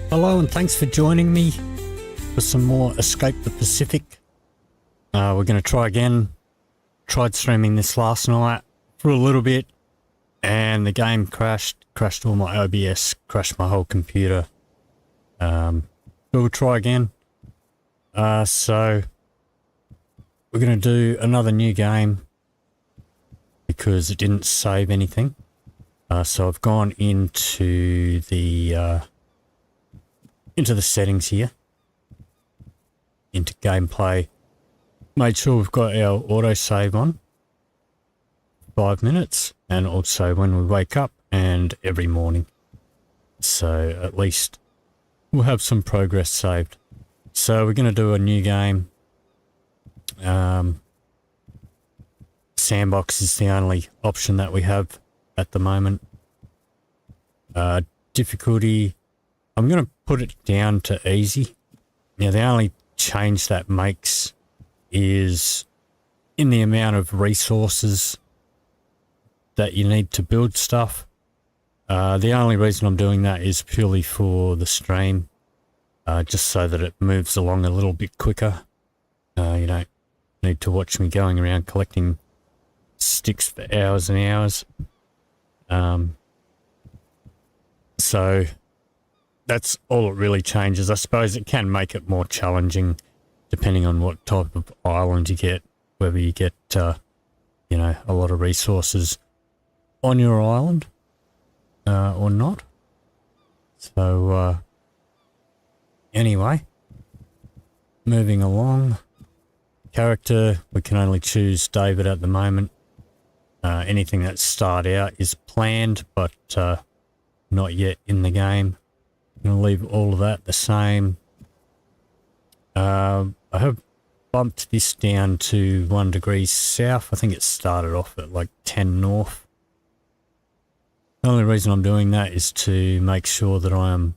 Hello and thanks for joining me for some more Escape the Pacific. We're going to try again. Tried streaming this last night for a little bit and the game crashed all my OBS, crashed my whole computer. But we'll try again. So we're going to do another new game because it didn't save anything. So I've gone into the settings here, into gameplay, made sure we've got our autosave on 5 minutes, and also when we wake up and every morning, so at least we'll have some progress saved. So we're going to do a new game. Sandbox is the only option that we have at the moment. Difficulty, I'm going to put it down to easy. Now the only change that makes is in the amount of resources that you need to build stuff. The only reason I'm doing that is purely for the stream, just so that it moves along a little bit quicker. You don't need to watch me going around collecting sticks for hours and hours. So that's all it really changes. I suppose it can make it more challenging depending on what type of island you get, whether you get, you know, a lot of resources on your island or not. So anyway, moving along. Character, we can only choose David at the moment. Anything that start out is planned, but not yet in the game. I'm going to leave all of that the same. I have bumped this down to 1 degree south. I think it started off at like 10 north. The only reason I'm doing that is to make sure that I am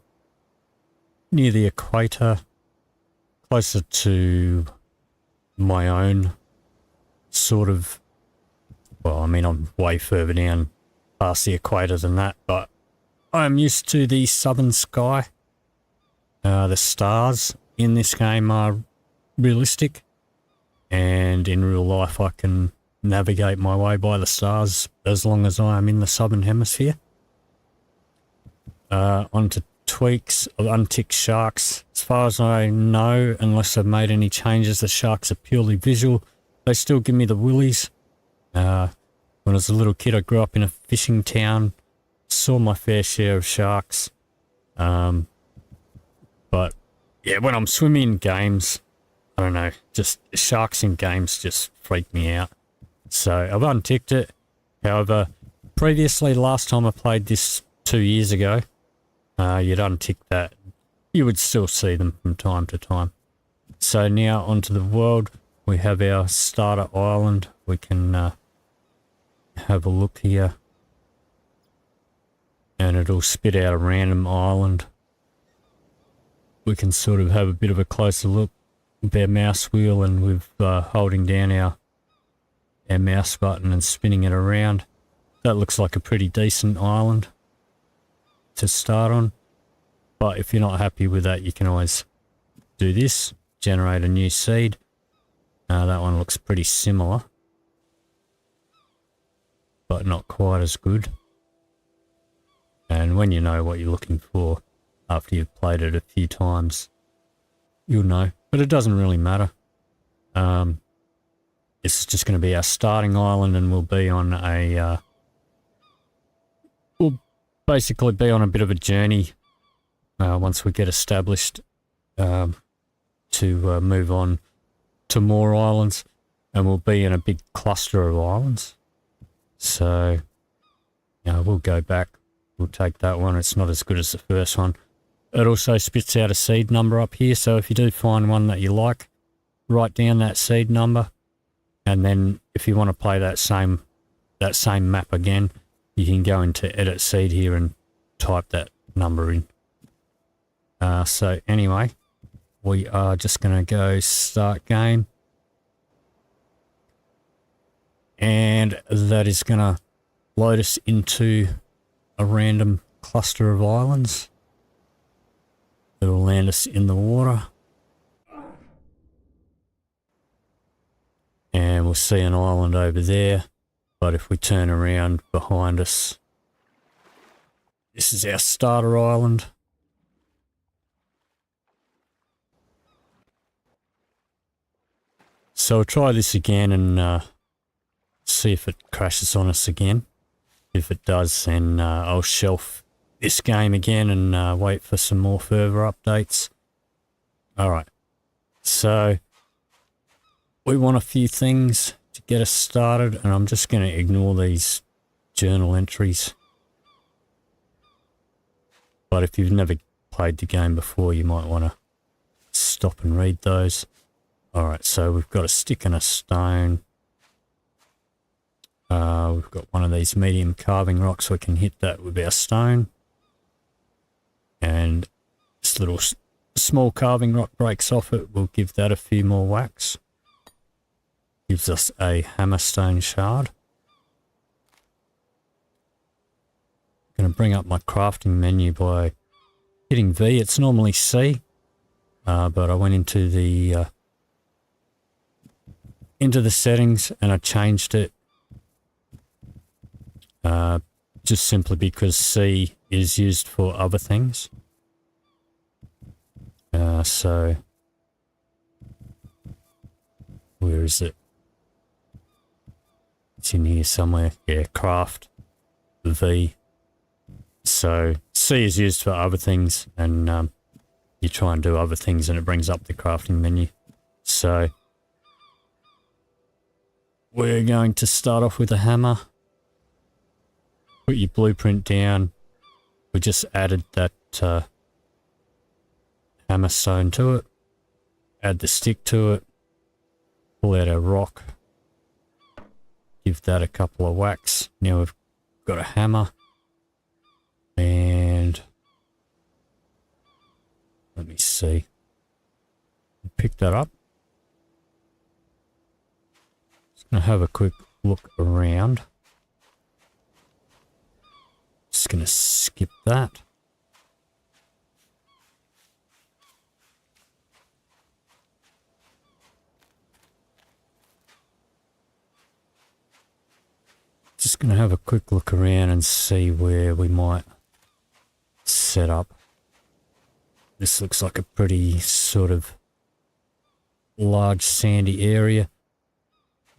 near the equator, closer to my own sort of, well, I mean, I'm way further down past the equator than that, but I'm used to the southern sky. The stars in this game are realistic, and in real life I can navigate my way by the stars as long as I am in the southern hemisphere. Onto tweaks of unticked sharks. As far as I know, unless I've made any changes, the sharks are purely visual. They still give me the willies. When I was a little kid, I grew up in a fishing town. Saw my fair share of sharks, but yeah, when I'm swimming in games, I don't know, just sharks in games just freak me out. So I've unticked it. However, previously, last time I played this 2 years ago, you'd untick that. You would still see them from time to time. So now onto the world. We have our starter island. We can have a look here. And it'll spit out a random island. We can sort of have a bit of a closer look with our mouse wheel and with holding down our mouse button and spinning it around. That looks like a pretty decent island to start on. But if you're not happy with that, you can always do this, generate a new seed. That one looks pretty similar, but not quite as good. And when you know what you're looking for after you've played it a few times, you'll know. But it doesn't really matter. This is just going to be our starting island, and we'll be on a... we'll basically be on a bit of a journey once we get established to move on to more islands, and we'll be in a big cluster of islands. So, we'll go back. We'll take that one. It's not as good as the first one. It also spits out a seed number up here, so if you do find one that you like, write down that seed number, and then if you want to play that same map again, you can go into edit seed here and type that number in. So anyway, we are just going to go start game, and that is going to load us into a random cluster of islands. It will land us in the water, and we'll see an island over there. But if we turn around behind us, this is our starter island. So we'll try this again and see if it crashes on us again. If it does, then I'll shelf this game again and wait for some more further updates. Alright, so we want a few things to get us started, and I'm just going to ignore these journal entries. But if you've never played the game before, you might want to stop and read those. Alright, so we've got a stick and a stone. We've got one of these medium carving rocks. We can hit that with our stone. And this little small carving rock breaks off it. We'll give that a few more whacks. Gives us a hammerstone shard. I'm going to bring up my crafting menu by hitting V. It's normally C, but I went into the settings and I changed it just simply because C is used for other things. So where is it? It's in here somewhere. Yeah, craft, V. So C is used for other things, and you try and do other things and it brings up the crafting menu. So we're going to start off with a hammer. Put your blueprint down. We just added that hammer stone to it. Add the stick to it. Pull out our rock. Give that a couple of whacks. Now we've got a hammer. And let me see. Pick that up. Just going to have a quick look around. Just going to skip that. Just going to have a quick look around and see where we might set up. This looks like a pretty sort of large sandy area.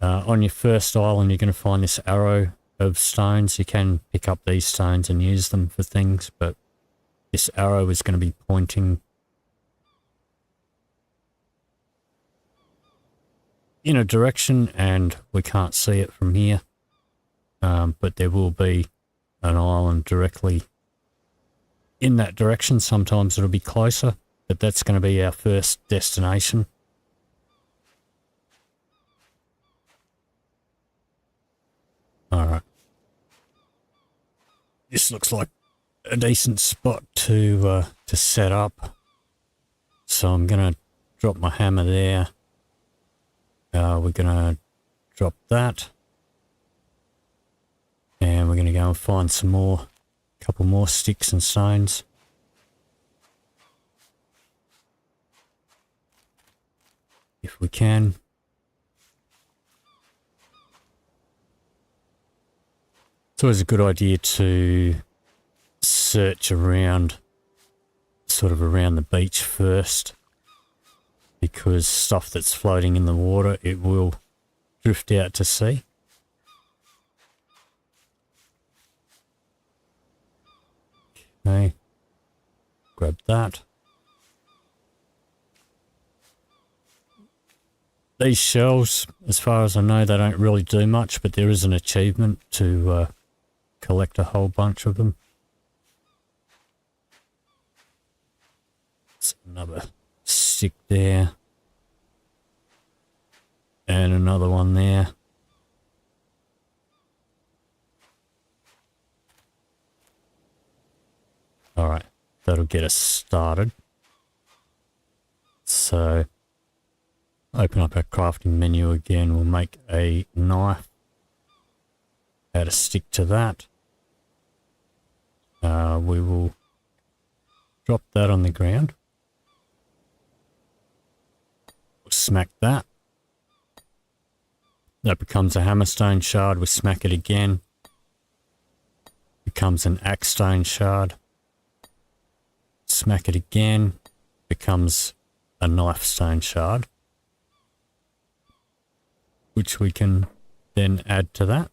On your first island, you're going to find this arrow of stones. You can pick up these stones and use them for things, but this arrow is going to be pointing in a direction, and we can't see it from here. But there will be an island directly in that direction. Sometimes it'll be closer, but that's going to be our first destination. Alright. This looks like a decent spot to set up. So I'm going to drop my hammer there. We're going to drop that. And we're going to go and find some more, a couple more sticks and stones. If we can. It's always a good idea to search around, sort of around the beach first, because stuff that's floating in the water, it will drift out to sea. Okay, grab that. These shells, as far as I know, they don't really do much, but there is an achievement to collect a whole bunch of them. That's another stick there. And another one there. Alright, that'll get us started. So, open up our crafting menu again. We'll make a knife. Add a stick to that. We will drop that on the ground. We'll smack that. That becomes a hammerstone shard. We smack it again. Becomes an axe stone shard. Smack it again. Becomes a knife stone shard, which we can then add to that.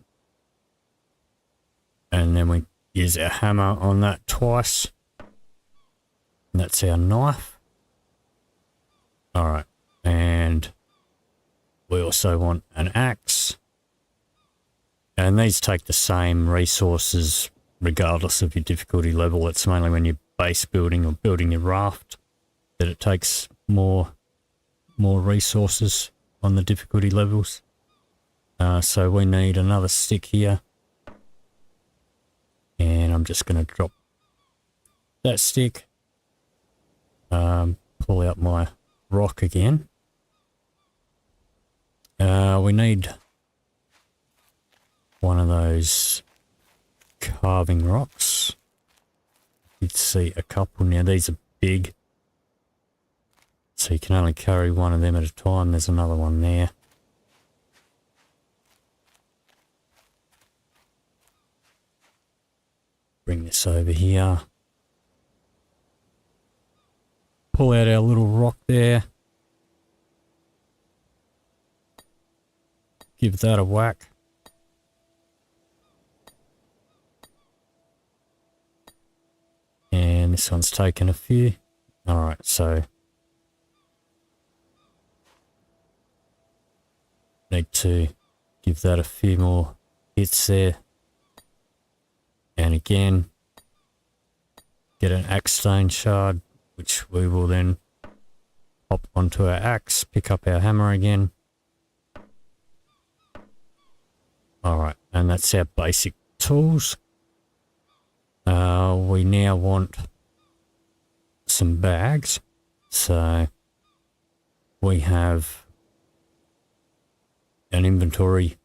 And then we use our hammer on that twice. And that's our knife. Alright, and we also want an axe. And these take the same resources regardless of your difficulty level. It's mainly when you're base building or building your raft that it takes more resources on the difficulty levels. So we need another stick here. And I'm just going to drop that stick. Pull out my rock again. We need one of those carving rocks. You'd see a couple now. These are big, so you can only carry one of them at a time. There's another one there. Bring this over here. Pull out our little rock there. Give that a whack. And this one's taken a few. Alright, so need to give that a few more hits there. And again, get an axe stone shard, which we will then hop onto our axe, pick up our hammer again. Alright, and that's our basic tools. We now want some bags. So we have an inventory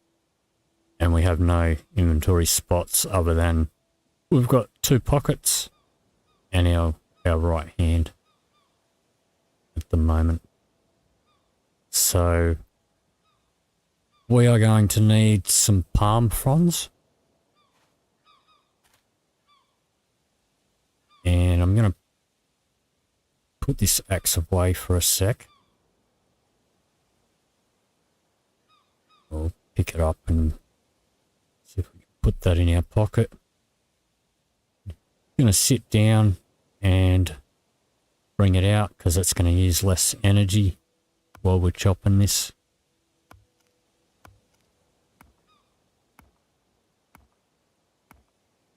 and we have no inventory spots other than we've got 2 pockets and our right hand at the moment. So we are going to need some palm fronds. And I'm going to put this axe away for a sec. We'll pick it up and see if we can put that in our pocket. I'm going to sit down and bring it out because it's going to use less energy while we're chopping this.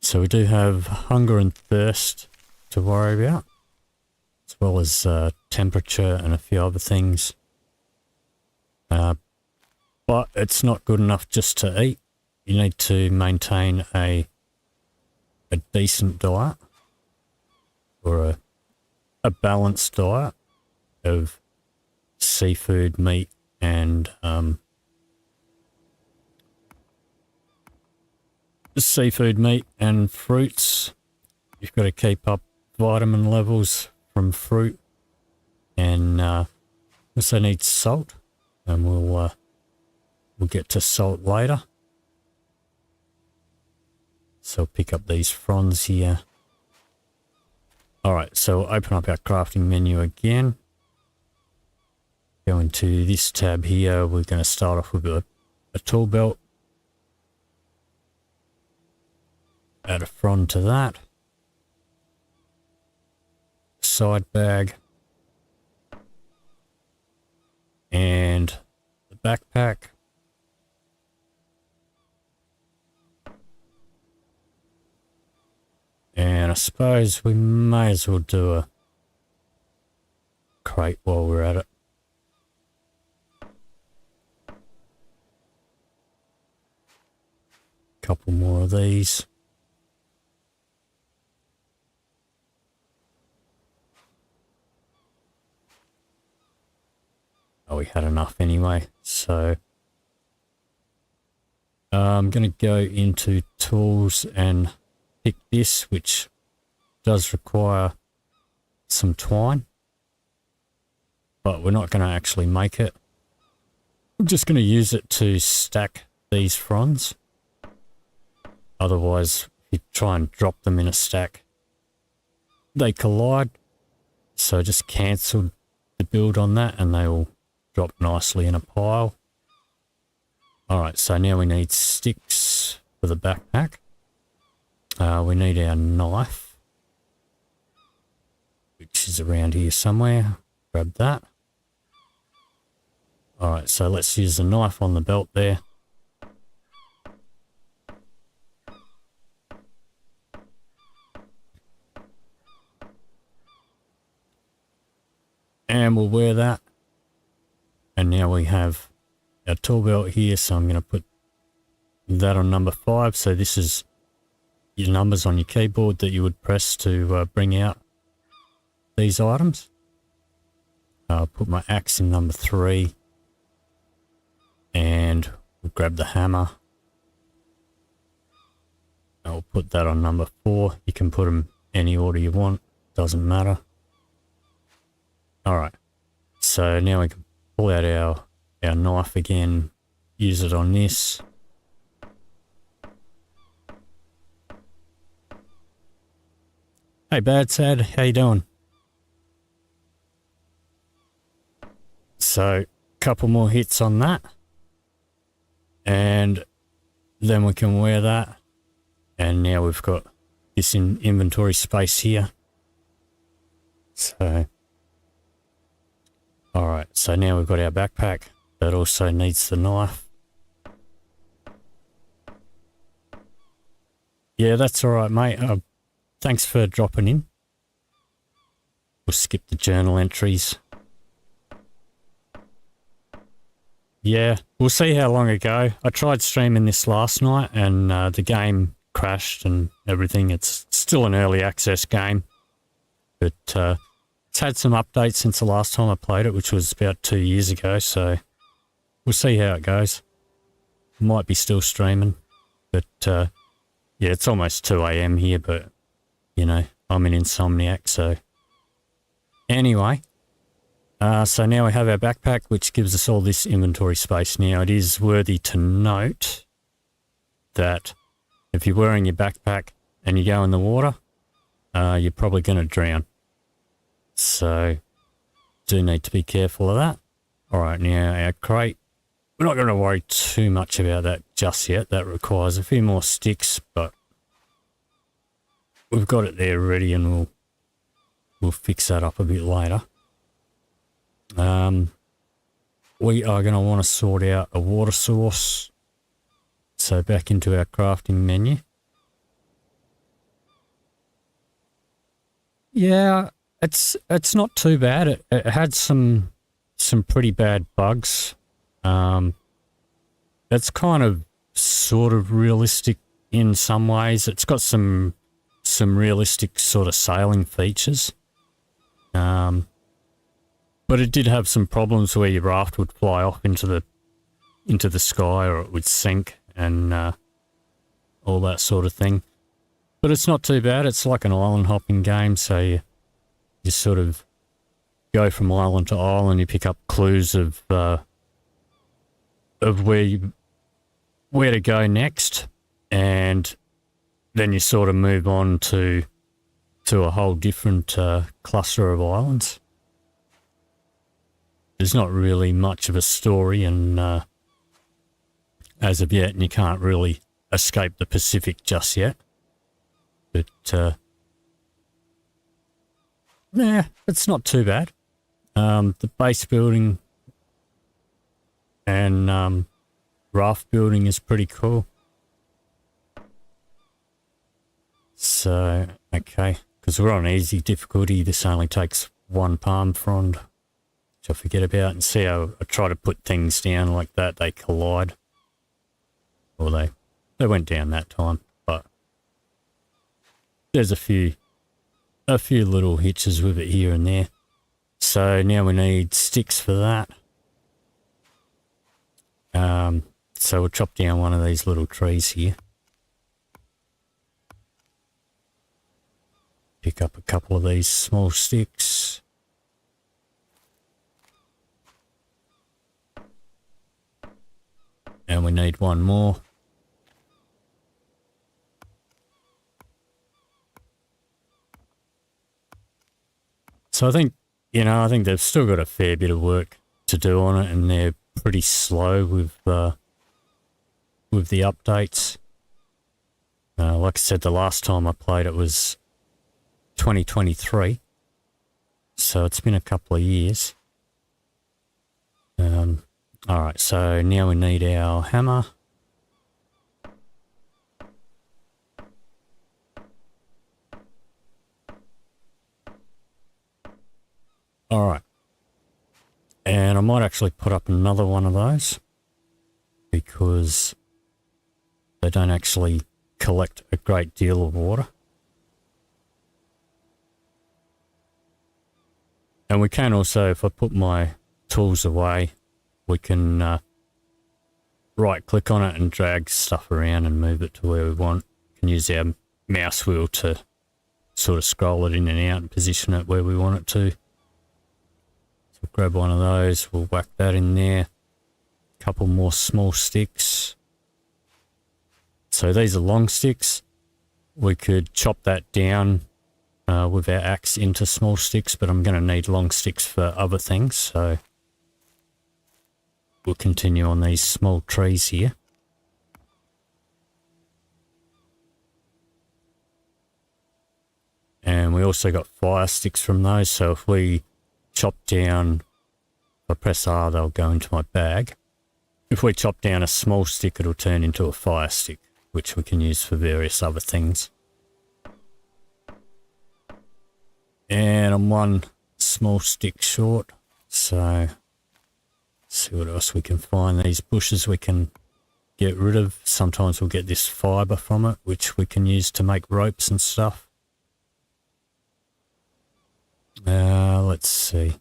So we do have hunger and thirst to worry about, as well as temperature and a few other things. But it's not good enough just to eat. You need to maintain a decent diet, or a balanced diet of seafood, meat, and fruits. You've got to keep up vitamin levels from fruit, and also need salt, and we'll get to salt later. So pick up these fronds here. Alright, so open up our crafting menu again. Go into this tab here. We're going to start off with a tool belt. Add a frond to that. Side bag. And the backpack. And I suppose we may as well do a crate while we're at it. Couple more of these. Oh, we had enough anyway, so I'm going to go into tools and pick this, which does require some twine, but we're not going to actually make it. I'm just going to use it to stack these fronds. Otherwise, if you try and drop them in a stack, they collide. So just cancel the build on that and they will drop nicely in a pile. Alright, so now we need sticks for the backpack. We need our knife, which is around here somewhere. Grab that. Alright, so let's use the knife on the belt there. And we'll wear that. And now we have our tool belt here, so I'm going to put that on number 5. So this is your numbers on your keyboard that you would press to bring out these items. I'll put my axe in number 3. And we'll grab the hammer. I'll put that on number 4. You can put them any order you want, doesn't matter. Alright, so now we can pull out our knife again, use it on this. Hey Bad Sad, how you doing? So, a couple more hits on that. And then we can wear that. And now we've got this in inventory space here. So... Alright, so now we've got our backpack that also needs the knife. Yeah, that's alright, mate. Thanks for dropping in. We'll skip the journal entries. Yeah, we'll see how long ago. I tried streaming this last night and the game crashed and everything. It's still an early access game. But... it's had some updates since the last time I played it, which was about 2 years ago, so we'll see how it goes. Might be still streaming, but yeah, it's almost 2 AM here, but, you know, I'm an insomniac, so... Anyway, so now we have our backpack, which gives us all this inventory space. Now, it is worthy to note that if you're wearing your backpack and you go in the water, you're probably going to drown. So, do need to be careful of that. Alright, now our crate. We're not going to worry too much about that just yet. That requires a few more sticks, but we've got it there ready and we'll fix that up a bit later. We are going to want to sort out a water source. So back into our crafting menu. Yeah, it's not too bad. It had some pretty bad bugs. It's kind of sort of realistic in some ways. It's got some realistic sort of sailing features. But it did have some problems where your raft would fly off into the sky, or it would sink and all that sort of thing. But it's not too bad. It's like an island hopping game, so you sort of go from island to island. You pick up clues of where to go next, and then you sort of move on to a whole different cluster of islands. There's not really much of a story, and as of yet, and you can't really escape the Pacific just yet. But yeah, it's not too bad. The base building and raft building is pretty cool. So, okay, because we're on easy difficulty, this only takes one palm frond, which I forget about, and see how I try to put things down like that, they collide. Or they went down that time, but there's a few little hitches with it here and there. So now we need sticks for that. So we'll chop down one of these little trees here. Pick up a couple of these small sticks. And we need one more. So I think they've still got a fair bit of work to do on it, and they're pretty slow with the updates. Like I said, the last time I played it was 2023, so it's been a couple of years. All right, so now we need our hammer. All right, and I might actually put up another one of those because they don't actually collect a great deal of water. And we can also, if I put my tools away, we can right click on it and drag stuff around and move it to where we want. We can use our mouse wheel to sort of scroll it in and out and position it where we want it to. So grab one of those, we'll whack that in there. A couple more small sticks. So these are long sticks. We could chop that down with our axe into small sticks, but I'm going to need long sticks for other things, so we'll continue on these small trees here. And we also got fire sticks from those, so if we chop down, if I press R, they'll go into my bag. If we chop down a small stick, it'll turn into a fire stick, which we can use for various other things. And I'm one small stick short, so see what else we can find. These bushes we can get rid of. Sometimes we'll get this fibre from it, which we can use to make ropes and stuff. Let's see.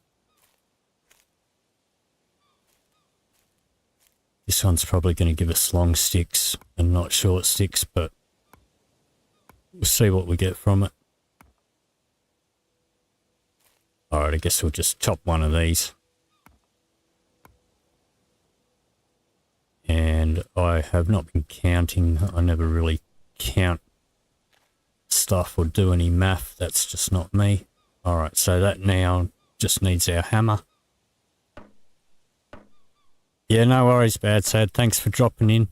This one's probably going to give us long sticks and not short sticks, but we'll see what we get from it. Alright, I guess we'll just chop one of these. And I have not been counting. I never really count stuff or do any math. That's just not me. Alright, so that now just needs our hammer. Yeah, no worries, Bad Sad. Thanks for dropping in.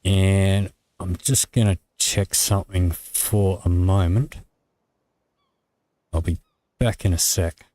And I'm just going to check something for a moment. I'll be back in a sec.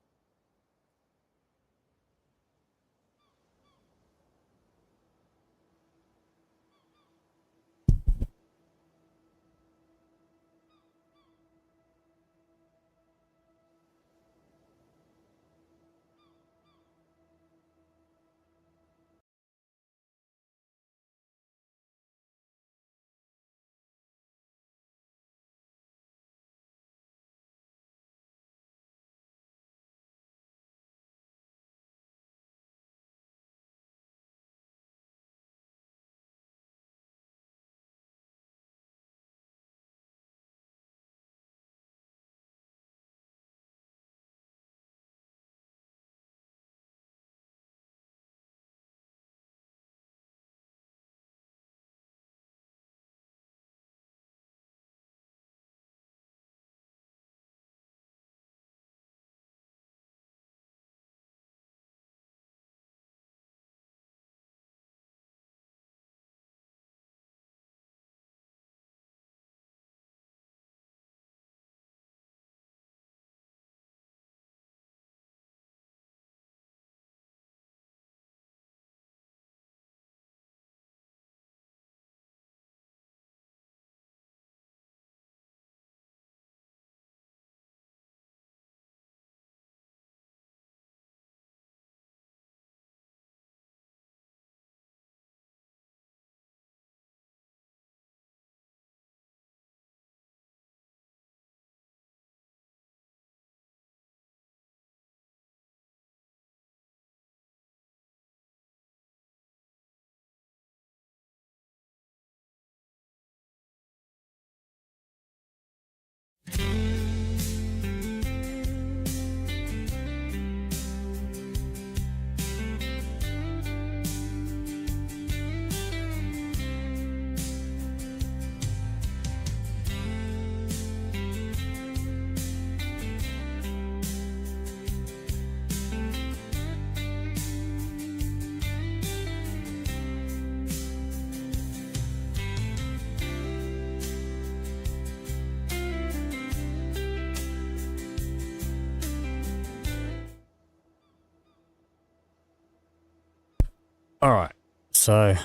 Alright, so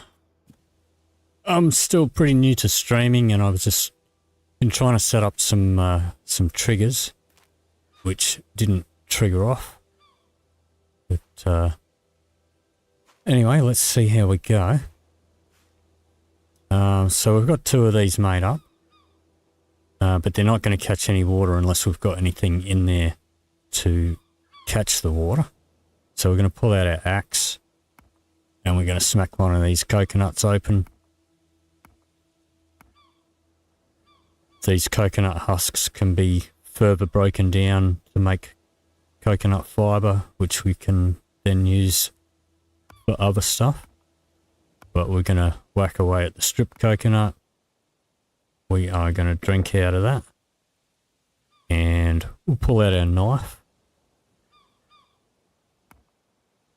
I'm still pretty new to streaming, and I've just been trying to set up some triggers which didn't trigger off. But anyway, let's see how we go. So we've got 2 of these made up, but they're not going to catch any water unless we've got anything in there to catch the water. So we're going to pull out our axe and we're going to smack one of these coconuts open. These coconut husks can be further broken down to make coconut fibre, which we can then use for other stuff. But we're going to whack away at the stripped coconut. We are going to drink out of that. And we'll pull out our knife.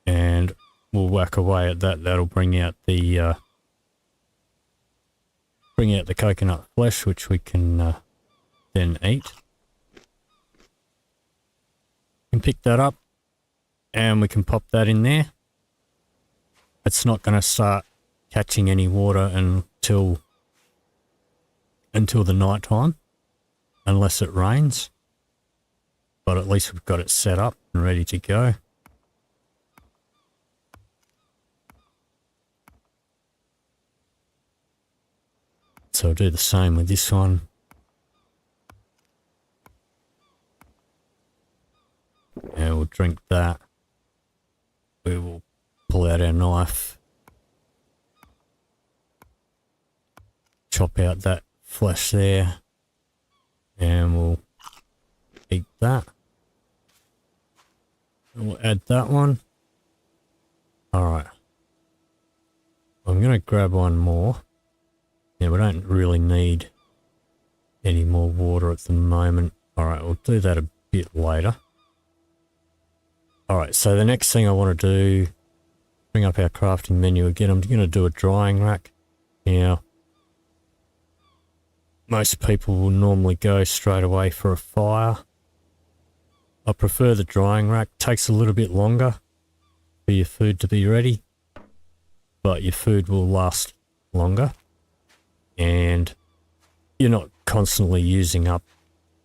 And we'll whack away at that. That'll bring out the coconut flesh, which we can then eat. We can pick that up and we can pop that in there. It's not going to start catching any water until the night time, unless it rains. But at least we've got it set up and ready to go. So I'll do the same with this one. And we'll drink that. We will pull out our knife. Chop out that flesh there. And we'll eat that. And we'll add that one. Alright. I'm going to grab one more. Yeah, we don't really need any more water at the moment. Alright, we'll do that a bit later. Alright, so the next thing I want to do, bring up our crafting menu again. I'm going to do a drying rack. Now, most people will normally go straight away for a fire. I prefer the drying rack. Takes a little bit longer for your food to be ready, but your food will last longer. And you're not constantly using up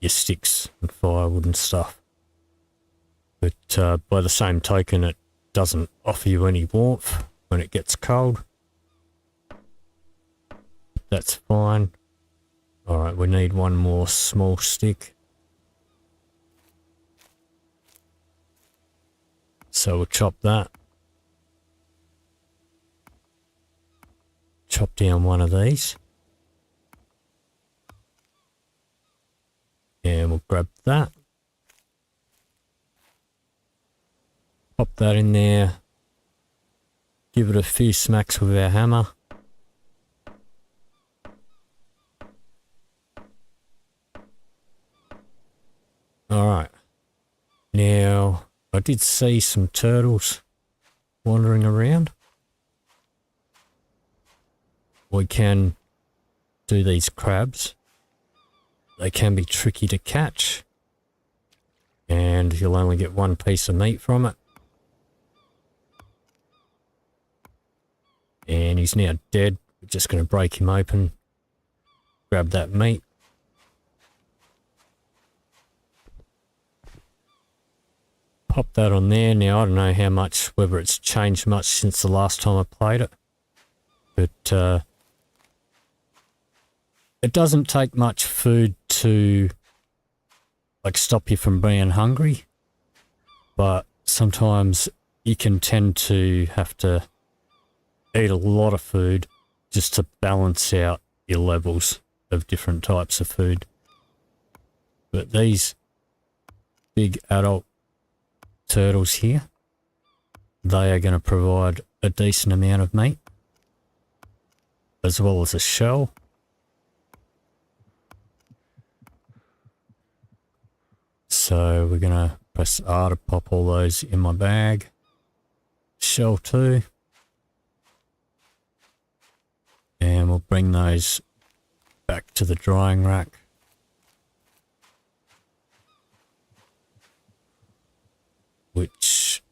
your sticks and firewood and stuff. But by the same token, it doesn't offer you any warmth when it gets cold. That's fine. Alright, we need one more small stick. So we'll chop that. Chop down one of these. And we'll grab that. Pop that in there. Give it a few smacks with our hammer. Alright. Now, I did see some turtles wandering around. We can do these crabs. They can be tricky to catch, and you'll only get one piece of meat from it. And he's now dead. We're just going to break him open, grab that meat. Pop that on there. Now, I don't know how much, whether it's changed much since the last time I played it, but it doesn't take much food to like stop you from being hungry, but sometimes you can tend to have to eat a lot of food just to balance out your levels of different types of food. But these big adult turtles here, they are going to provide a decent amount of meat, as well as a shell. So we're going to press R to pop all those in my bag. Shell too. And we'll bring those back to the drying rack. Which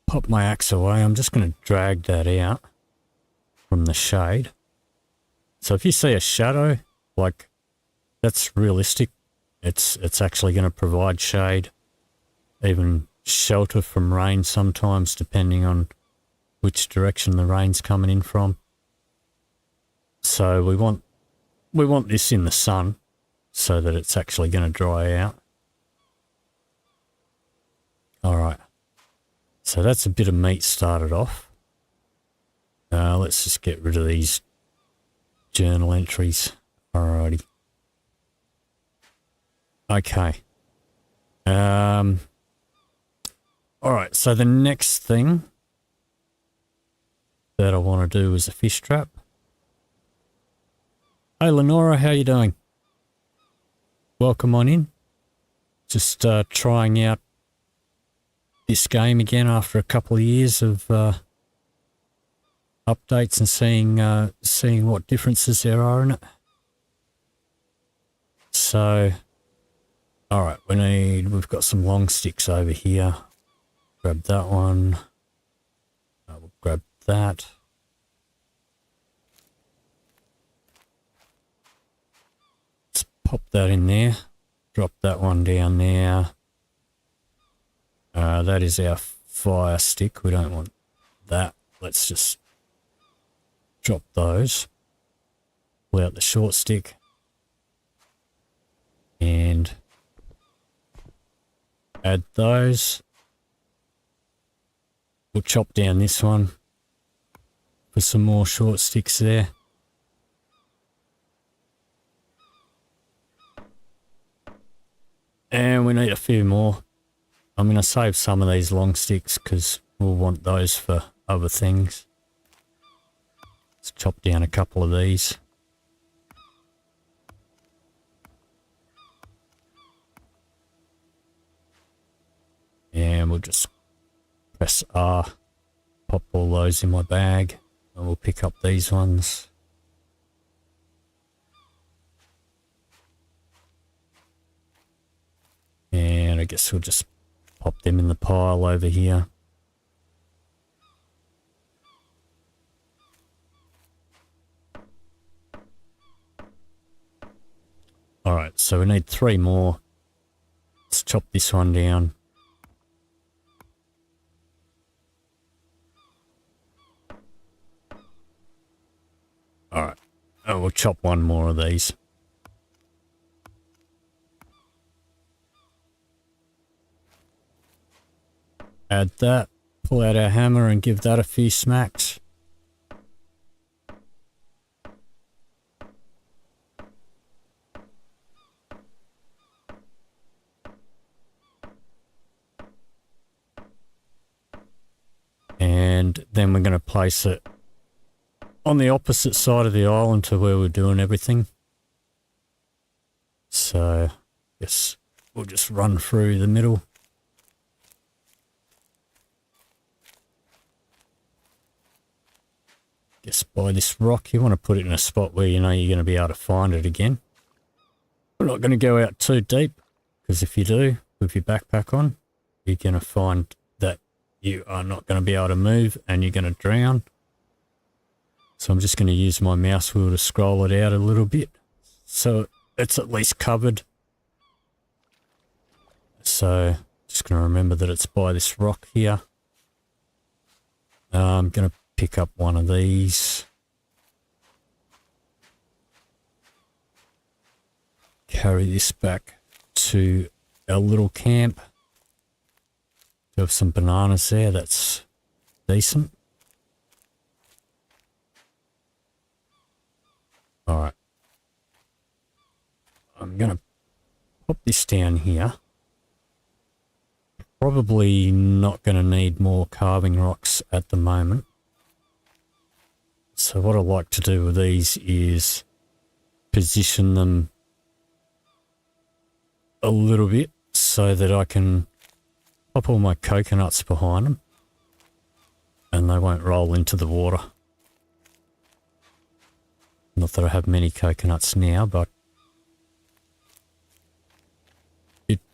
pop my axe away. I'm just going to drag that out from the shade. So if you see a shadow, like, that's realistic. It's actually going to provide shade, even shelter from rain sometimes, depending on which direction the rain's coming in from. So we want this in the sun so that it's actually going to dry out. All right. So that's a bit of meat started off. Let's just get rid of these journal entries. Alrighty. Okay. Alright, so the next thing that I want to do is a fish trap. Hey Lenora, how you doing? Welcome on in. Just trying out this game again after a couple of years of updates and seeing what differences there are in it. So, all right, we've got some long sticks over here. Grab that one. We'll grab that. Let's pop that in there. Drop that one down there. That is our fire stick. We don't want that. Let's just drop those. Pull out the short stick. And add those. We'll chop down this one for some more short sticks there. And we need a few more. I'm going to save some of these long sticks because we'll want those for other things. Let's chop down a couple of these. And we'll just press R, pop all those in my bag, and we'll pick up these ones. And I guess we'll just pop them in the pile over here. Alright, so we need 3 more. Let's chop this one down. Alright, oh, we'll chop one more of these. Add that, pull out our hammer and give that a few smacks. And then we're going to place it on the opposite side of the island to where we're doing everything. So, yes, we'll just run through the middle. Guess by this rock, you want to put it in a spot where you know you're going to be able to find it again. We're not going to go out too deep, because if you do, with your backpack on, you're going to find that you are not going to be able to move and you're going to drown. So I'm just going to use my mouse wheel to scroll it out a little bit, so it's at least covered. So just going to remember that it's by this rock here. I'm going to pick up one of these. Carry this back to our little camp. We have some bananas there, that's decent. Alright. I'm going to pop this down here. Probably not going to need more carving rocks at the moment. So what I like to do with these is position them a little bit so that I can pop all my coconuts behind them and they won't roll into the water. Not that I have many coconuts now, but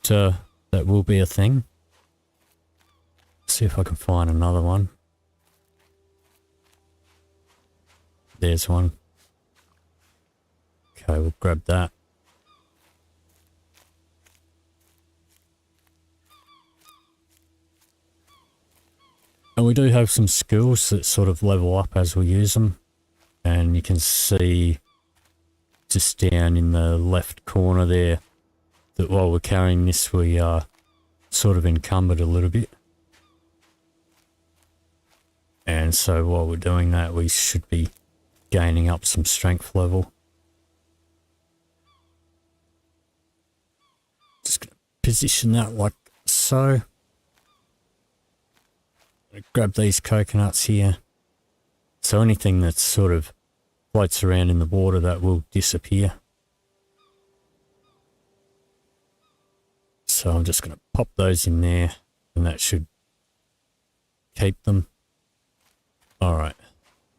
that will be a thing. see if I can find another one. There's one. Okay, we'll grab that. And we do have some skills that sort of level up as we use them. And you can see just down in the left corner there that while we're carrying this, we are sort of encumbered a little bit. And so while we're doing that, we should be gaining up some strength level. Just going to position that like so. Grab these coconuts here. So anything that sort of floats around in the water, that will disappear. So I'm just going to pop those in there, and that should keep them. Alright,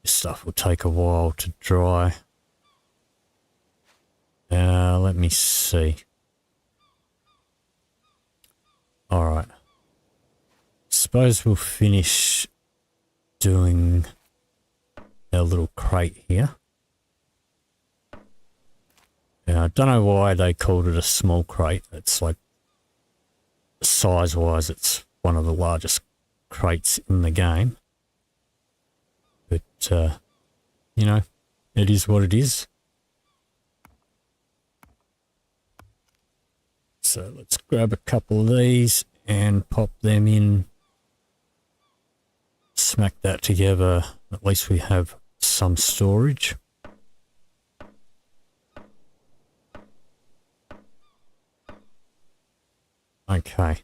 this stuff will take a while to dry. Let me see. Alright. Suppose we'll finish doing our little crate here. Now, I don't know why they called it a small crate. It's like, size-wise, it's one of the largest crates in the game. But, you know, it is what it is. So let's grab a couple of these and pop them in. Smack that together. At least we have some storage. Okay.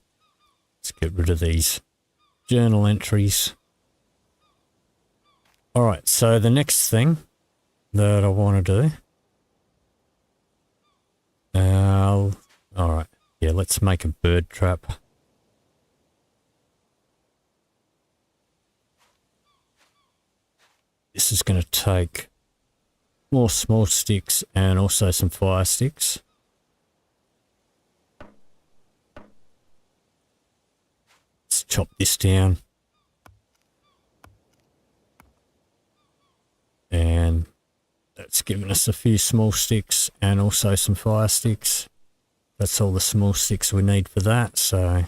Let's get rid of these journal entries. Alright, so the next thing that I want to do. Alright, yeah, let's make a bird trap. This is going to take more small sticks and also some fire sticks. Let's chop this down. And that's given us a few small sticks and also some fire sticks. That's all the small sticks we need for that, so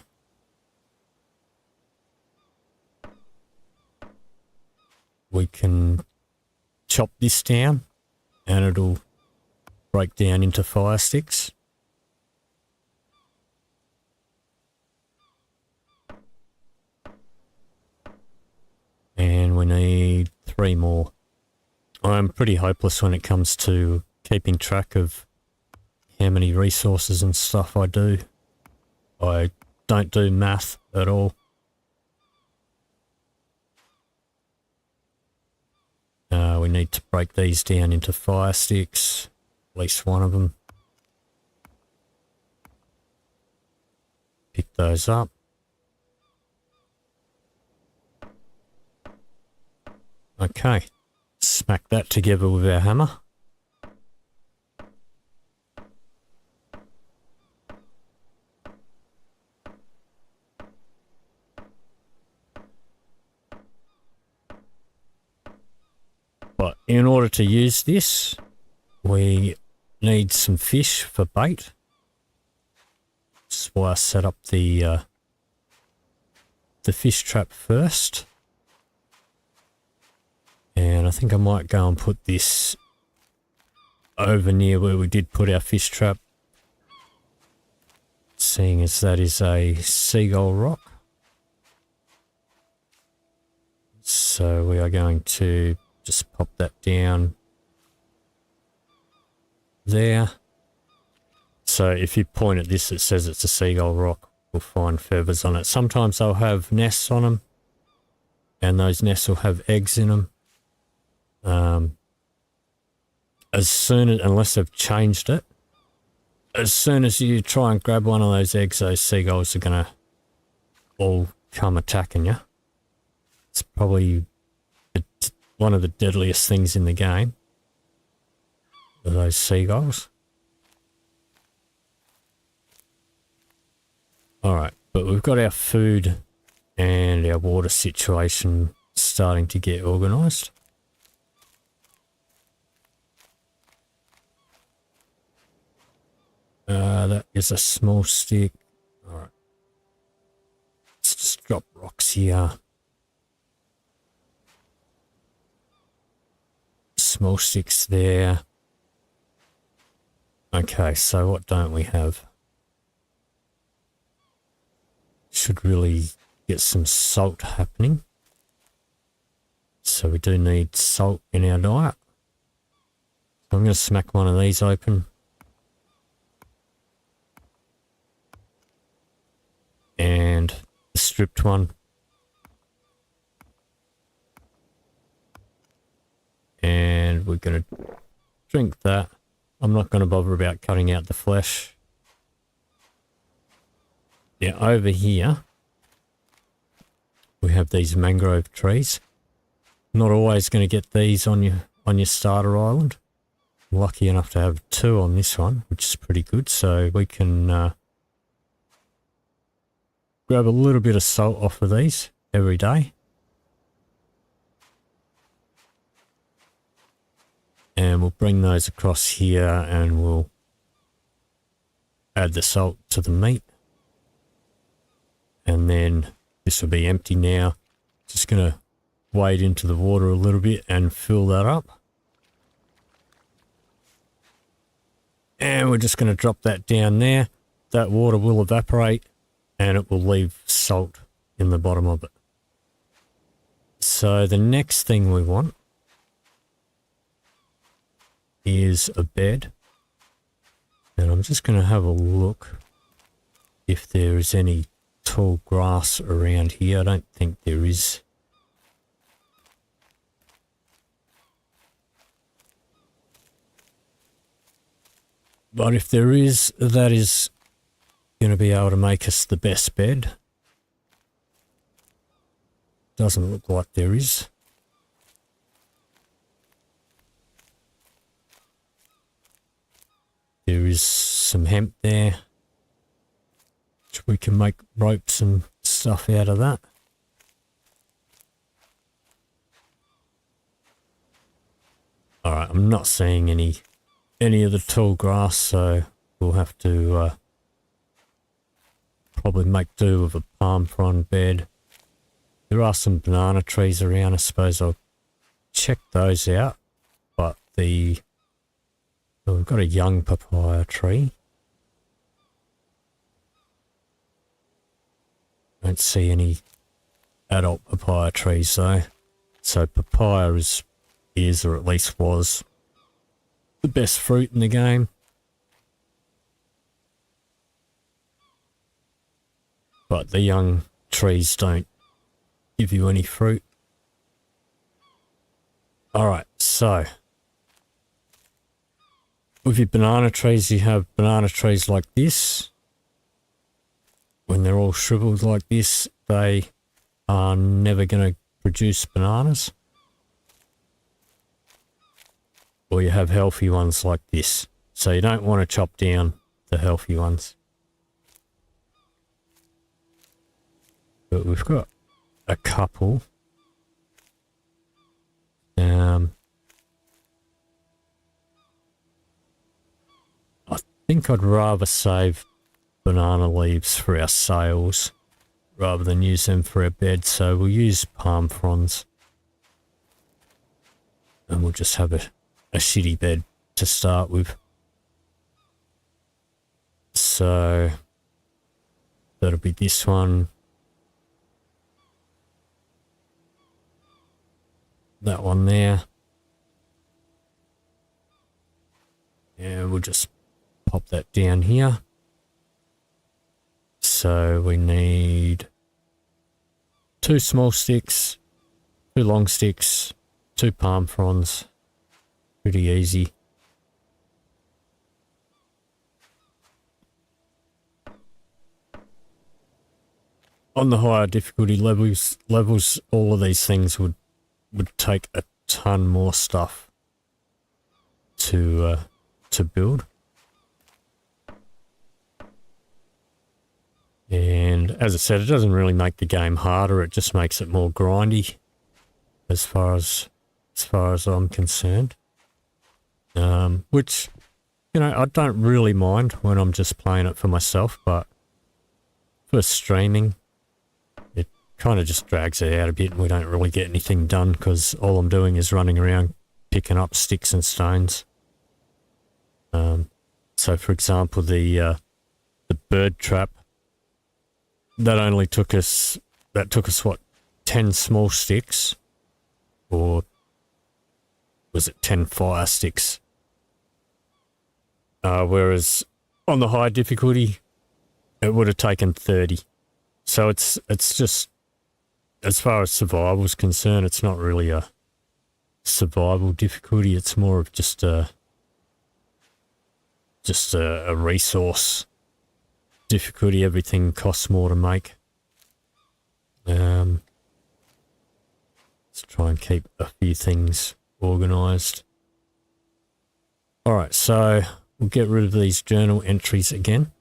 we can chop this down and it'll break down into fire sticks. And we need 3 more. I'm pretty hopeless when it comes to keeping track of how many resources and stuff I do. I don't do math at all. We need to break these down into fire sticks, at least one of them. Pick those up. Okay, smack that together with our hammer. But in order to use this, we need some fish for bait. This is why I set up the fish trap first. And I think I might go and put this over near where we did put our fish trap, seeing as that is a seagull rock. So we are going to just pop that down there. So if you point at this, it says it's a seagull rock. We'll find feathers on it. Sometimes they'll have nests on them, and those nests will have eggs in them. Unless they've changed it, as soon as you try and grab one of those eggs, those seagulls are gonna all come attacking you. It's probably one of the deadliest things in the game, are those seagulls. Alright, but we've got our food and our water situation starting to get organised. That is a small stick. All right. Let's just drop rocks here. Small sticks there. Okay, so what don't we have? Should really get some salt happening. So we do need salt in our diet. So I'm going to smack one of these open. And the stripped one. And we're going to drink that. I'm not going to bother about cutting out the flesh. Now over here, we have these mangrove trees. Not always going to get these on your starter island. I'm lucky enough to have 2 on this one, which is pretty good. So we can grab a little bit of salt off of these every day. And we'll bring those across here and we'll add the salt to the meat. And then this will be empty now. Just going to wade into the water a little bit and fill that up. And we're just going to drop that down there. That water will evaporate and it will leave salt in the bottom of it. So the next thing we want is a bed. And I'm just going to have a look if there is any tall grass around here. I don't think there is. But if there is, that is going to be able to make us the best bed. Doesn't look like there is. There is some hemp there, which we can make ropes and stuff out of that. Alright, I'm not seeing any of the tall grass, so we'll have to probably make do with a palm frond bed. There are some banana trees around. I suppose I'll check those out. But we've got a young papaya tree. Don't see any adult papaya trees though. So papaya is, or at least was, the best fruit in the game. But the young trees don't give you any fruit. Alright, so with your banana trees, you have banana trees like this. When they're all shriveled like this, they are never going to produce bananas. Or you have healthy ones like this. So you don't want to chop down the healthy ones. But we've got a couple. I think I'd rather save banana leaves for our sails rather than use them for our bed, so we'll use palm fronds. And we'll just have a shitty bed to start with. So that'll be this one. That one there. And we'll just pop that down here. So we need 2 small sticks, 2 long sticks, 2 palm fronds. Pretty easy. On the higher difficulty levels, all of these things would take a ton more stuff to build. And as I said, it doesn't really make the game harder. It just makes it more grindy, as far as I'm concerned. Which, you know, I don't really mind when I'm just playing it for myself, but for streaming, it kind of just drags it out a bit and we don't really get anything done because all I'm doing is running around picking up sticks and stones. So for example, the bird trap, that took us what, 10 small sticks, or was it 10 fire sticks? Whereas on the high difficulty, it would have taken 30. So it's just, as far as survival is concerned, it's not really a survival difficulty. It's more of just a resource difficulty. Everything costs more to make. Let's try and keep a few things organised. Alright, so we'll get rid of these journal entries again.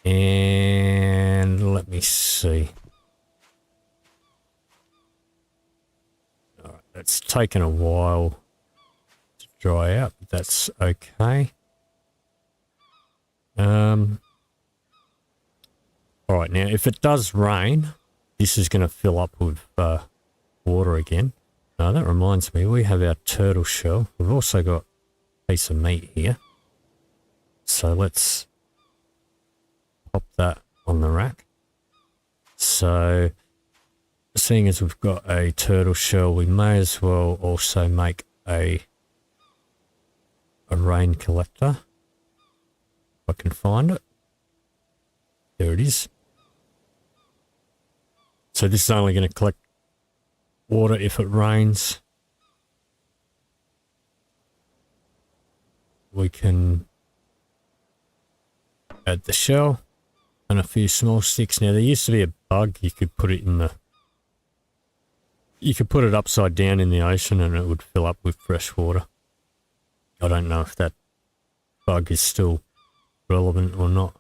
And let me see. Alright, that's taken a while to dry out, but that's okay. Alright, now if it does rain, this is going to fill up with water again. That reminds me, we have our turtle shell. We've also got a piece of meat here. So let's pop that on the rack. So, seeing as we've got a turtle shell, we may as well also make a rain collector. If I can find it. There it is. So this is only going to collect water if it rains. We can add the shell and a few small sticks. Now there used to be a bug, you could put it upside down in the ocean and it would fill up with fresh water. I don't know if that bug is still relevant or not.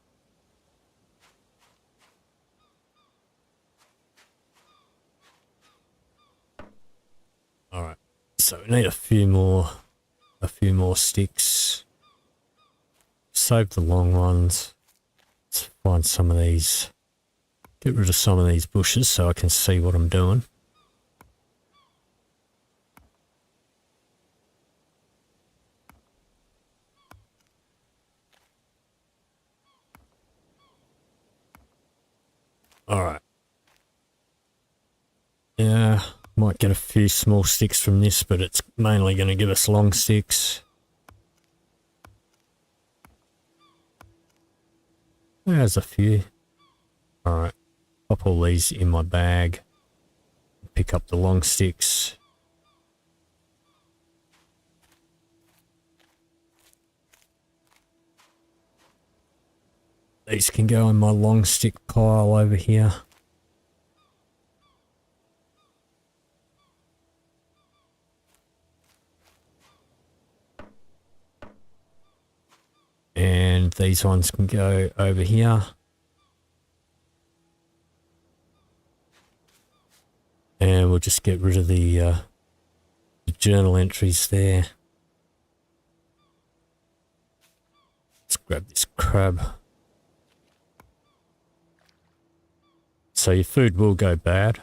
Alright, so we need a few more sticks. Save the long ones. Let's find some of these. Get rid of some of these bushes so I can see what I'm doing. Alright. Yeah, might get a few small sticks from this, but it's mainly going to give us long sticks. There's a few. Alright, pop all these in my bag. Pick up the long sticks. These can go in my long stick pile over here. And these ones can go over here. And we'll just get rid of the journal entries there. Let's grab this crab. So your food will go bad.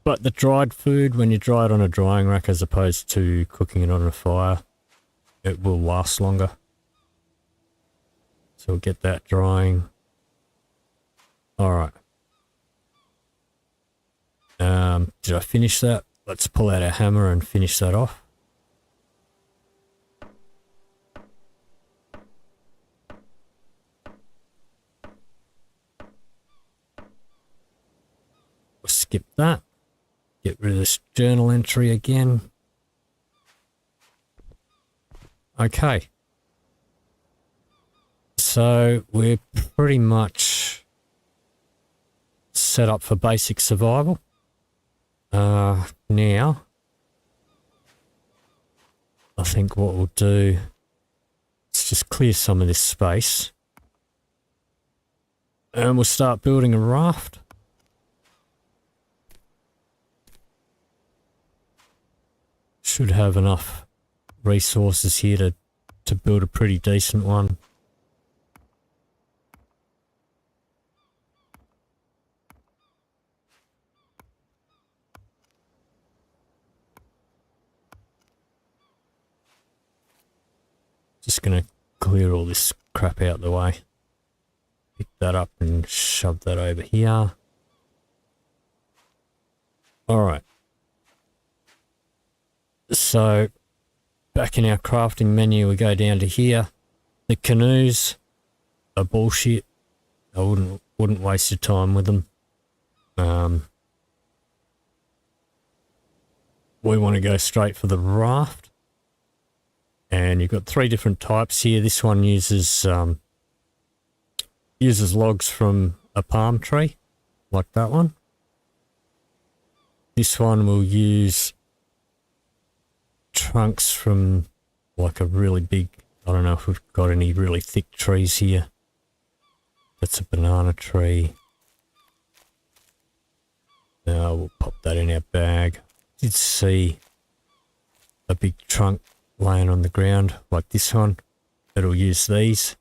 But the dried food, when you dry it on a drying rack as opposed to cooking it on a fire, it will last longer. So we'll get that drying. Alright. Did I finish that? Let's pull out our hammer and finish that off. We'll skip that. Get rid of this journal entry again. Okay. So we're pretty much set up for basic survival. Now, I think what we'll do is just clear some of this space. And we'll start building a raft. Should have enough resources here to build a pretty decent one. Just gonna clear all this crap out the way. Pick that up and shove that over here. Alright. So, back in our crafting menu, we go down to here. The canoes are bullshit. I wouldn't waste your time with them. We want to go straight for the raft. And you've got 3 different types here. This one uses logs from a palm tree, like that one. This one will use trunks from like a really big, I don't know if we've got any really thick trees here. That's a banana tree. Now we'll pop that in our bag. Did see a big trunk laying on the ground like this one. It'll use these.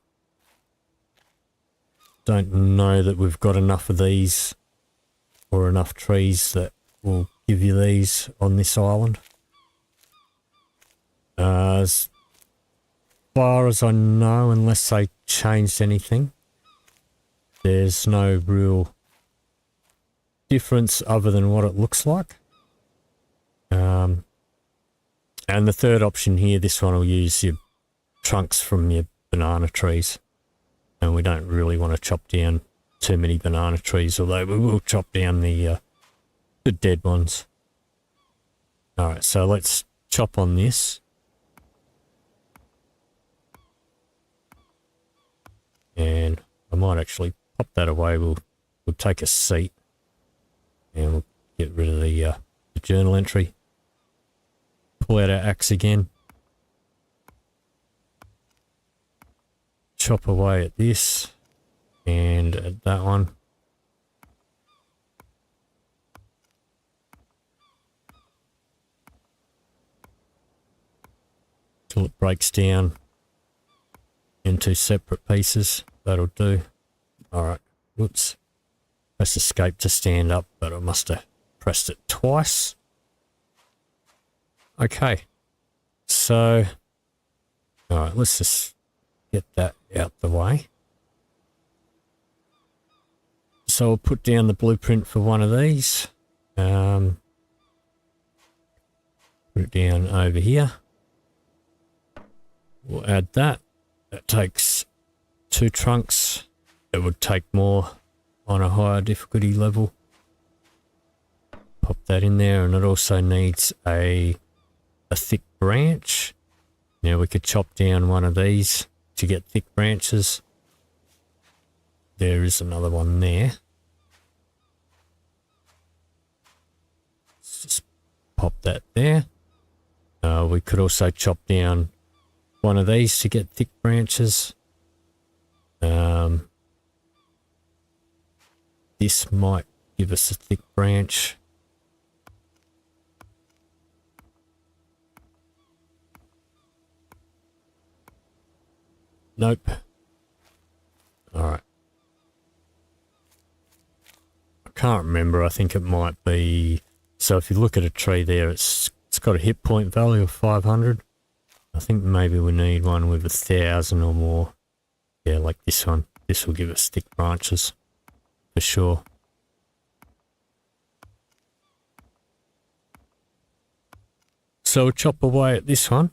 Don't know that we've got enough of these or enough trees that will give you these on this island. As far as I know, unless they changed anything, there's no real difference other than what it looks like. And the third option here, this one will use your trunks from your banana trees. And we don't really want to chop down too many banana trees, although we will chop down the dead ones. Alright, so let's chop on this. And I might actually pop that away. We'll take a seat and we'll get rid of the journal entry. Pull out our axe again. Chop away at this and at that one. Till it breaks down into separate pieces. That'll do. Alright, whoops. Press escape to stand up, but I must have pressed it twice. Okay, so alright, let's just get that out the way. So we'll put down the blueprint for one of these. Put it down over here. We'll add that. That takes 2 trunks. It would take more on a higher difficulty level. Pop that in there, and it also needs a thick branch. Now we could chop down one of these to get thick branches. There is another one there. Let's just pop that there. We could also chop down one of these to get thick branches. This might give us a thick branch. Nope. Alright. I can't remember. I think it might be... So if you look at a tree there, it's got a hit point value of 500. I think maybe we need one with 1,000 or more. Yeah, like this one. This will give us thick branches. For sure. So we'll chop away at this one.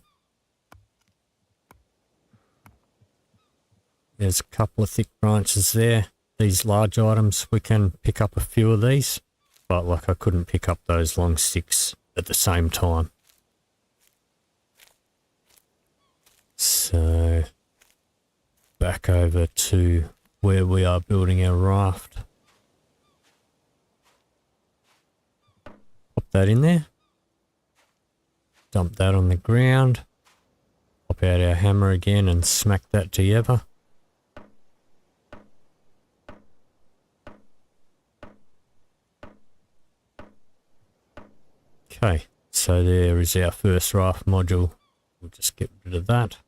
There's a couple of thick branches there. These large items, we can pick up a few of these, but like I couldn't pick up those long sticks at the same time. So, back over to where we are building our raft. Pop that in there. Dump that on the ground. whip out our hammer again and smack that together. Okay, so there is our first raft module. We'll just get rid of that.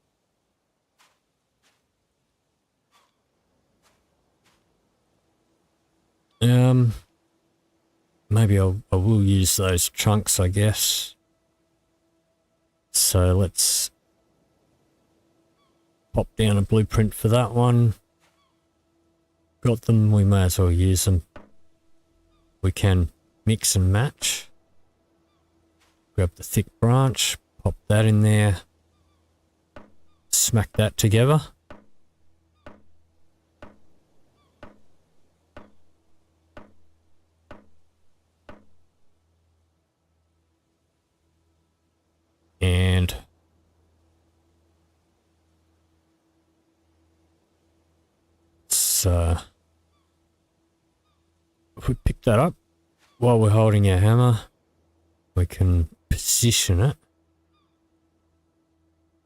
Maybe I will use those trunks, I guess. So let's pop down a blueprint for that one. Got them, we may as well use them. We can mix and match. Grab the thick branch, pop that in there, smack that together. And so if we pick that up while we're holding our hammer, we can position it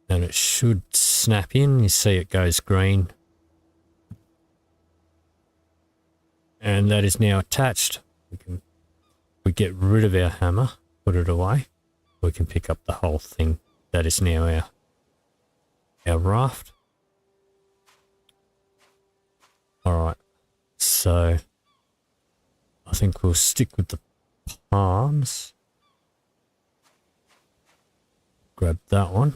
and it should snap in. You see it goes green. And that is now attached. We get rid of our hammer, put it away. We can pick up the whole thing. That is now our raft. Alright, so I think we'll stick with the palms. Grab that one.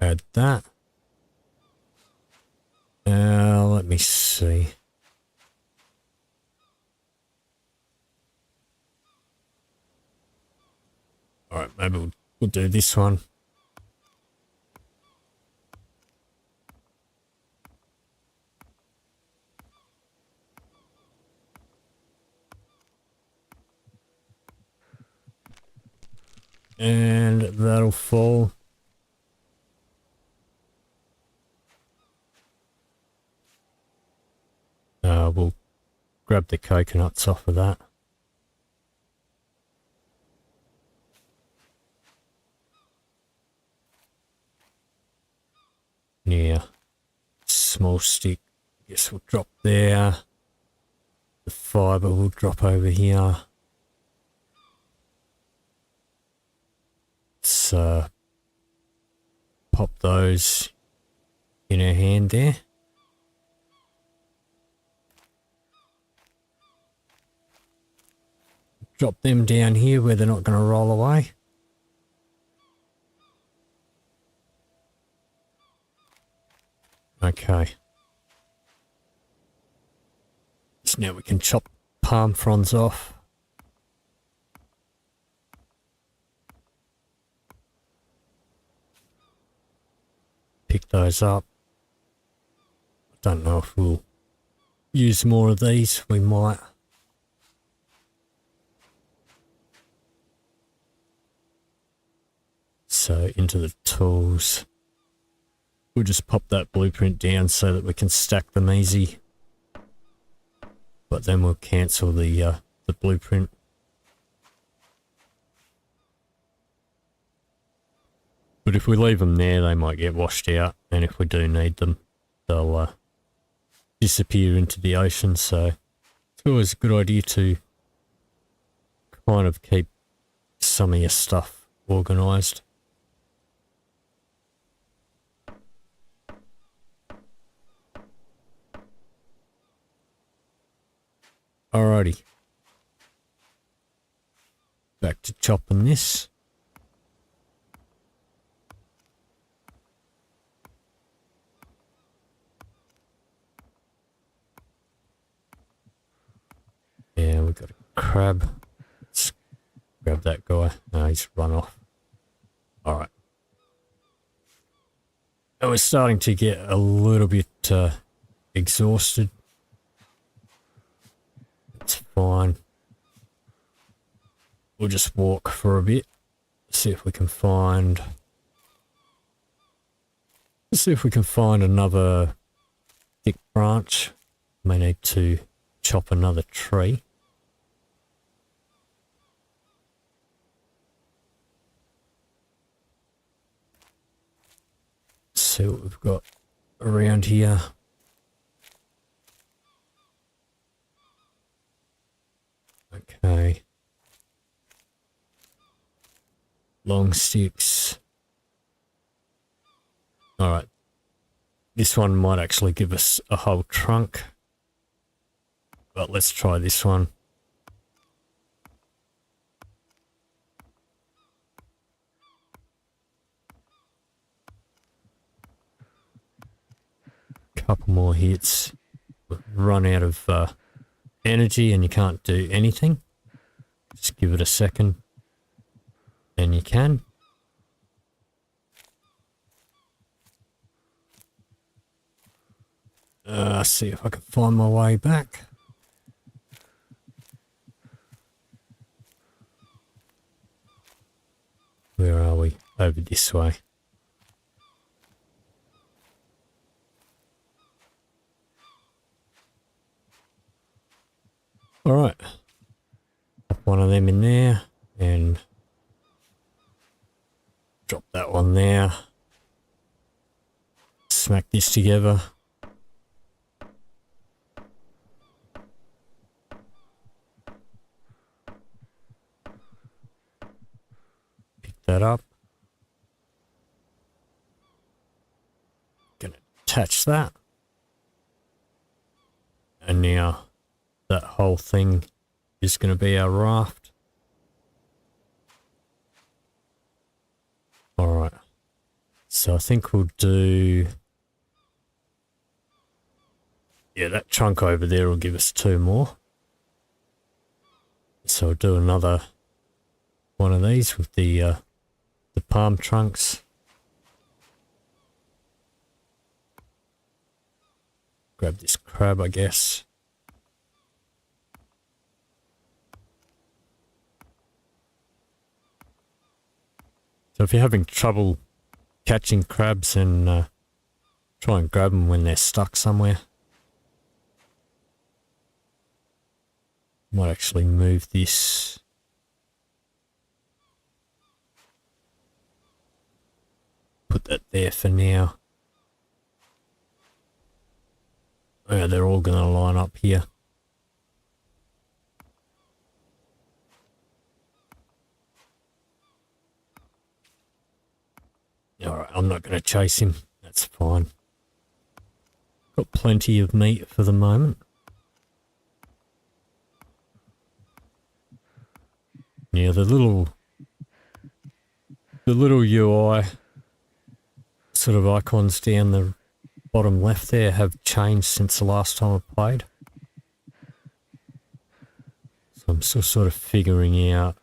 Add that. Now, let me see. Alright, maybe we'll do this one. And that'll fall. We'll grab the coconuts off of that. Yeah, small stick, guess we'll drop there. The fibre will drop over here. Let's pop those in our hand there. Drop them down here where they're not going to roll away. Okay. So now we can chop palm fronds off. Pick those up. I don't know if we'll use more of these. We might. So into the tools. We'll just pop that blueprint down so that we can stack them easy. But then we'll cancel the blueprint. But if we leave them there, they might get washed out. And if we do need them, they'll disappear into the ocean. So it's always a good idea to kind of keep some of your stuff organised. Alrighty. Back to chopping this. Yeah, we've got a crab. Let's grab that guy. No, he's run off. Alright. And we're starting to get a little bit exhausted. It's fine. We'll just walk for a bit. See if we can find... Let's see if we can find another thick branch. May need to chop another tree. see what we've got around here. Okay. Long sticks. Alright. This one might actually give us a whole trunk. But let's try this one. Couple more hits. Run out of energy and you can't do anything. Just give it a second. And you can. See if I can find my way back. Where are we? Over this way. Alright. Pop one of them in there and drop that one there. Smack this together. Pick that up. Gonna attach that. And now that whole thing is going to be our raft. Alright. So I think we'll do... Yeah, that trunk over there will give us 2 more. So I'll do another one of these with the palm trunks. Grab this crab, I guess. So if you're having trouble catching crabs, and try and grab them when they're stuck somewhere. Might actually move this. Put that there for now. Yeah, they're all going to line up here. Alright, I'm not going to chase him. That's fine. Got plenty of meat for the moment. Yeah, the little UI sort of icons down the bottom left there have changed since the last time I played. So I'm still sort of figuring out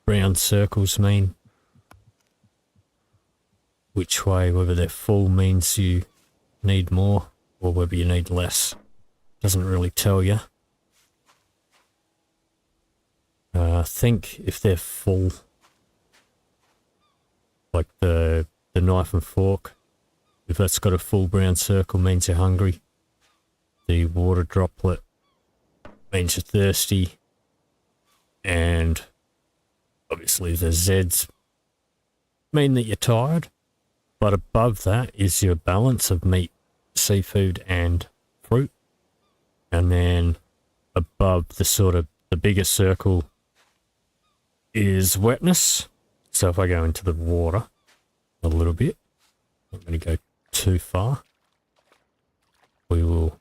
brown circles mean which way, whether they're full means you need more or whether you need less. Doesn't really tell you. I think if they're full, like the knife and fork, if that's got a full brown circle means you're hungry. The water droplet means you're thirsty. And obviously the Zs mean that you're tired. But above that is your balance of meat, seafood and fruit. And then above the bigger circle is wetness. So if I go into the water a little bit, I'm not going to go too far, we will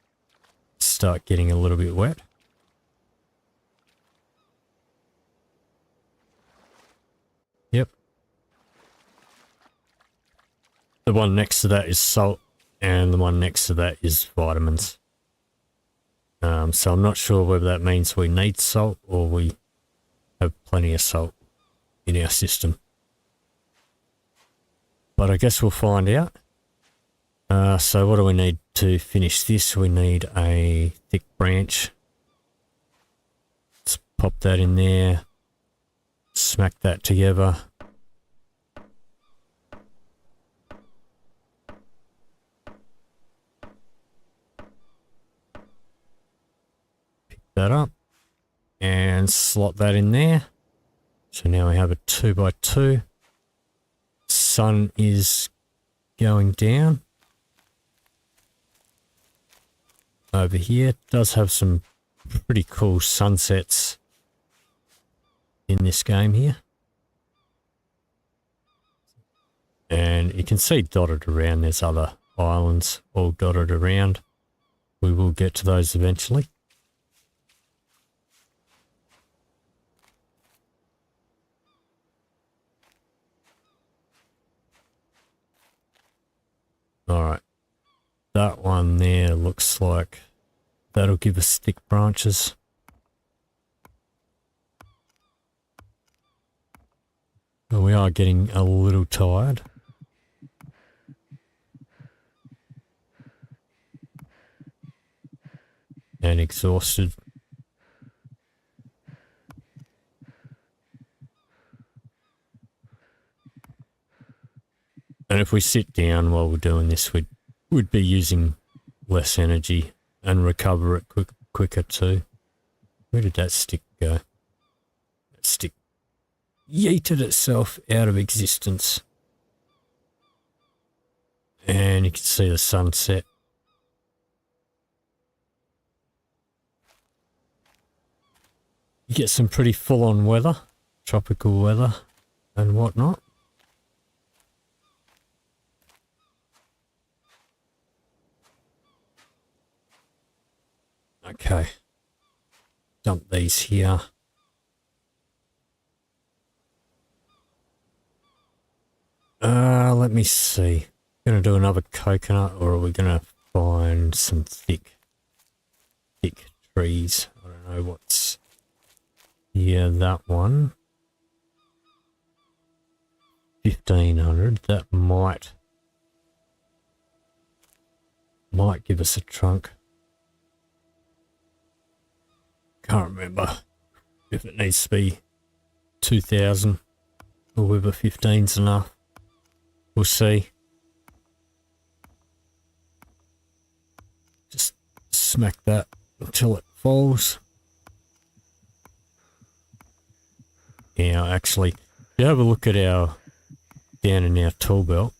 start getting a little bit wet. Yep. The one next to that is salt, and the one next to that is vitamins. So I'm not sure whether that means we need salt or we have plenty of salt in our system. But I guess we'll find out. So what do we need to finish this? We need a thick branch. Let's pop that in there. Smack that together. That up and slot that in there. So now we have a 2x2. Sun is going down. Over here, it does have some pretty cool sunsets in this game here. And you can see dotted around, there's other islands all dotted around. We will get to those eventually. Alright, that one there looks like that'll give us thick branches. But we are getting a little tired. And exhausted. And if we sit down while we're doing this, we'd be using less energy and recover it quicker too. Where did that stick go? That stick yeeted itself out of existence. And you can see the sunset. You get some pretty full-on weather, tropical weather and whatnot. Okay, dump these here. Let me see. Gonna do another coconut, or are we gonna find some thick trees? I don't know what's... Yeah, that one. 1500, that might give us a trunk. Can't remember if it needs to be 2000 or whether 15's enough. We'll see. Just smack that until it falls. Yeah, actually, if you have a look at our down in our tool belt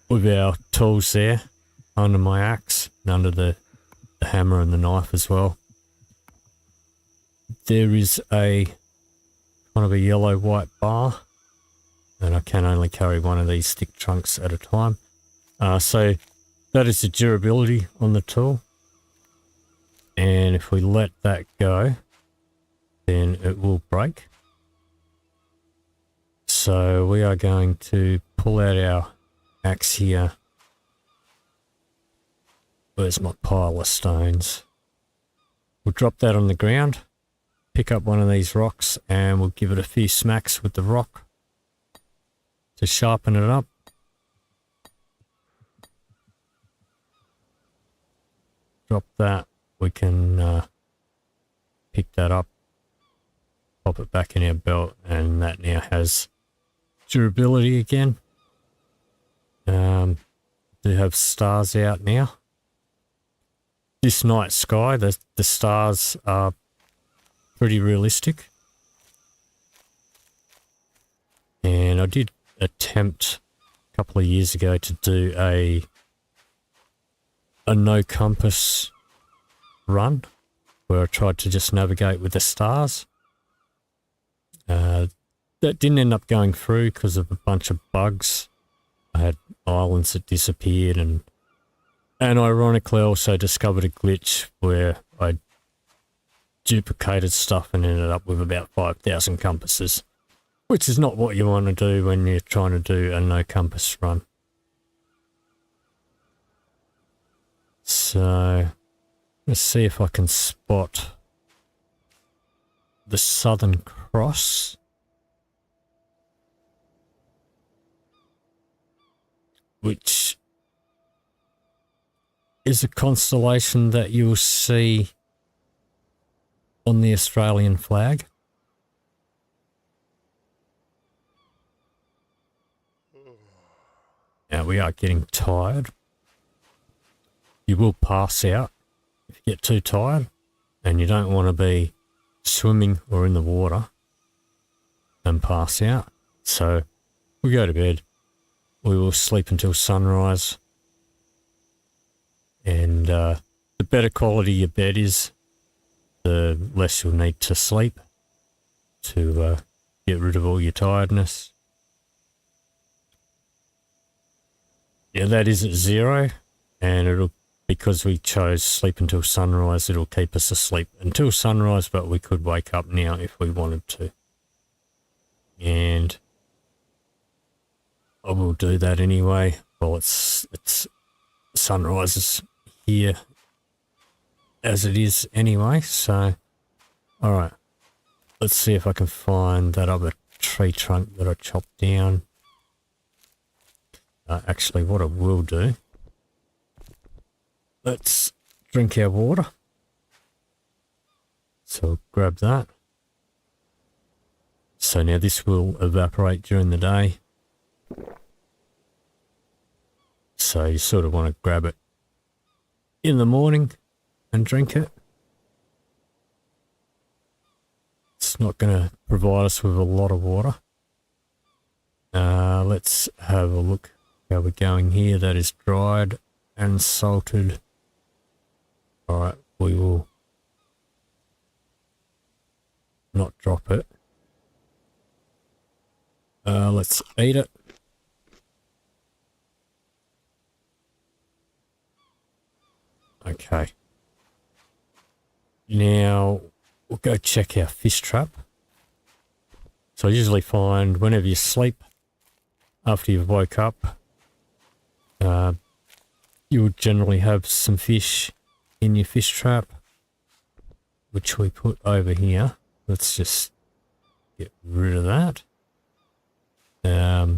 with our tools there under my axe and under the hammer and the knife as well, there is a kind of a yellow white bar, and I can only carry one of these thick trunks at a time. So that is the durability on the tool, and if we let that go then it will break. So we are going to pull out our axe here. Where's my pile of stones? We'll drop that on the ground, pick up one of these rocks, and we'll give it a few smacks with the rock to sharpen it up. Drop that. We can pick that up, pop it back in our belt, and that now has durability again. Do have stars out now. This night sky, the stars are pretty realistic. And I did attempt a couple of years ago to do a no compass run where I tried to just navigate with the stars. That didn't end up going through because of a bunch of bugs. I had islands that disappeared, and ironically I also discovered a glitch where I duplicated stuff and ended up with about 5,000 compasses, which is not what you want to do when you're trying to do a no compass run. So let's see if I can spot the Southern Cross. Which is a constellation that you will see on the Australian flag. Now we are getting tired. You will pass out if you get too tired, and you don't want to be swimming or in the water and pass out. So we'll go to bed. we will sleep until sunrise. And the better quality your bed is, the less you'll need to sleep to get rid of all your tiredness. Yeah, that is at 0, and it'll, because we chose sleep until sunrise, it'll keep us asleep until sunrise, but we could wake up now if we wanted to. And I will do that anyway. Well, it's sunrise is here as it is anyway, so alright. Let's see if I can find that other tree trunk that I chopped down. Actually, what I will do, let's drink our water. So grab that. So now this will evaporate during the day. So you sort of want to grab it in the morning and drink it. It's not going to provide us with a lot of water. Let's have a look how we're going here. That is dried and salted. Alright, we will not drop it. Let's eat it. Okay. Now we'll go check our fish trap. So I usually find whenever you sleep, after you've woke up, you would generally have some fish in your fish trap, which we put over here. Let's just get rid of that. There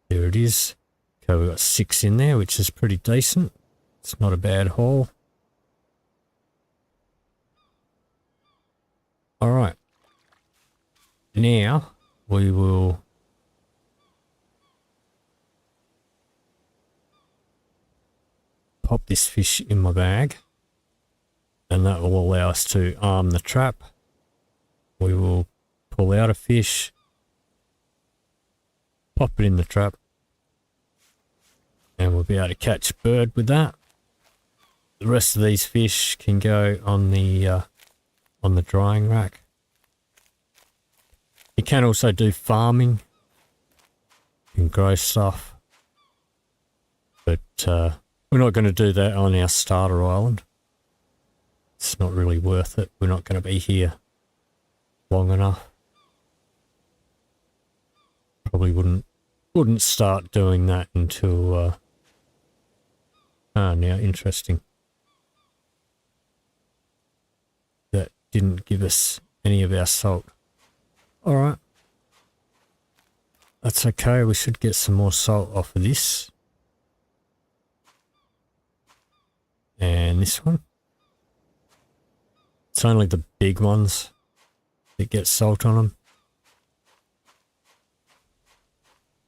it is. Okay, we've got 6 in there, which is pretty decent. It's not a bad haul. Alright. Now we will pop this fish in my bag, and that will allow us to arm the trap. We will pull out a fish, pop it in the trap, and we'll be able to catch a bird with that. The rest of these fish can go on the drying rack. You can also do farming and grow stuff, but we're not going to do that on our starter island. It's not really worth it. We're not going to be here long enough. Probably wouldn't start doing that until now interesting. That didn't give us any of our salt. Alright. That's okay, we should get some more salt off of this. And this one. It's only the big ones that get salt on them.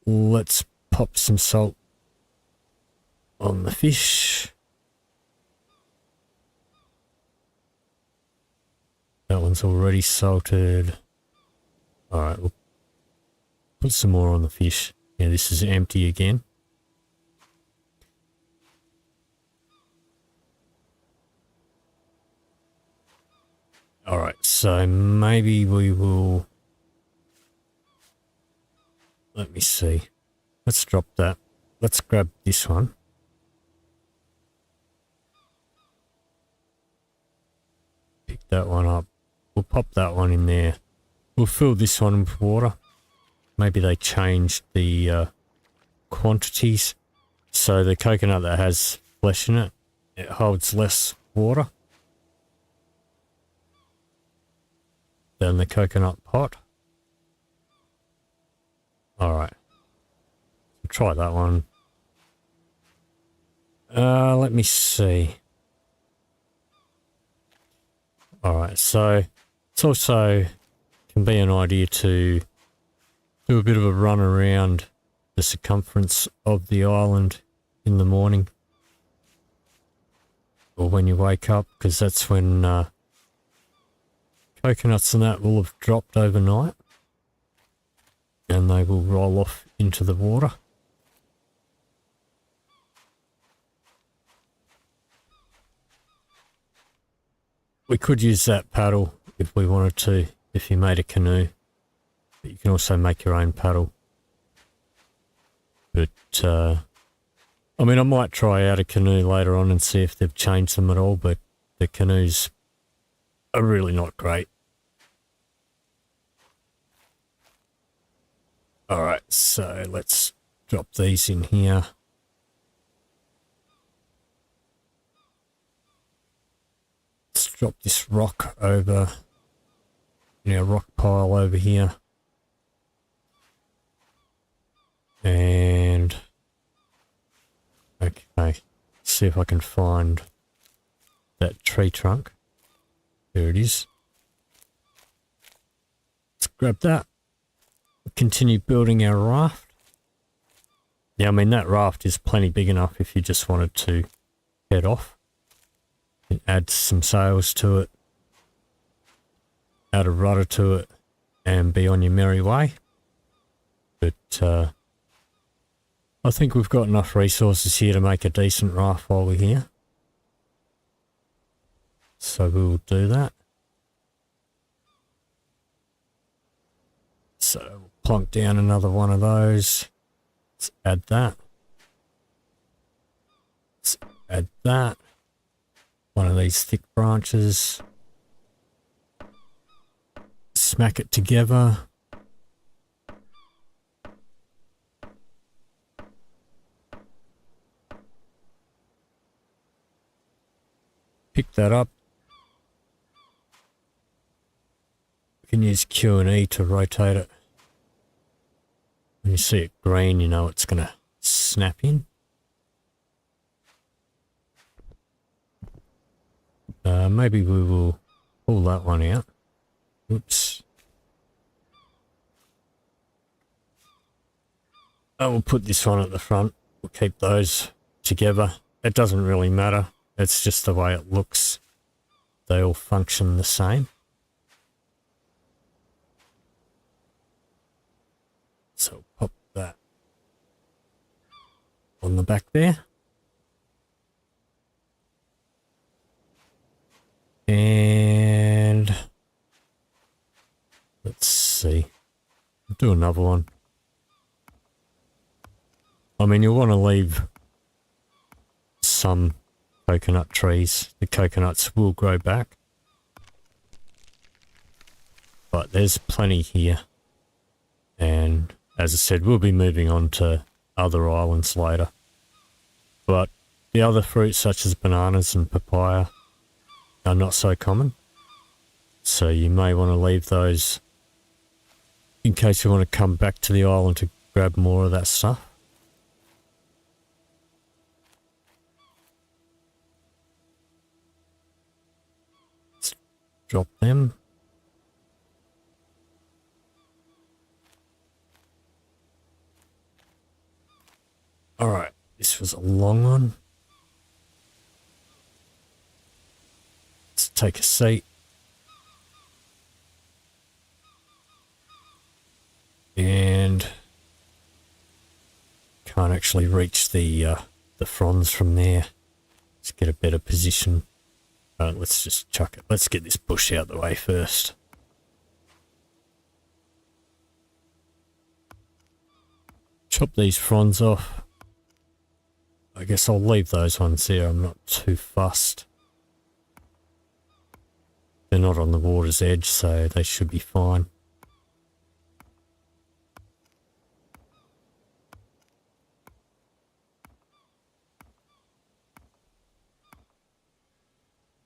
Let's pop some salt on the fish. That one's already salted. Alright, we'll put some more on the fish. Yeah, this is empty again. Alright, so maybe we will... Let me see. Let's drop that. Let's grab this one. Pick that one up. We'll pop that one in there. We'll fill this one with water. Maybe they changed the quantities. So the coconut that has flesh in it, it holds less water than the coconut pot. Alright. Try that one. Let me see. Alright, so it's also can be an idea to do a bit of a run around the circumference of the island in the morning or when you wake up, because that's when coconuts and that will have dropped overnight. and they will roll off into the water. We could use that paddle if we wanted to, if you made a canoe. But you can also make your own paddle. But, I mean, I might try out a canoe later on and see if they've changed them at all, but the canoes are really not great. Alright, so let's drop these in here. Let's drop this rock over, rock pile over here. And, okay, see if I can find that tree trunk. There it is. Let's grab that. Continue building our raft. Yeah, I mean, that raft is plenty big enough if you just wanted to head off. And add some sails to it, add a rudder to it, and be on your merry way. But I think we've got enough resources here to make a decent raft while we're here. So we'll do that. So we'll plonk down another one of those. Let's add that. Let's add that. One of these thick branches. Smack it together. Pick that up. We can use Q and E to rotate it. When you see it green, you know it's going to snap in. Maybe we will pull that one out. Oops. I will put this one at the front. We'll keep those together. It doesn't really matter. It's just the way it looks. They all function the same. So pop that on the back there. And let's see. I'll do another one. I mean, you'll want to leave some coconut trees. The coconuts will grow back. But there's plenty here. And as I said, we'll be moving on to other islands later. But the other fruits such as bananas and papaya are not so common. So you may want to leave those in case you want to come back to the island to grab more of that stuff. Let's drop them. Alright, this was a long one. Let's take a seat. And can't actually reach the fronds from there. Let's get a better position. Let's just chuck it. Let's get this bush out of the way first. Chop these fronds off. I guess I'll leave those ones there. I'm not too fussed. They're not on the water's edge, so they should be fine.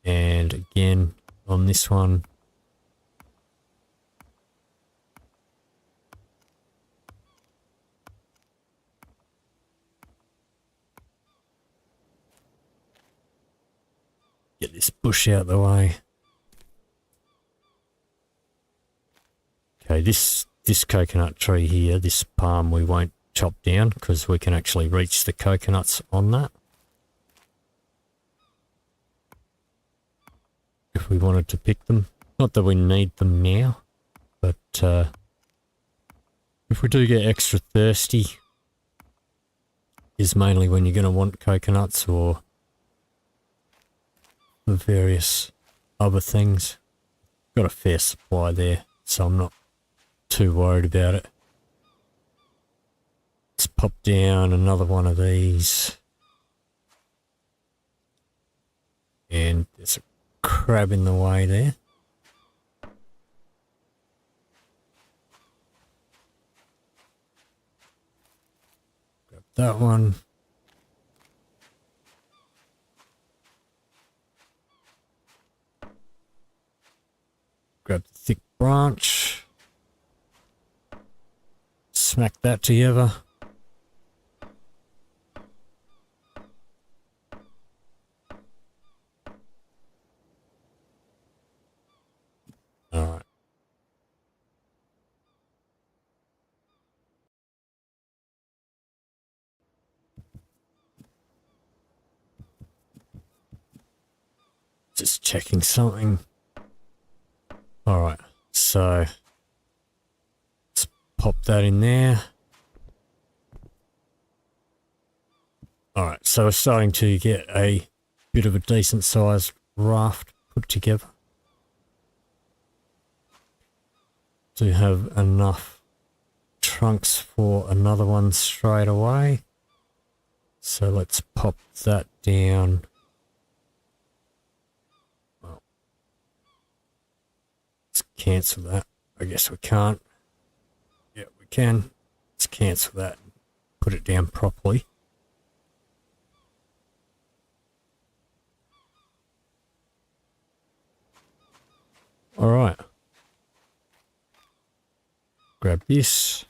And again, on this one, get this bush out of the way. Okay, this coconut tree here, this palm, we won't chop down because we can actually reach the coconuts on that. If we wanted to pick them. Not that we need them now, but if If we do get extra thirsty, is mainly when you're going to want coconuts or various other things. Got a fair supply there, so I'm not too worried about it. Let's pop down another one of these. And there's a crab in the way there. Grab that one. Grab the thick branch. Smack that together. Alright. Just checking something. Alright, so let's pop that in there. Alright, so we're starting to get a bit of a decent sized raft put together. Do have enough trunks for another one straight away. So let's pop that down. Well, let's cancel that. I guess we can't. Yeah, we can. Let's cancel that. Put it down properly. All right. Grab this.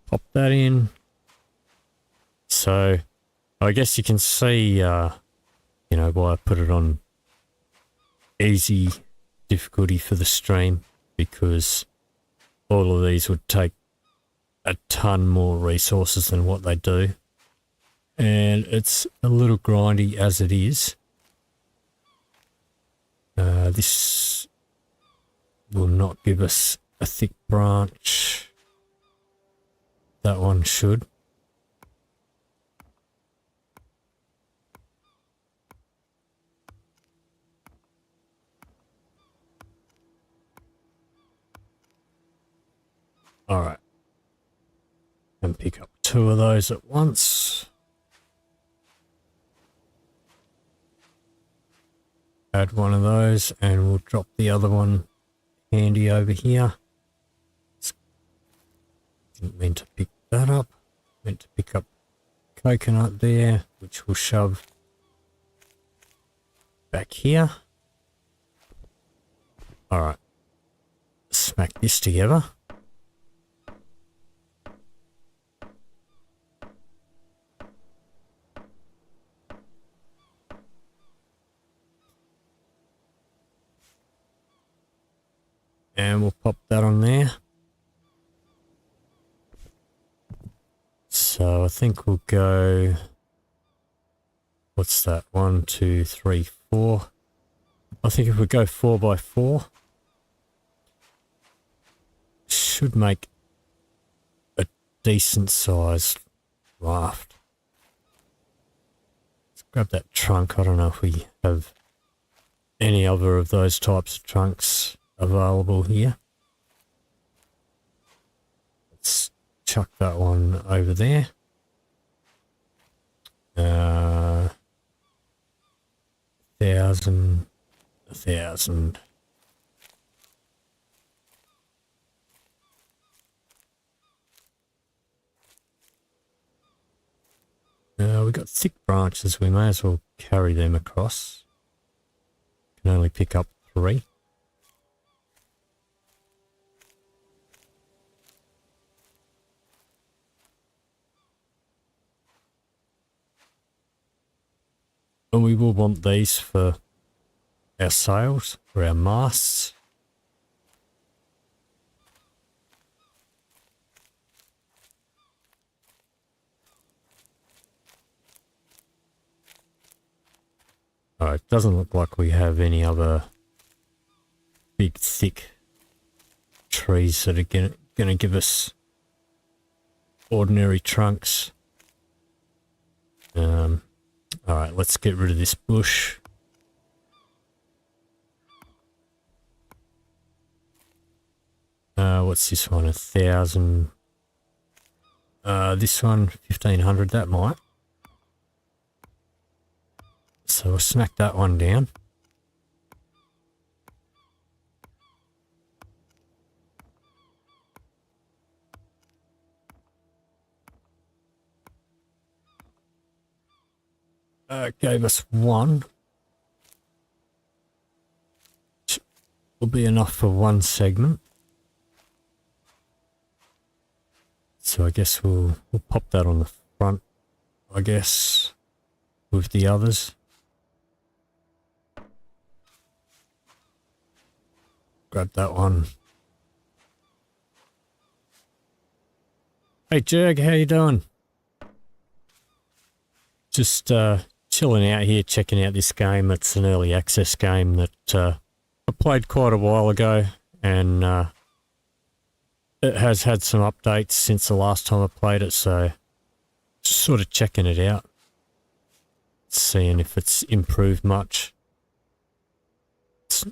Pop that in. So, I guess you can see, you know, why I put it on easy difficulty for the stream, because all of these would take a ton more resources than what they do. And it's a little grindy as it is. This will not give us a thick branch. That one should. All right. And pick up 2 of those at once. Add one of those and we'll drop the other one handy over here. Didn't mean to pick that up. Meant to pick up coconut there, which we'll shove back here. Alright. Smack this together. And we'll pop that on there. So I think we'll go, what's that? 1, 2, 3, 4. I think if we go 4 by 4, should make a decent sized raft. Let's grab that trunk. I don't know if we have any other of those types of trunks available here. Let's chuck that one over there. 1,000, 1,000. We've got thick branches, we may as well carry them across. Can only pick up 3. And we will want these for our sails, for our masts. Alright, doesn't look like we have any other big thick trees that are going to give us ordinary trunks. Alright, let's get rid of this bush. What's this one? 1,000. This one, 1,500, that might. So we'll smack that one down. Gave us one. Which will be enough for one segment. So I guess we'll pop that on the front, I guess, with the others. Grab that one. Hey Jurg, how you doing? Just chilling out here, checking out this game. It's an early access game that I played quite a while ago, and it has had some updates since the last time I played it, so just sort of checking it out, seeing if it's improved much.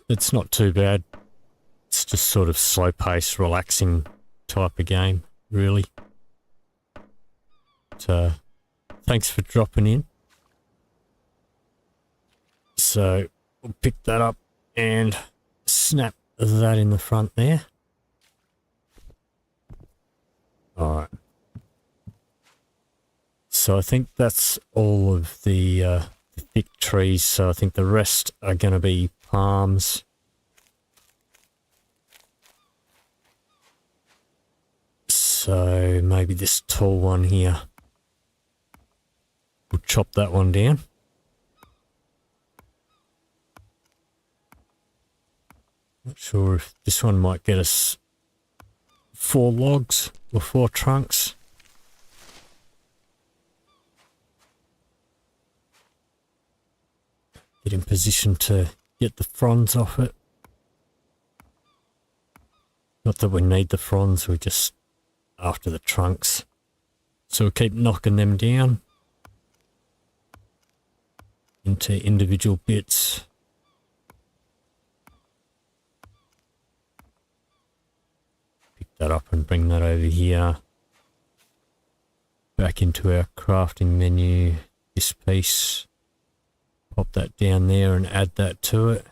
It's not too bad. It's just sort of slow-paced, relaxing type of game, really. So, thanks for dropping in. So, we'll pick that up and snap that in the front there. Alright. So I think that's all of the thick trees, so I think the rest are going to be palms. So maybe this tall one here. We'll chop that one down. Not sure if this one might get us 4 logs or 4 trunks. Get in position to get the fronds off it. Not that we need the fronds, we're just after the trunks. So we'll keep knocking them down into individual bits. Pick that up and bring that over here. Back into our crafting menu, this piece. Pop that down there and add that to it.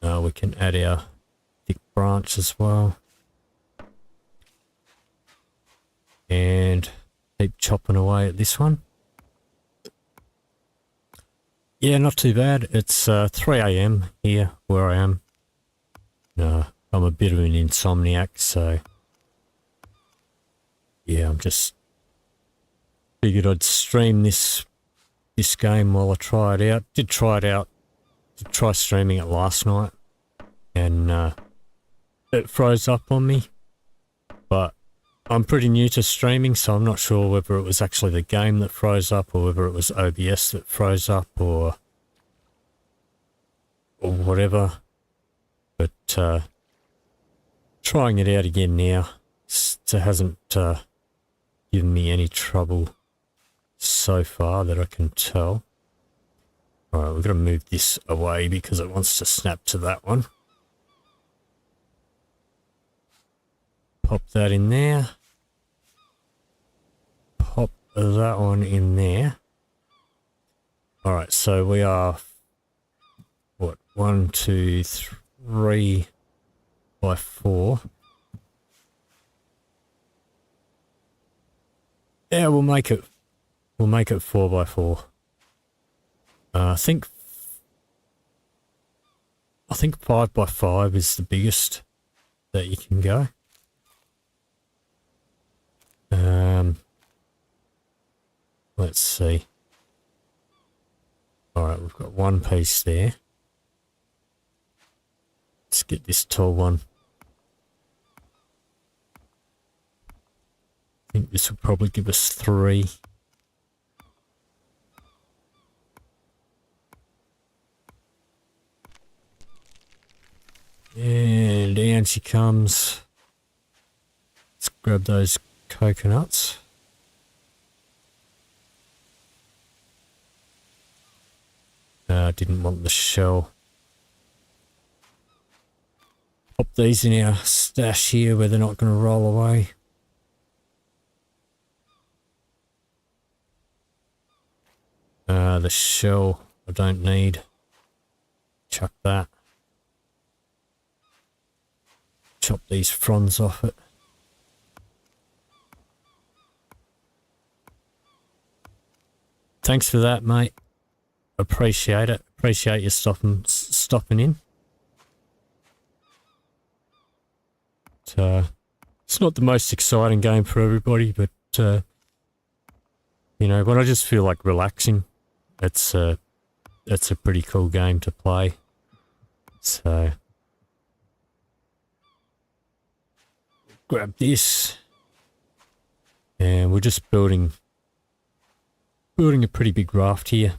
We can add our thick branch as well. And keep chopping away at this one. Yeah, not too bad. It's 3 AM here where I am. I'm a bit of an insomniac, so yeah, I'm just figured I'd stream this game while I try it out. Did try streaming it last night, and it froze up on me. But I'm pretty new to streaming, so I'm not sure whether it was actually the game that froze up or whether it was OBS that froze up or whatever. But trying it out again now, it hasn't given me any trouble so far that I can tell. Alright, we've got to move this away because it wants to snap to that one. Pop that in there. Pop that one in there. Alright, so we are, what, 1, 2, 3 by 4. Yeah, we'll make it 4 by 4. I think 5 by 5 is the biggest that you can go. Let's see. Alright, we've got one piece there. Let's get this tall one. I think this will probably give us 3. And And down she comes. Let's grab those coconuts. Didn't want the shell. Pop these in our stash here where they're not going to roll away. The shell I don't need. Chuck that. Chop these fronds off it. Thanks for that, mate. Appreciate it. Appreciate you stopping in. It's not the most exciting game for everybody, but you know, when I just feel like relaxing, it's a pretty cool game to play. So grab this, and we're just building a pretty big raft here.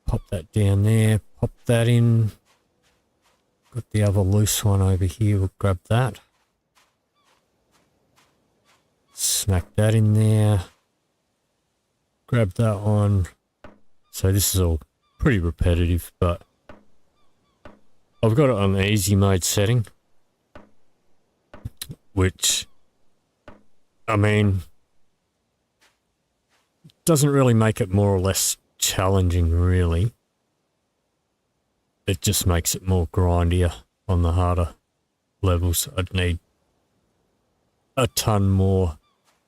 Pop that down there, pop that in. Got the other loose one over here, we'll grab that. Smack that in there. Grab that one. So this is all pretty repetitive, but I've got it on the easy mode setting, which, I mean, doesn't really make it more or less challenging, really. It just makes it more grindier on the harder levels. I'd need a ton more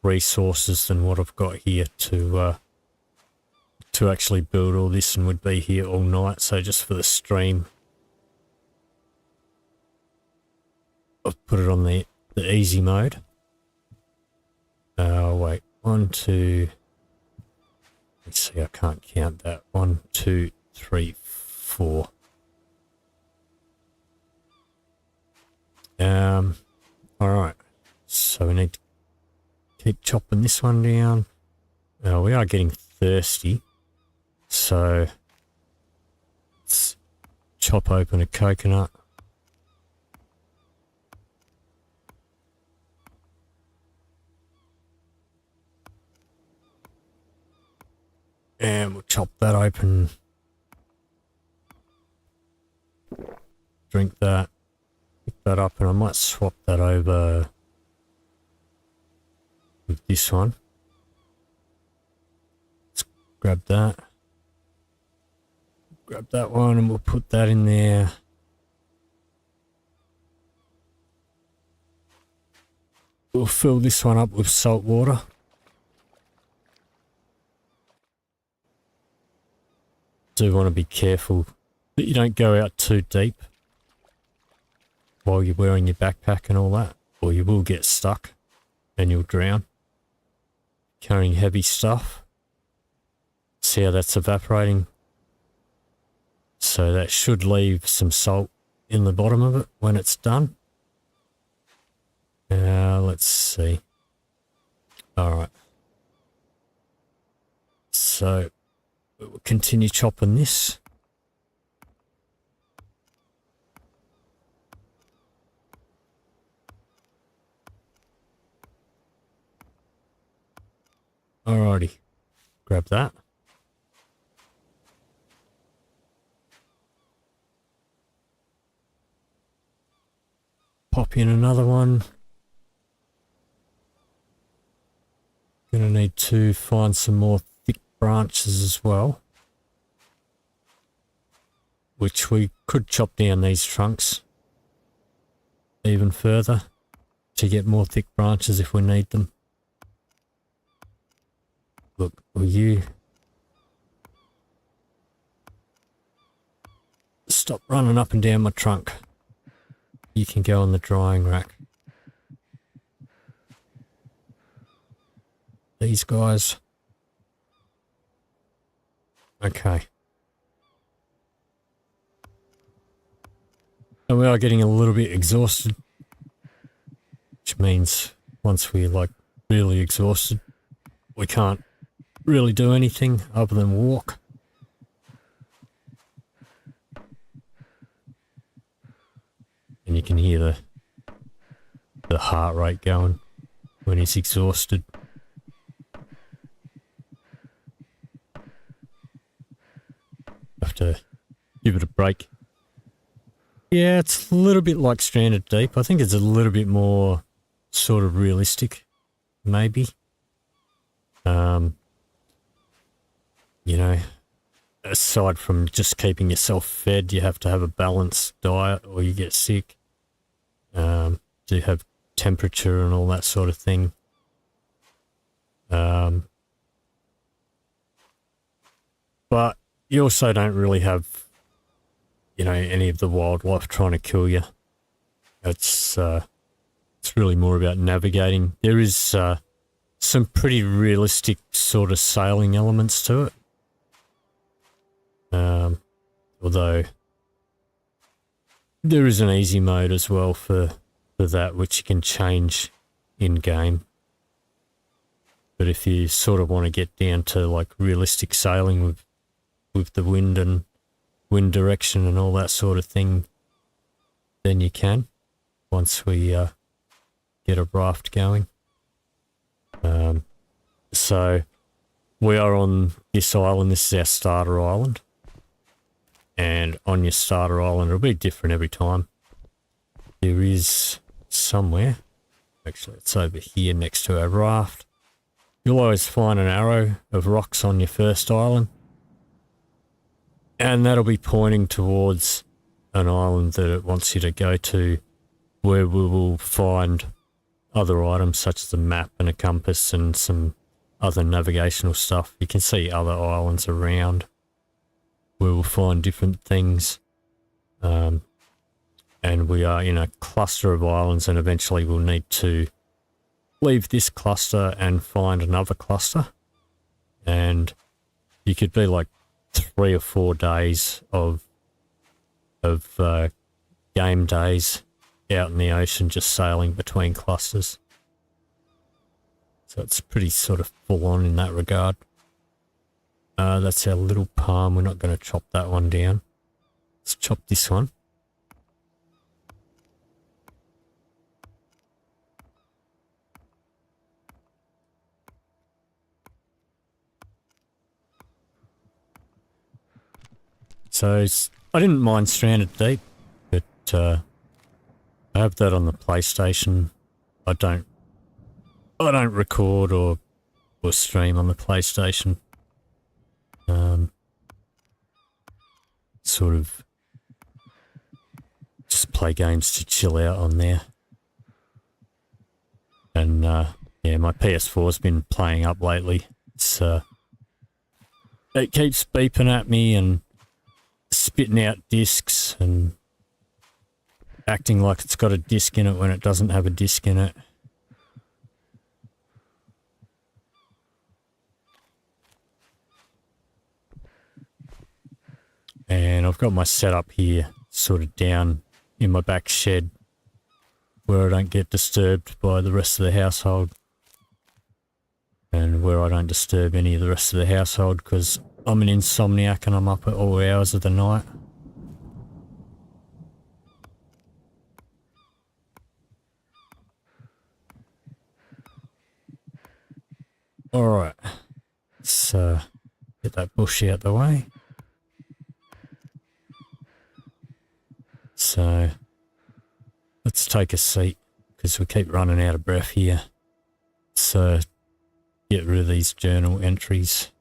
resources than what I've got here to actually build all this, and would be here all night. So just for the stream, I've put it on the easy mode. Wait, 1, 2. Let's see, I can't count that. 1, 2, 3, 4. Alright. So we need to keep chopping this one down. We are getting thirsty. So let's chop open a coconut. And we'll chop that open. Drink that. Pick that up, and I might swap that over with this one. Let's grab that. Grab that one, and we'll put that in there. We'll fill this one up with salt water. Do want to be careful that you don't go out too deep while you're wearing your backpack and all that, or you will get stuck and you'll drown carrying heavy stuff. See how that's evaporating? So that should leave some salt in the bottom of it when it's done. Let's see. Alright. So we'll continue chopping this. Alrighty, grab that. Pop in another one. Gonna need to find some more thick branches as well, which we could chop down these trunks even further to get more thick branches if we need them. Look, will you stop running up and down my trunk? You can go on the drying rack. These guys. Okay. And we are getting a little bit exhausted, which means once we're like really exhausted, we can't really do anything other than walk. And you can hear the heart rate going when he's exhausted. Have to give it a break. Yeah, it's a little bit like Stranded Deep. I think it's a little bit more sort of realistic, maybe. You know, aside from just keeping yourself fed, you have to have a balanced diet or you get sick. To have temperature and all that sort of thing. But you also don't really have, you know, any of the wildlife trying to kill you. It's really more about navigating. There is some pretty realistic sort of sailing elements to it. Although there is an easy mode as well for that, which you can change in game. But if you sort of want to get down to like realistic sailing with the wind and wind direction and all that sort of thing, then you can, once we get a raft going. So we are on this island. This is our starter island. And on your starter island, it'll be different every time. There is somewhere, actually it's over here next to our raft. You'll always find an arrow of rocks on your first island. And that'll be pointing towards an island that it wants you to go to, where we will find other items such as a map and a compass and some other navigational stuff. You can see other islands around where we'll find different things. And we are in a cluster of islands, and eventually we'll need to leave this cluster and find another cluster. And you could be like 3 or 4 days of game days out in the ocean just sailing between clusters. So it's pretty sort of full on in that regard. That's our little palm. We're not going to chop that one down. Let's chop this one. So I didn't mind Stranded Deep, but I have that on the PlayStation. I don't record or stream on the PlayStation. Sort of just play games to chill out on there. And yeah, my PS4's been playing up lately. It's it keeps beeping at me and spitting out discs and acting like it's got a disc in it when it doesn't have a disc in it. And I've got my setup here sort of down in my back shed where I don't get disturbed by the rest of the household, and where I don't disturb any of the rest of the household because I'm an insomniac and I'm up at all hours of the night. Alright, let's get that bush out the way. So, let's take a seat because we keep running out of breath here. So, get rid of these journal entries.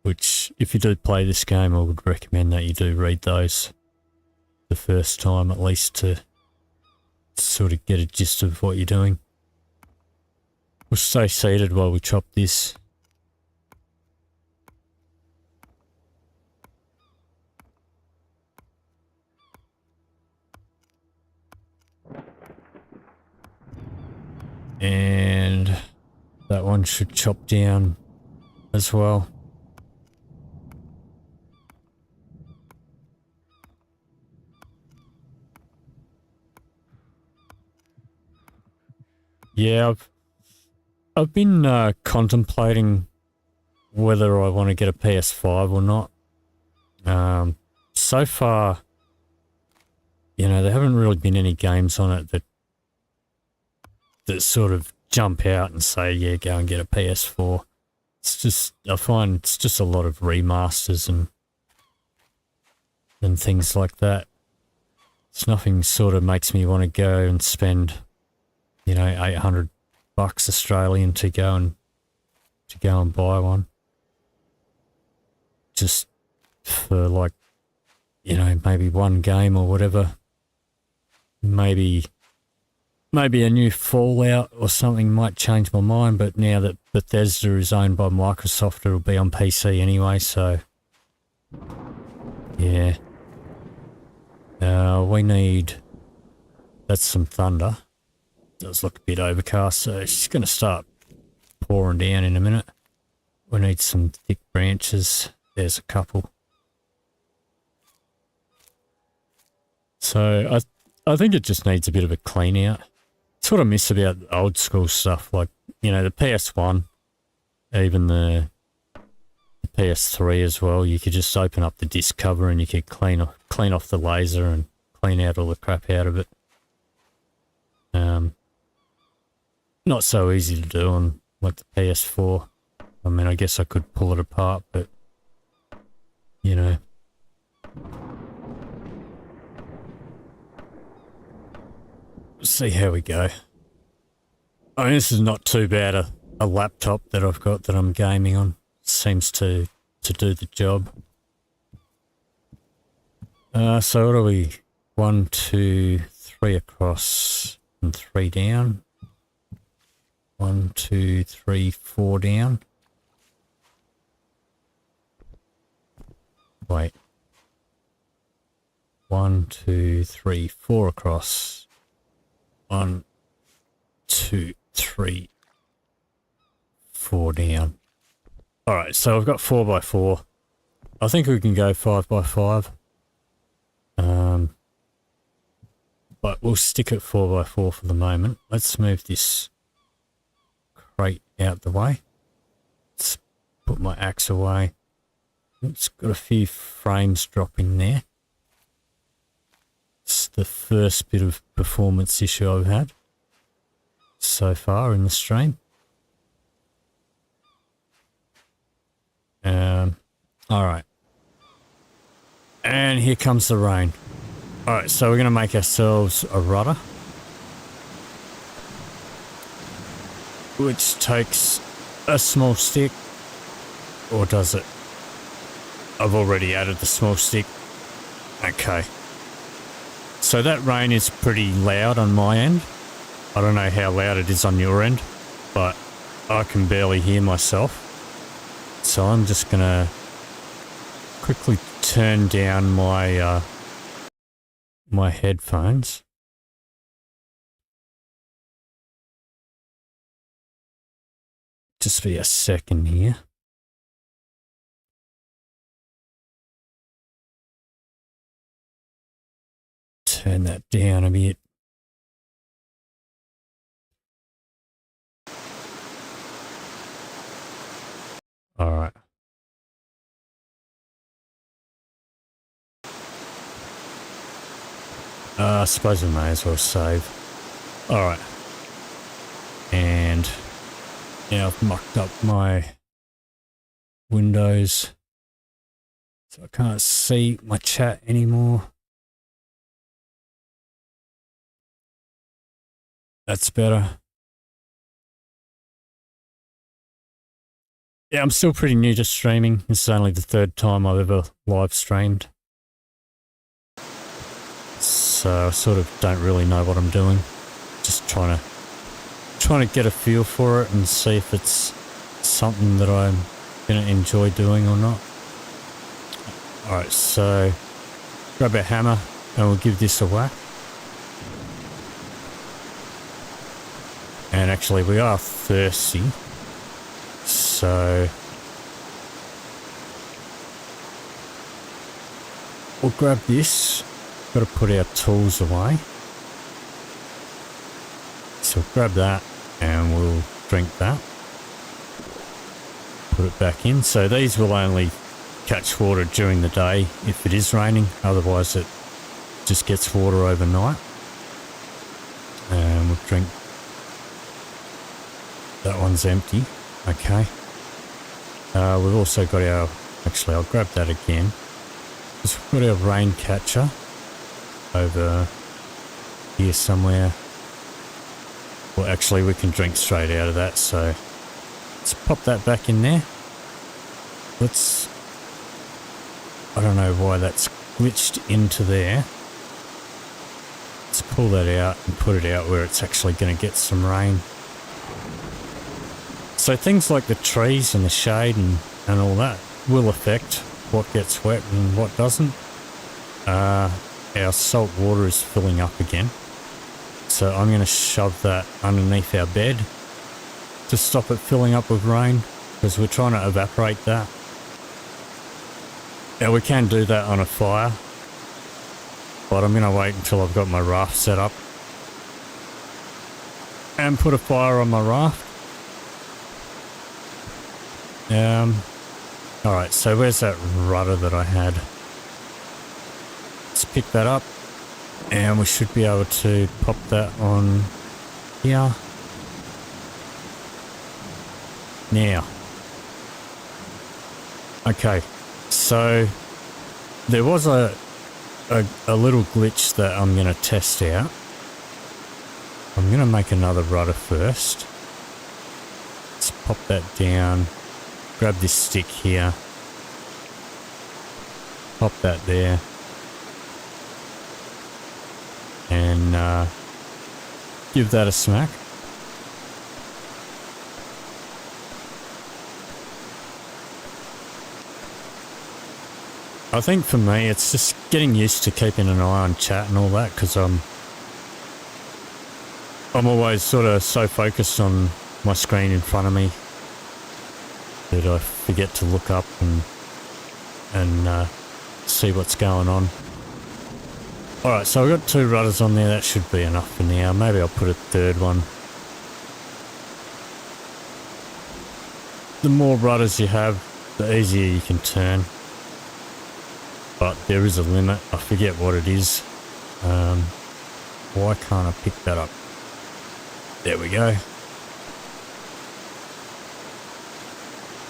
Which, if you do play this game, I would recommend that you do read those the first time at least to sort of get a gist of what you're doing. We'll stay seated while we chop this. And that one should chop down as well. Yeah, I've been contemplating whether I want to get a PS5 or not. so far, you know, there haven't really been any games on it that sort of jump out and say, yeah, go and get a PS4. It's just, I find it's just a lot of remasters and things like that. It's nothing sort of makes me want to go and spend, you know, $800 Australian to go and buy one. Just for like, you know, maybe one game or whatever. Maybe a new Fallout or something might change my mind, but now that Bethesda is owned by Microsoft, it'll be on PC anyway, so yeah. We need... That's some thunder. It does look a bit overcast, so it's going to start pouring down in a minute. We need some thick branches. There's a couple. So I think it just needs a bit of a clean out. It's what I miss about old school stuff, like, you know, the PS1, even the PS3 as well. You could just open up the disc cover and you could clean off the laser and clean out all the crap out of it. Not so easy to do on like the PS4. I mean, I guess I could pull it apart, but you know. See how we go. I mean, this is not too bad. A laptop that I've got that I'm gaming on seems to do the job. So what are we? 1, 2, 3 across and 3 down. 1, 2, 3, 4 down. Wait. 1, 2, 3, 4 across. 1, 2, 3, 4 down. Alright, so I've got 4x4. I think we can go 5x5. But we'll stick at 4x4 for the moment. Let's move this crate out the way. Let's put my axe away. It's got a few frames dropping there. It's the first bit of performance issue I've had so far in the stream. Alright. And here comes the rain. Alright, so we're going to make ourselves a rudder. Which takes a small stick. Or does it? I've already added the small stick. Okay. So that rain is pretty loud on my end. I don't know how loud it is on your end, but I can barely hear myself. So I'm just going to quickly turn down my my headphones. Just be a second here. Turn that down a bit. All right. I suppose we may as well save. All right. And now I've mucked up my windows, so I can't see my chat anymore. That's better. Yeah, I'm still pretty new to streaming. This is only the 3rd time I've ever live streamed. So I sort of don't really know what I'm doing. Just trying to get a feel for it and see if it's something that I'm going to enjoy doing or not. Alright, so grab a hammer and we'll give this a whack. And actually we are thirsty. So we'll grab this. Got to put our tools away. So we'll grab that and we'll drink that. Put it back in. So these will only catch water during the day if it is raining. Otherwise it just gets water overnight. And we'll drink. That one's empty. Okay. We've also got our, actually I'll grab that again. We've got our rain catcher over here somewhere. Well, actually we can drink straight out of that, so let's pop that back in there. I don't know why that's glitched into there. Let's pull that out and put it out where it's actually going to get some rain. So things like the trees and the shade and all that will affect what gets wet and what doesn't. Our salt water is filling up again. So I'm going to shove that underneath our bed to stop it filling up with rain, because we're trying to evaporate that. Now we can do that on a fire, but I'm going to wait until I've got my raft set up and put a fire on my raft. Alright, so where's that rudder that I had? Let's pick that up and we should be able to pop that on here. Now. Okay, so there was a little glitch that I'm going to test out. I'm going to make another rudder first. Let's pop that down. Grab this stick here. Pop that there. And give that a smack. I think for me it's just getting used to keeping an eye on chat and all that, because I'm always sort of so focused on my screen in front of me that I forget to look up and see what's going on. Alright, so I've got 2 rudders on there. That should be enough for now. Maybe I'll put a 3rd one. The more rudders you have, the easier you can turn. But there is a limit. I forget what it is. Why can't I pick that up? There we go.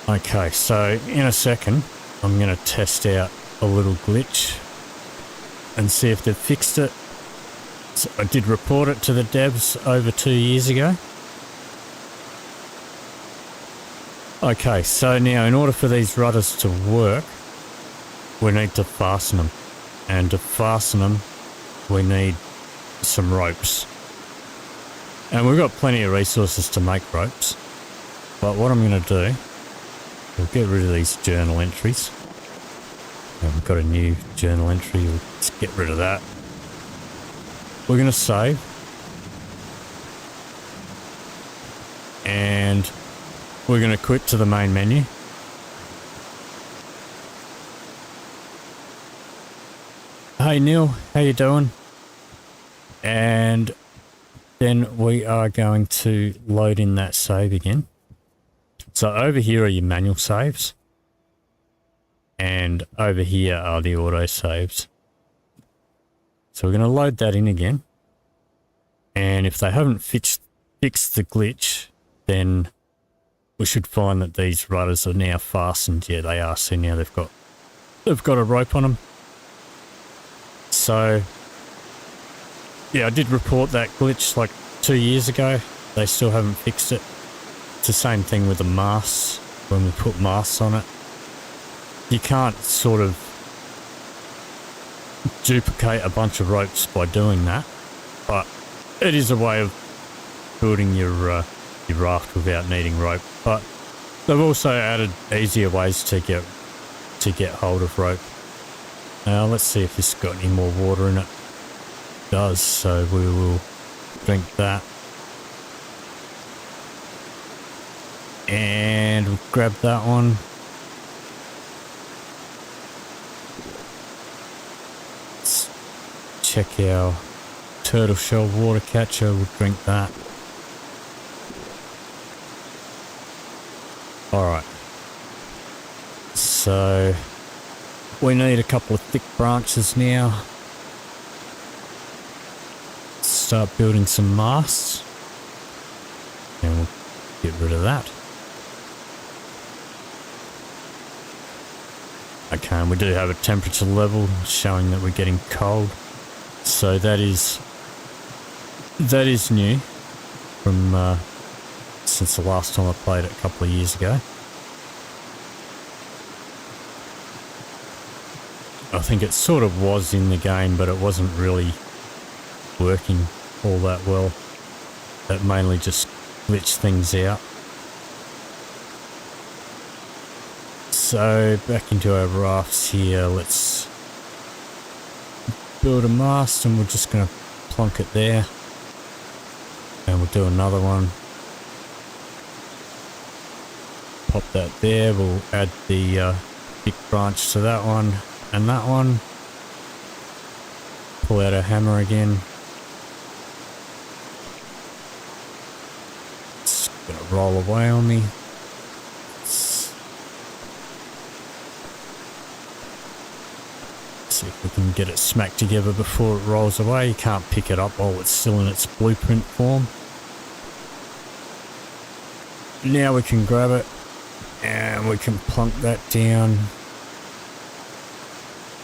Okay, so in a second, I'm going to test out a little glitch and see if they've fixed it. So I did report it to the devs over 2 years ago. Okay, so now in order for these rudders to work, we need to fasten them. And to fasten them, we need some ropes. And we've got plenty of resources to make ropes. But what I'm going to do, we'll get rid of these journal entries. And we've got a new journal entry. Let's get rid of that. We're going to save. And we're going to quit to the main menu. Hey Neil, how you doing? And then we are going to load in that save again. So over here are your manual saves. And over here are the auto saves. So we're going to load that in again. And if they haven't fixed the glitch, then we should find that these rudders are now fastened. Yeah, they are. See, now they've got a rope on them. So, yeah, I did report that glitch like 2 years ago. They still haven't fixed it. It's the same thing with the masts. When we put masts on it, you can't sort of duplicate a bunch of ropes by doing that, but it is a way of building your raft without needing rope. But they've also added easier ways to get hold of rope. Now let's see if this has got any more water in it. It does, so we will drink that. And we'll grab that one. Let's check our turtle shell water catcher. We'll drink that. Alright. So We need a couple of thick branches now. Start building some masts. And we'll get rid of that. Okay, and we do have a temperature level showing that we're getting cold. So that is new from since the last time I played it a couple of years ago. I think it sort of was in the game, but it wasn't really working all that well. It mainly just glitched things out. So back into our rafts here, let's build a mast and we're just going to plonk it there. And we'll do another one. Pop that there, we'll add the big branch to that one and that one. Pull out our hammer again. It's going to roll away on me. See if we can get it smacked together before it rolls away. You can't pick it up while it's still in its blueprint form. Now we can grab it and we can plunk that down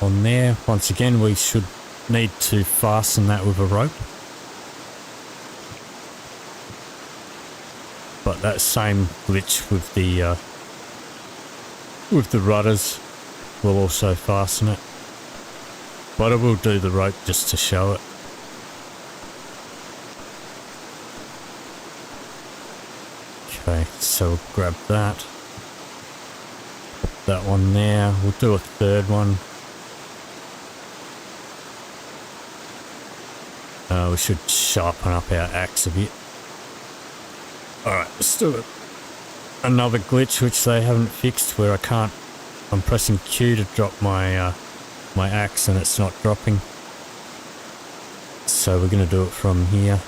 on there. Once again, we should need to fasten that with a rope. But that same glitch with the rudders will also fasten it. But I will do the rope just to show it. Okay, so we'll grab that. Put that one there. We'll do a third one. We should sharpen up our axe a bit. Alright, let's do it. Another glitch which they haven't fixed where I'm pressing Q to drop my my axe and it's not dropping. So we're going to do it from here.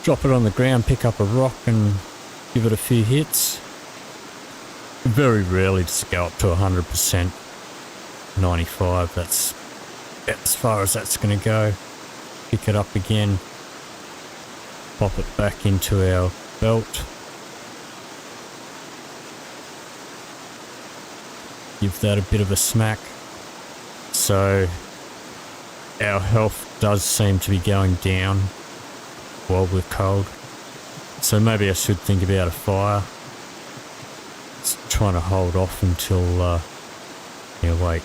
Drop it on the ground, pick up a rock and give it a few hits. Very rarely does it go up to 100%. 95, that's as far as that's going to go. Pick it up again. Pop it back into our belt. Give that a bit of a smack. So our health does seem to be going down while we're cold. So maybe I should think about a fire. Just trying to hold off until yeah, wait.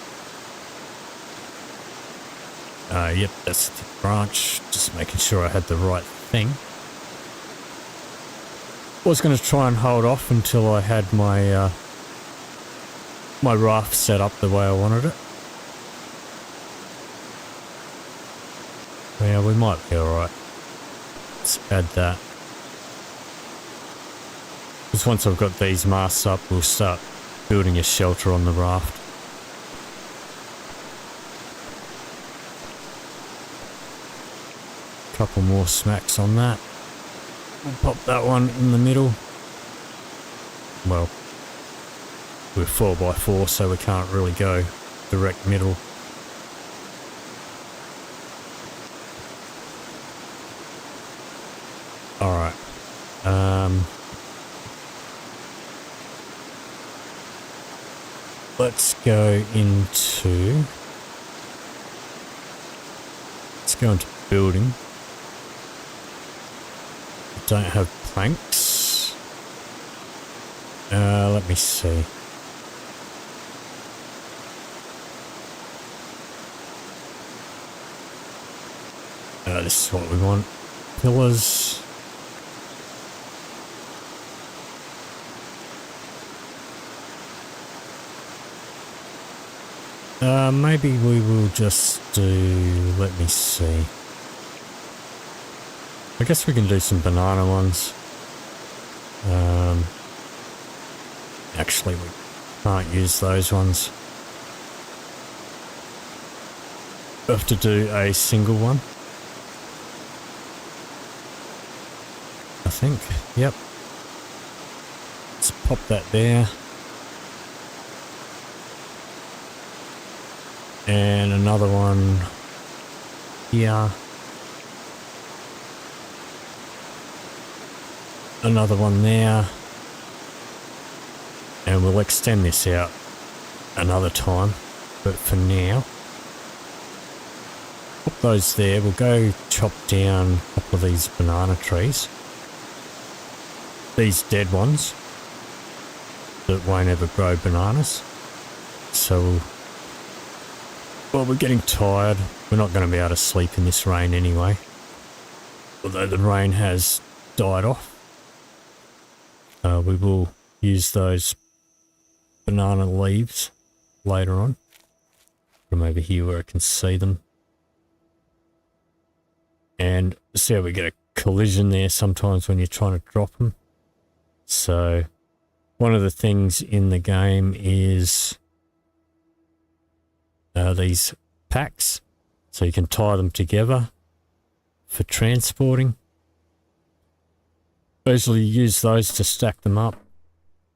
Yep, that's the branch. Just making sure I had the right thing. Was going to try and hold off until I had my my raft set up the way I wanted it. Yeah, we might be alright. Let's add that. Because once I've got these masts up, we'll start building a shelter on the raft. Couple more smacks on that. We'll pop that one in the middle. Well, we're 4x4, so we can't really go direct middle. Alright. Let's go into building. Don't have planks. Let me see. This is what we want. Pillars. Maybe we will just do, let me see. I guess we can do some banana ones. Actually, we can't use those ones. We have to do a single one. I think, yep. Let's pop that there. And another one here. Another one there. And we'll extend this out another time. But for now, put those there. We'll go chop down a couple of these banana trees. These dead ones that won't ever grow bananas. So, well, we're getting tired. We're not going to be able to sleep in this rain anyway. Although the rain has died off. We will use those banana leaves later on. From over here where I can see them. And see how we get a collision there sometimes when you're trying to drop them. So, one of the things in the game is these packs. So you can tie them together for transporting. Usually use those to stack them up.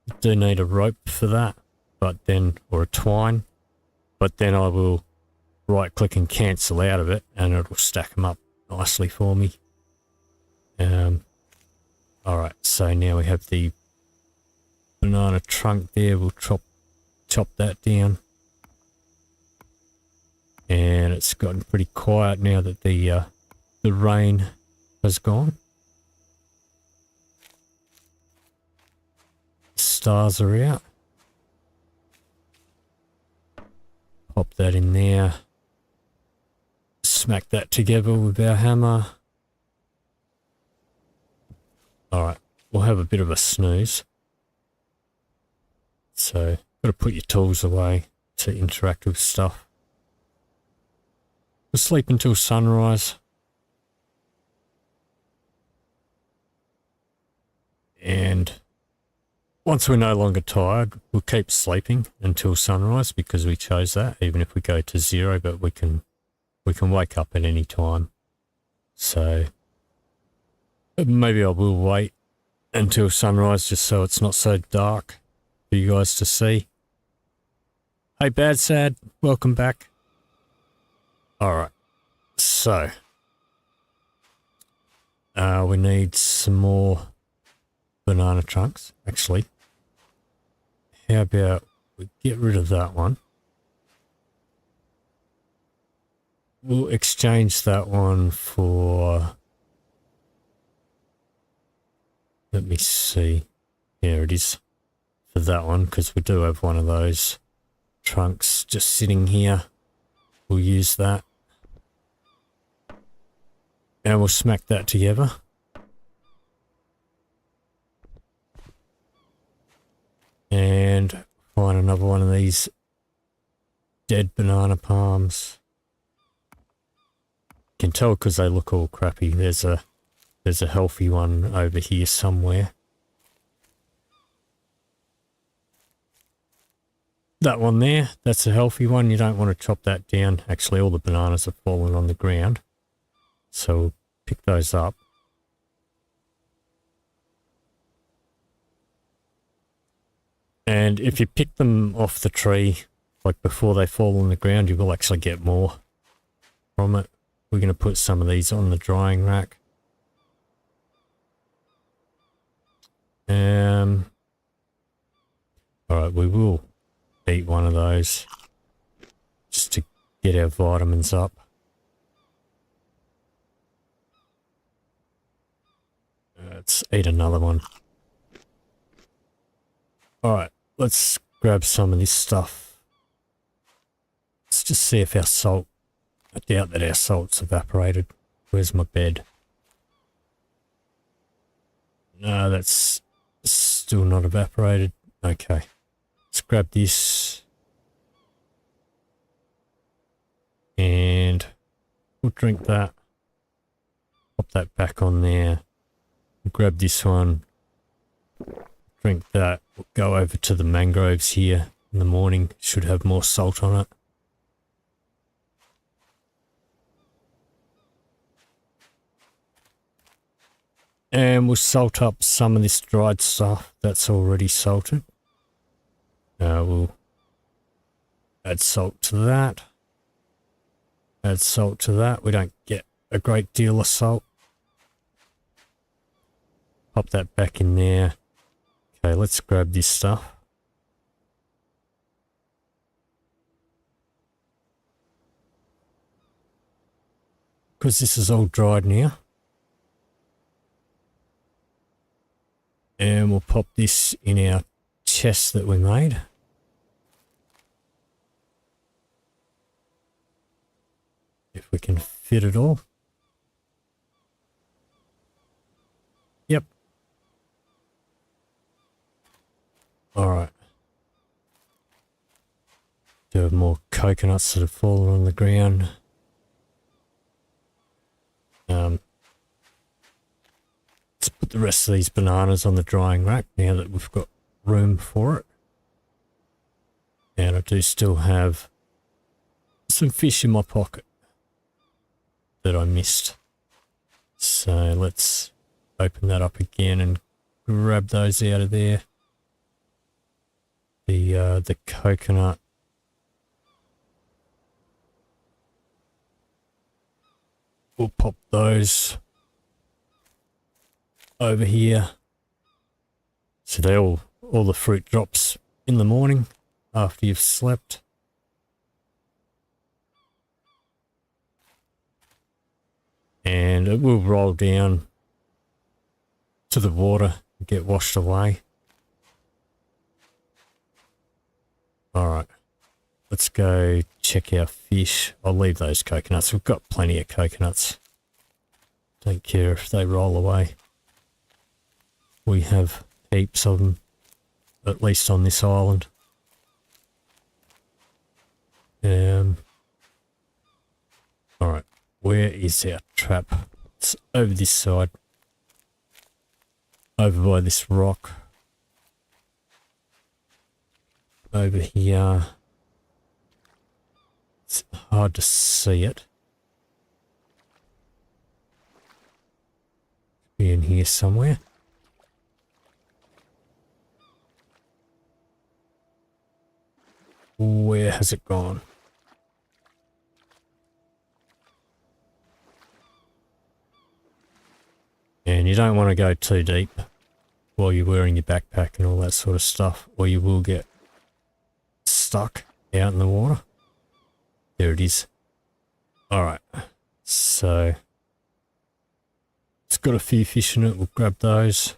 You do need a rope for that, but then, or a twine. But then I will right click and cancel out of it and it'll stack them up nicely for me. Alright, so now we have the banana trunk there. We'll chop that down. And it's gotten pretty quiet now that the rain has gone. Stars are out. Pop that in there. Smack that together with our hammer. Alright, we'll have a bit of a snooze. So, got to put your tools away to interact with stuff. We'll sleep until sunrise. And once we're no longer tired, we'll keep sleeping until sunrise because we chose that, even if we go to 0, but we can wake up at any time. So maybe I will wait until sunrise just so it's not so dark for you guys to see. Hey Bad Sad, welcome back. Alright, so we need some more banana trunks, actually. How about we get rid of that one? We'll exchange that one for... Let me see. Here it is. For that one, because we do have one of those trunks just sitting here. We'll use that. And we'll smack that together. And find another one of these dead banana palms. You can tell because they look all crappy. There's a healthy one over here somewhere. That one there, that's a healthy one. You don't want to chop that down. Actually, all the bananas have fallen on the ground. So we'll pick those up. And if you pick them off the tree, like before they fall on the ground, you will actually get more from it. We're going to put some of these on the drying rack. Alright, we will eat one of those just to get our vitamins up. Let's eat another one. Alright, let's grab some of this stuff. Let's just see if our salt... I doubt that our salt's evaporated. Where's my bed? No, that's still not evaporated. Okay. Let's grab this. And we'll drink that. Pop that back on there. We'll grab this one. Drink that. We'll go over to the mangroves here in the morning. Should have more salt on it. And we'll salt up some of this dried stuff that's already salted. We'll add salt to that. Add salt to that. We don't get a great deal of salt. Pop that back in there. Okay, let's grab this stuff. Because this is all dried now. And we'll pop this in our chest that we made. If we can fit it all. Yep. Alright. Do have more coconuts that have fallen on the ground. Let's put the rest of these bananas on the drying rack now that we've got room for it. And I do still have some fish in my pocket that I missed. So let's open that up again and grab those out of there. The coconut. We'll pop those over here. So they all the fruit drops in the morning after you've slept. And it will roll down to the water and get washed away. Alright, let's go check our fish. I'll leave those coconuts. We've got plenty of coconuts. Don't care if they roll away. We have heaps of them, at least on this island. Alright, where is our trap? It's over this side. Over by this rock. Over here. It's hard to see it. Be in here somewhere. Where has it gone? And you don't want to go too deep while you're wearing your backpack and all that sort of stuff, or you will get stuck out in the water. There it is. Alright, so it's got a few fish in it. We'll grab those.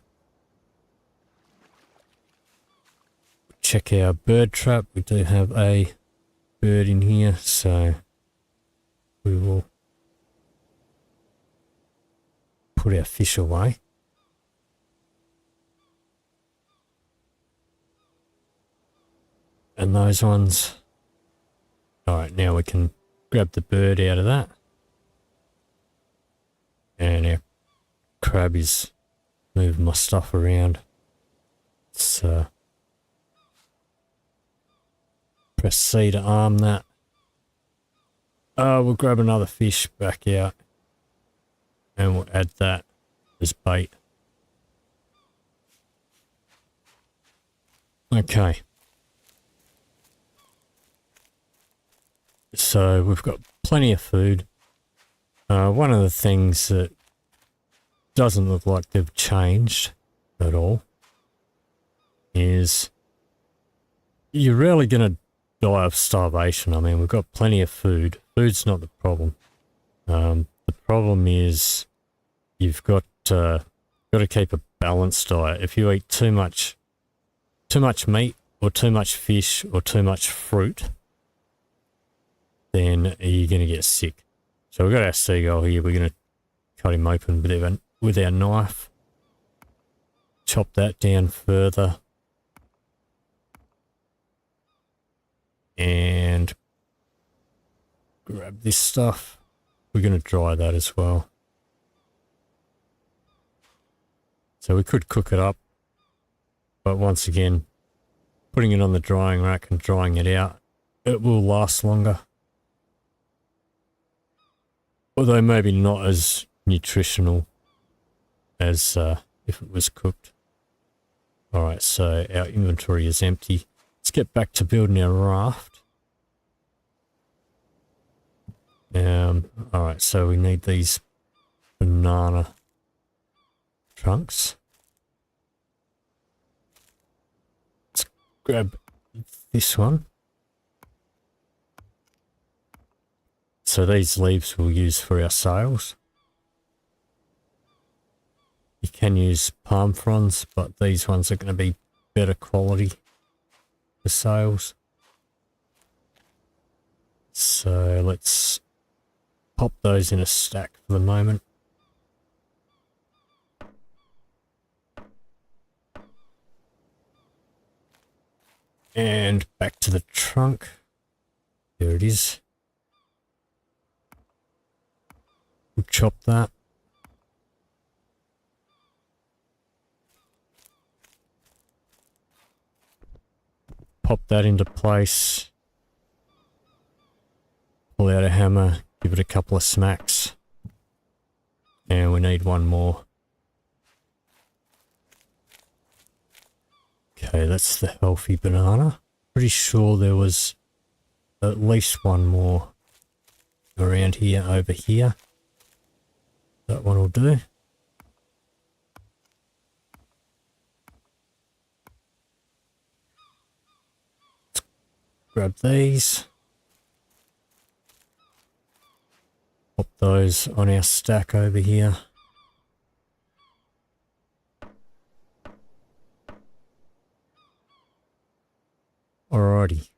Check our bird trap. We do have a bird in here, so we will put our fish away. And those ones. Alright, now we can grab the bird out of that. And our crab is moving my stuff around. So press C to arm that. We'll grab another fish back out. And we'll add that as bait. Okay. So we've got plenty of food. One of the things that doesn't look like they've changed at all is you're rarely going to die of starvation. I mean, we've got plenty of food. Food's not the problem. The problem is you've got to keep a balanced diet. If you eat too much meat or too much fish or too much fruit, then you're going to get sick. So we've got our seagull here. We're going to cut him open with our knife. Chop that down further. And grab this stuff. We're going to dry that as well. So we could cook it up. But once again, putting it on the drying rack and drying it out, it will last longer. Although maybe not as nutritional as if it was cooked. Alright, so our inventory is empty. Let's get back to building our raft. Alright, so we need these banana trunks. Let's grab this one. So these leaves we'll use for our sails. You can use palm fronds, but these ones are going to be better quality for sails. So let's pop those in a stack for the moment. And back to the trunk. There it is. We'll chop that. Pop that into place. Pull out a hammer, give it a couple of smacks. And we need one more. Okay, that's the healthy banana. Pretty sure there was at least one more around here, over here. That one will do. Let's grab these. Pop those on our stack over here. Alrighty.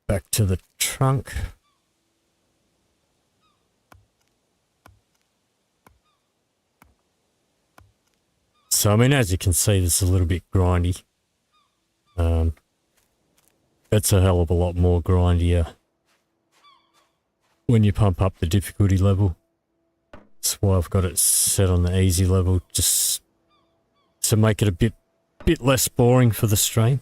Back to the trunk. So, I mean, as you can see, this is a little bit grindy. It's a hell of a lot more grindier when you pump up the difficulty level. That's why I've got it set on the easy level, just to make it a bit less boring for the stream.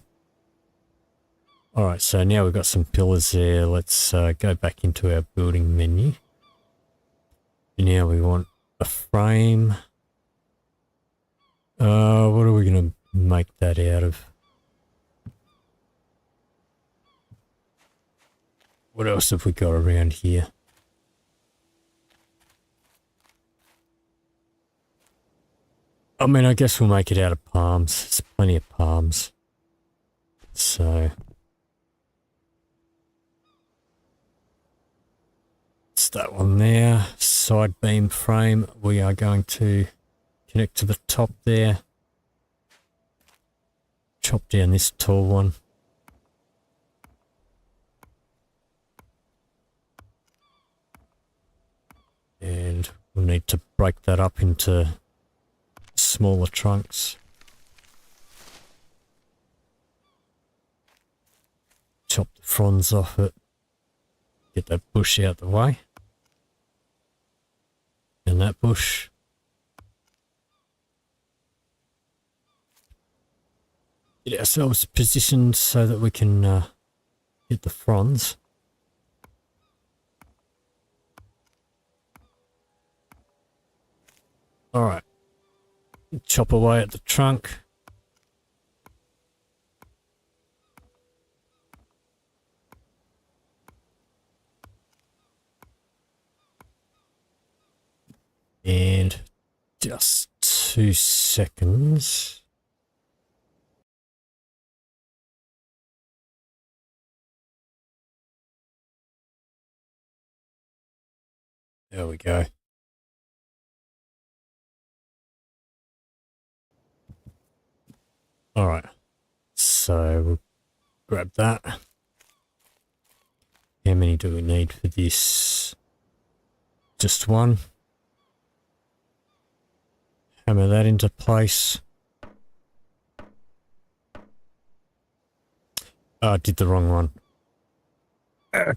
Alright, so now we've got some pillars there. Let's go back into our building menu. And now we want a frame. What are we going to make that out of? What else have we got around here? I mean, I guess we'll make it out of palms. There's plenty of palms. So it's that one there. Side beam frame. We are going to connect to the top there. Chop down this tall one. And we'll need to break that up into smaller trunks. Chop the fronds off it. Get that bush out the way. And that bush. Get ourselves positioned so that we can get the fronds. Alright. Chop away at the trunk. And just 2 seconds. There we go. Alright, so we'll grab that. How many do we need for this? Just one. Hammer that into place. Oh, I did the wrong one.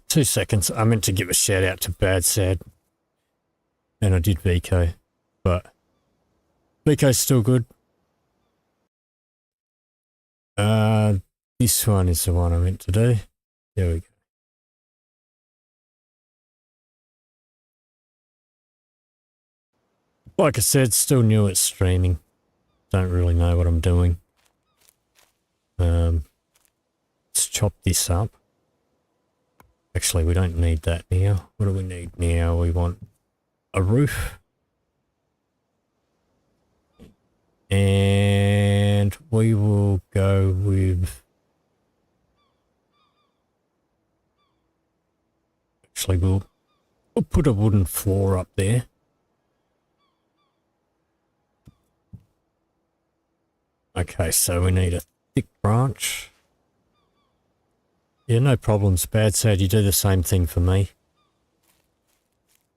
2 seconds. I meant to give a shout out to Bad Sad. And I did Vico, but Vico's still good. This one is the one I meant to do. There we go. Like I said, still new at streaming. Don't really know what I'm doing. Let's chop this up. Actually, we don't need that now. What do we need now? We want a roof. And we will go with... Actually, we'll put a wooden floor up there. Okay, so we need a thick branch. Yeah, no problems, Bad Sad. You do the same thing for me.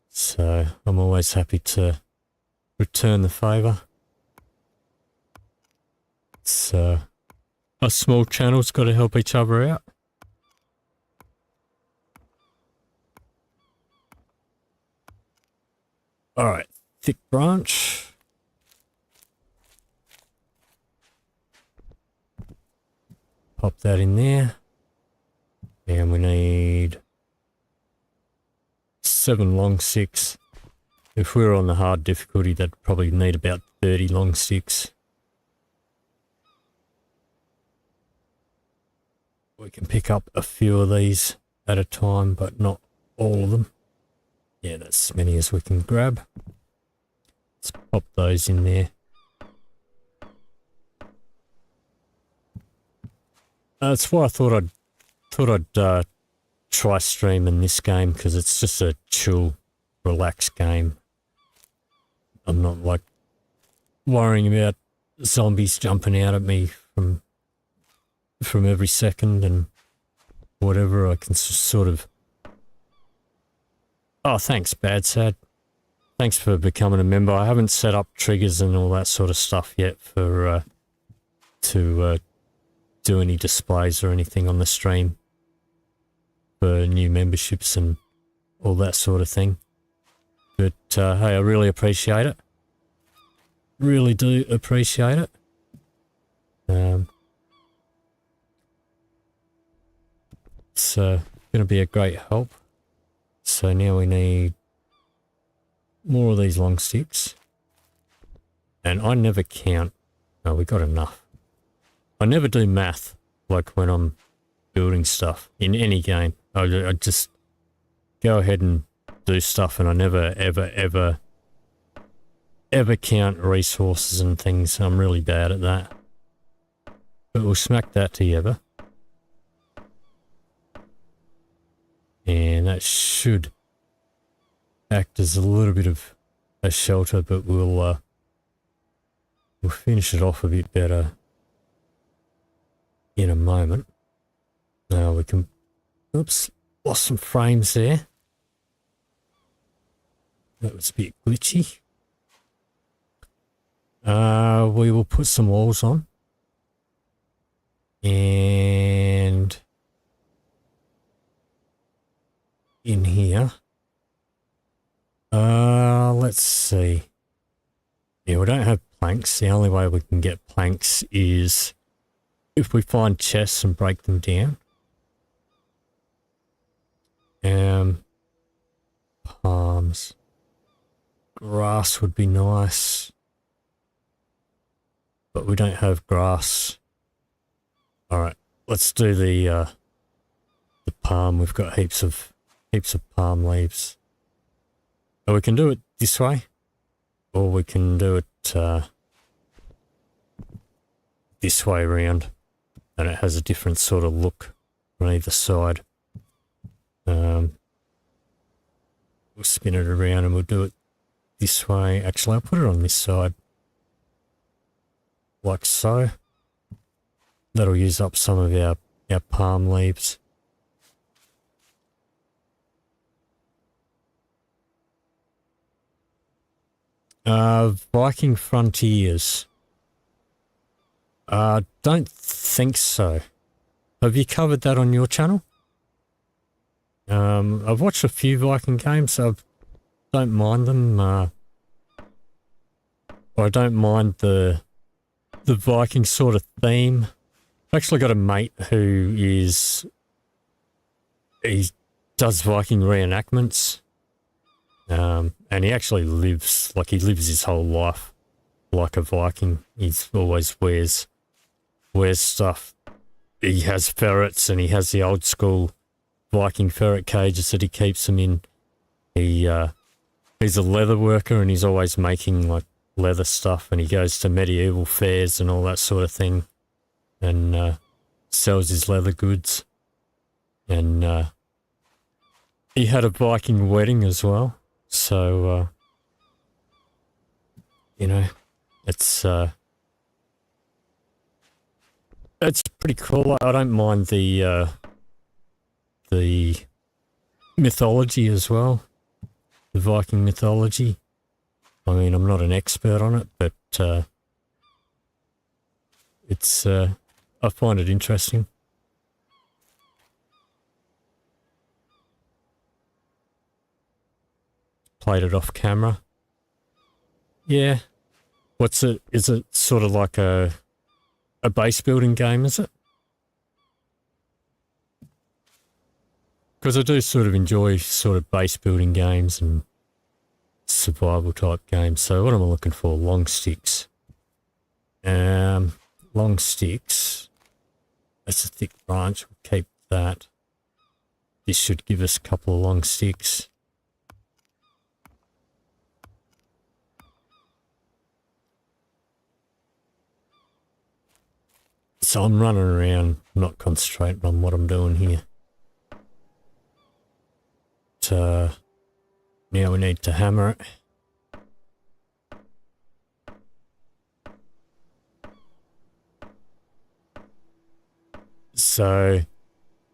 So I'm always happy to return the favour. So us small channels got to help each other out. All right, thick branch. Pop that in there. And we need 7 long sticks. If we were on the hard difficulty, that'd probably need about 30 long sticks. We can pick up a few of these at a time, but not all of them. Yeah, that's as many as we can grab. Let's pop those in there. That's why I thought I'd try streaming this game, because it's just a chill, relaxed game. I'm not like worrying about zombies jumping out at me from every second and whatever. I can just sort of... Oh, thanks, Bad Sad. Thanks for becoming a member. I haven't set up triggers and all that sort of stuff yet for to do any displays or anything on the stream for new memberships and all that sort of thing. But hey, I really appreciate it. Really do appreciate it. It's going to be a great help. So now we need more of these long sticks. And I never count. No, we got enough. I never do math, like when I'm building stuff in any game. I just go ahead and do stuff, and I never, ever count resources and things. I'm really bad at that. But we'll smack that together. And that should act as a little bit of a shelter, but we'll finish it off a bit better in a moment. Now we can... Oops, lost some frames there. That was a bit glitchy. We will put some walls on. And... in here. Let's see. Yeah, we don't have planks. The only way we can get planks is if we find chests and break them down. Palms. Grass would be nice. But we don't have grass. Alright, let's do the palm. We've got heaps of palm leaves. So we can do it this way, or we can do it this way around, and it has a different sort of look on either side. We'll spin it around and we'll do it this way. Actually, I'll put it on this side, like so. That'll use up some of our palm leaves. Viking Frontiers. Don't think so. Have you covered that on your channel? I've watched a few Viking games. I don't mind them. I don't mind the Viking sort of theme. I've actually got a mate he does Viking reenactments. And he actually lives his whole life like a Viking. He's always wears stuff. He has ferrets and he has the old school Viking ferret cages that he keeps them in. He's a leather worker and he's always making like leather stuff, and he goes to medieval fairs and all that sort of thing and sells his leather goods. And he had a Viking wedding as well. So, you know, it's pretty cool. I don't mind the mythology as well, the Viking mythology. I mean, I'm not an expert on it, but it's I find it interesting. Played it off camera. Yeah. What's it? Is it sort of like a base building game, is it? Because I do sort of enjoy sort of base building games and survival type games. So what am I looking for? Long sticks. Long sticks. That's a thick branch. We'll keep that. This should give us a couple of long sticks. So I'm running around, not concentrating on what I'm doing here. But, now we need to hammer it. So,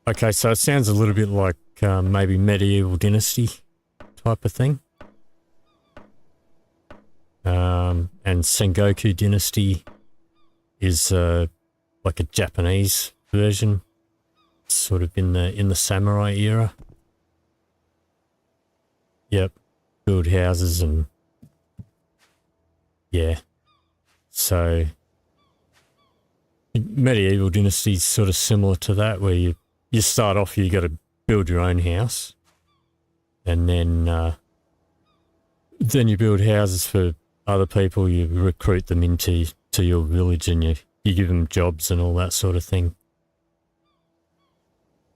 okay, so it sounds a little bit like maybe medieval dynasty type of thing. And Sengoku dynasty is like a Japanese version, sort of in the samurai era. Yep, build houses and yeah. So medieval dynasty is sort of similar to that, where you start off, you got to build your own house, and then you build houses for other people. You recruit them into your village, and you give them jobs and all that sort of thing.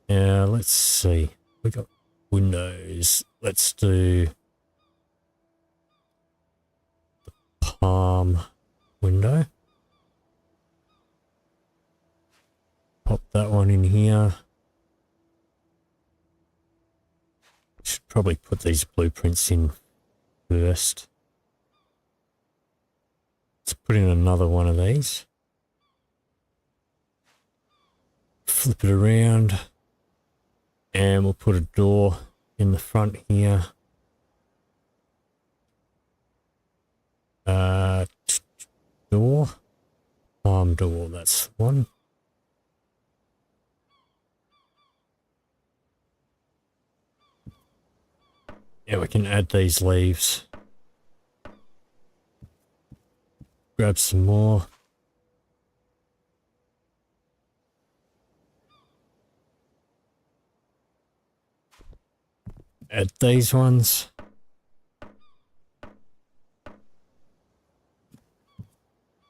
Now let's see, we got windows. Let's do the palm window. Pop that one in here. Should probably put these blueprints in first. Let's put in another one of these. Flip it around. And we'll put a door in the front here. Door. Palm door, that's the one. Yeah, we can add these leaves. Grab some more. Add these ones.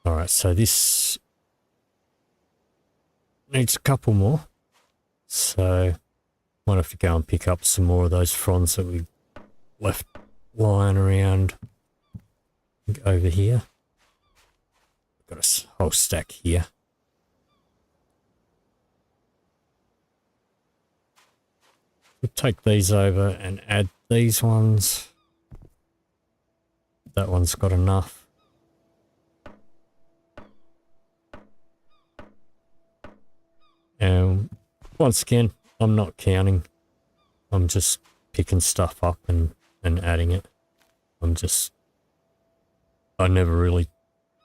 Alright, so this needs a couple more. So might have to go and pick up some more of those fronds that we left lying around over here. Got a whole stack here. We'll take these over and add these ones. That one's got enough. And once again, I'm not counting. I'm just picking stuff up and adding it. I never really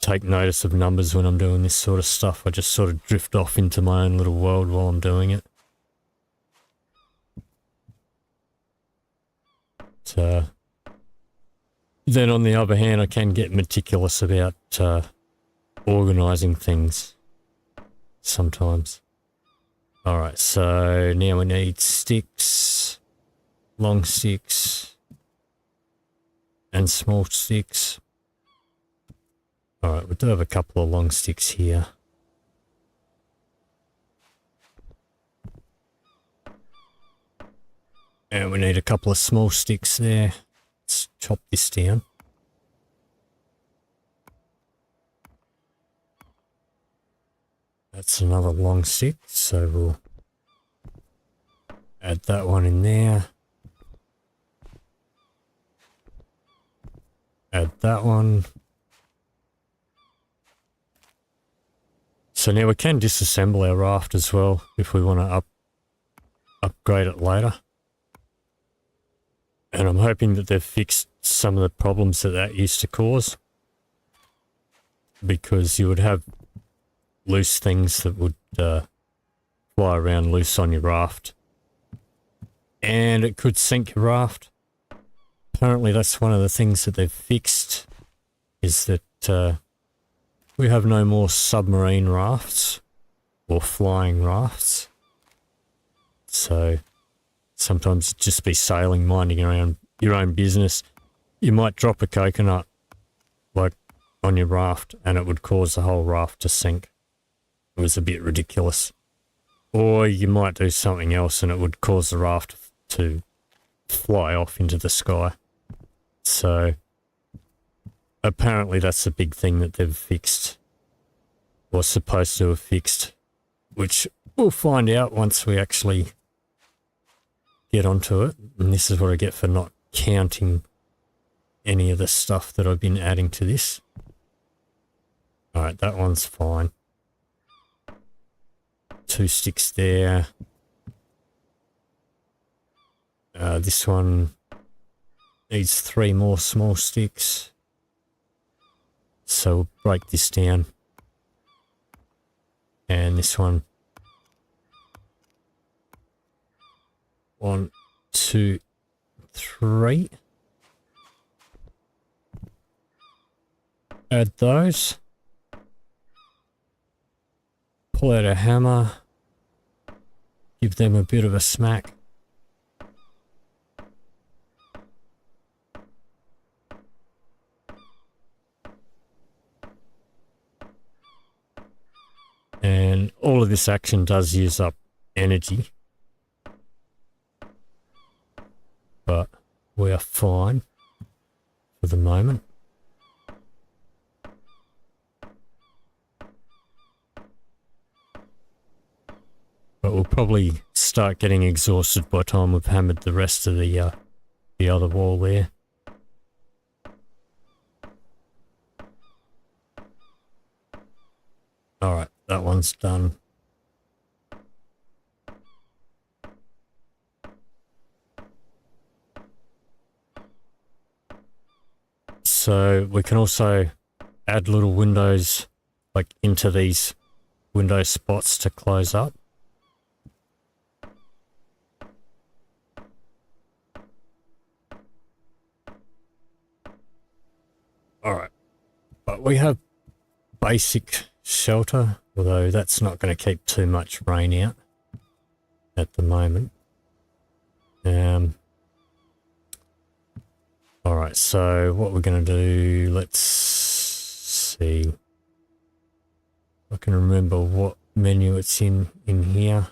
take notice of numbers when I'm doing this sort of stuff. I just sort of drift off into my own little world while I'm doing it. Then on the other hand, I can get meticulous about organising things sometimes. Alright, so now we need sticks, long sticks, and small sticks. Alright, we do have a couple of long sticks here. And we need a couple of small sticks there. Let's chop this down. That's another long stick, so we'll add that one in there. Add that one. So now we can disassemble our raft as well if we want to upgrade it later. And I'm hoping that they've fixed some of the problems that used to cause. Because you would have loose things that would fly around loose on your raft. And it could sink your raft. Apparently that's one of the things that they've fixed, is that we have no more submarine rafts or flying rafts. So sometimes it'd just be sailing, minding around your own business. You might drop a coconut like on your raft and it would cause the whole raft to sink. It was a bit ridiculous. Or you might do something else and it would cause the raft to fly off into the sky. So apparently that's a big thing that they've fixed, or supposed to have fixed, which we'll find out once we actually get onto it. And this is what I get for not counting any of the stuff that I've been adding to this. Alright, that one's fine. 2 sticks there. This one needs 3 more small sticks. So we'll break this down. And this one. 1, 2, 3. Add those. Pull out a hammer. Give them a bit of a smack. And all of this action does use up energy. But we are fine for the moment. But we'll probably start getting exhausted by the time we've hammered the rest of the other wall there. Alright, that one's done. So we can also add little windows like into these window spots to close up. Alright, but we have basic shelter, although that's not going to keep too much rain out at the moment. Alright, so what we're going to do, let's see. I can remember what menu it's in here.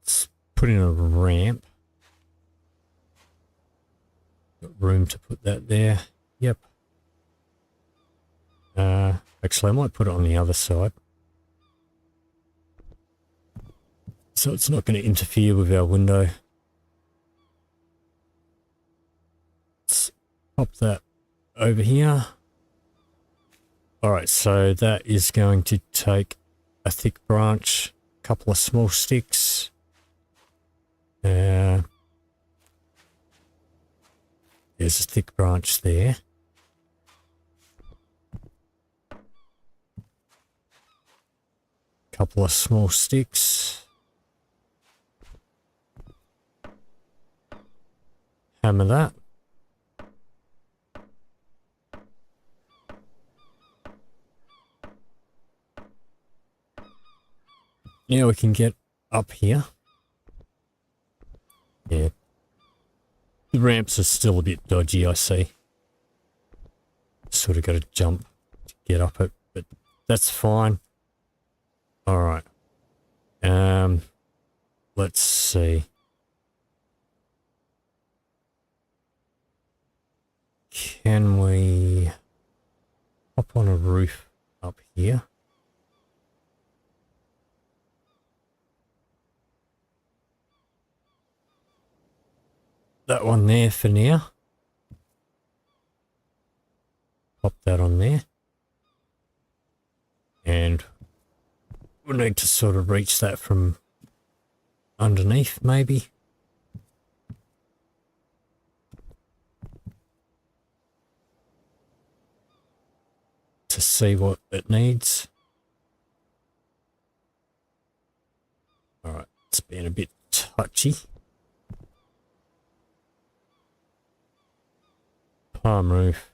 Let's put in a ramp. Got room to put that there. Yep. Actually, I might put it on the other side. So it's not going to interfere with our window. Let's pop that over here. Alright, so that is going to take a thick branch, a couple of small sticks. There's a thick branch there. Couple of small sticks. Hammer that. Now we can get up here. Yeah. The ramps are still a bit dodgy, I see. Sort of got to jump to get up it, but that's fine. Alright. let's see. Can we hop on a roof up here? That one there for now. Pop that on there. And we'll need to sort of reach that from underneath, maybe. To see what it needs. Alright, it's been a bit touchy. Palm roof.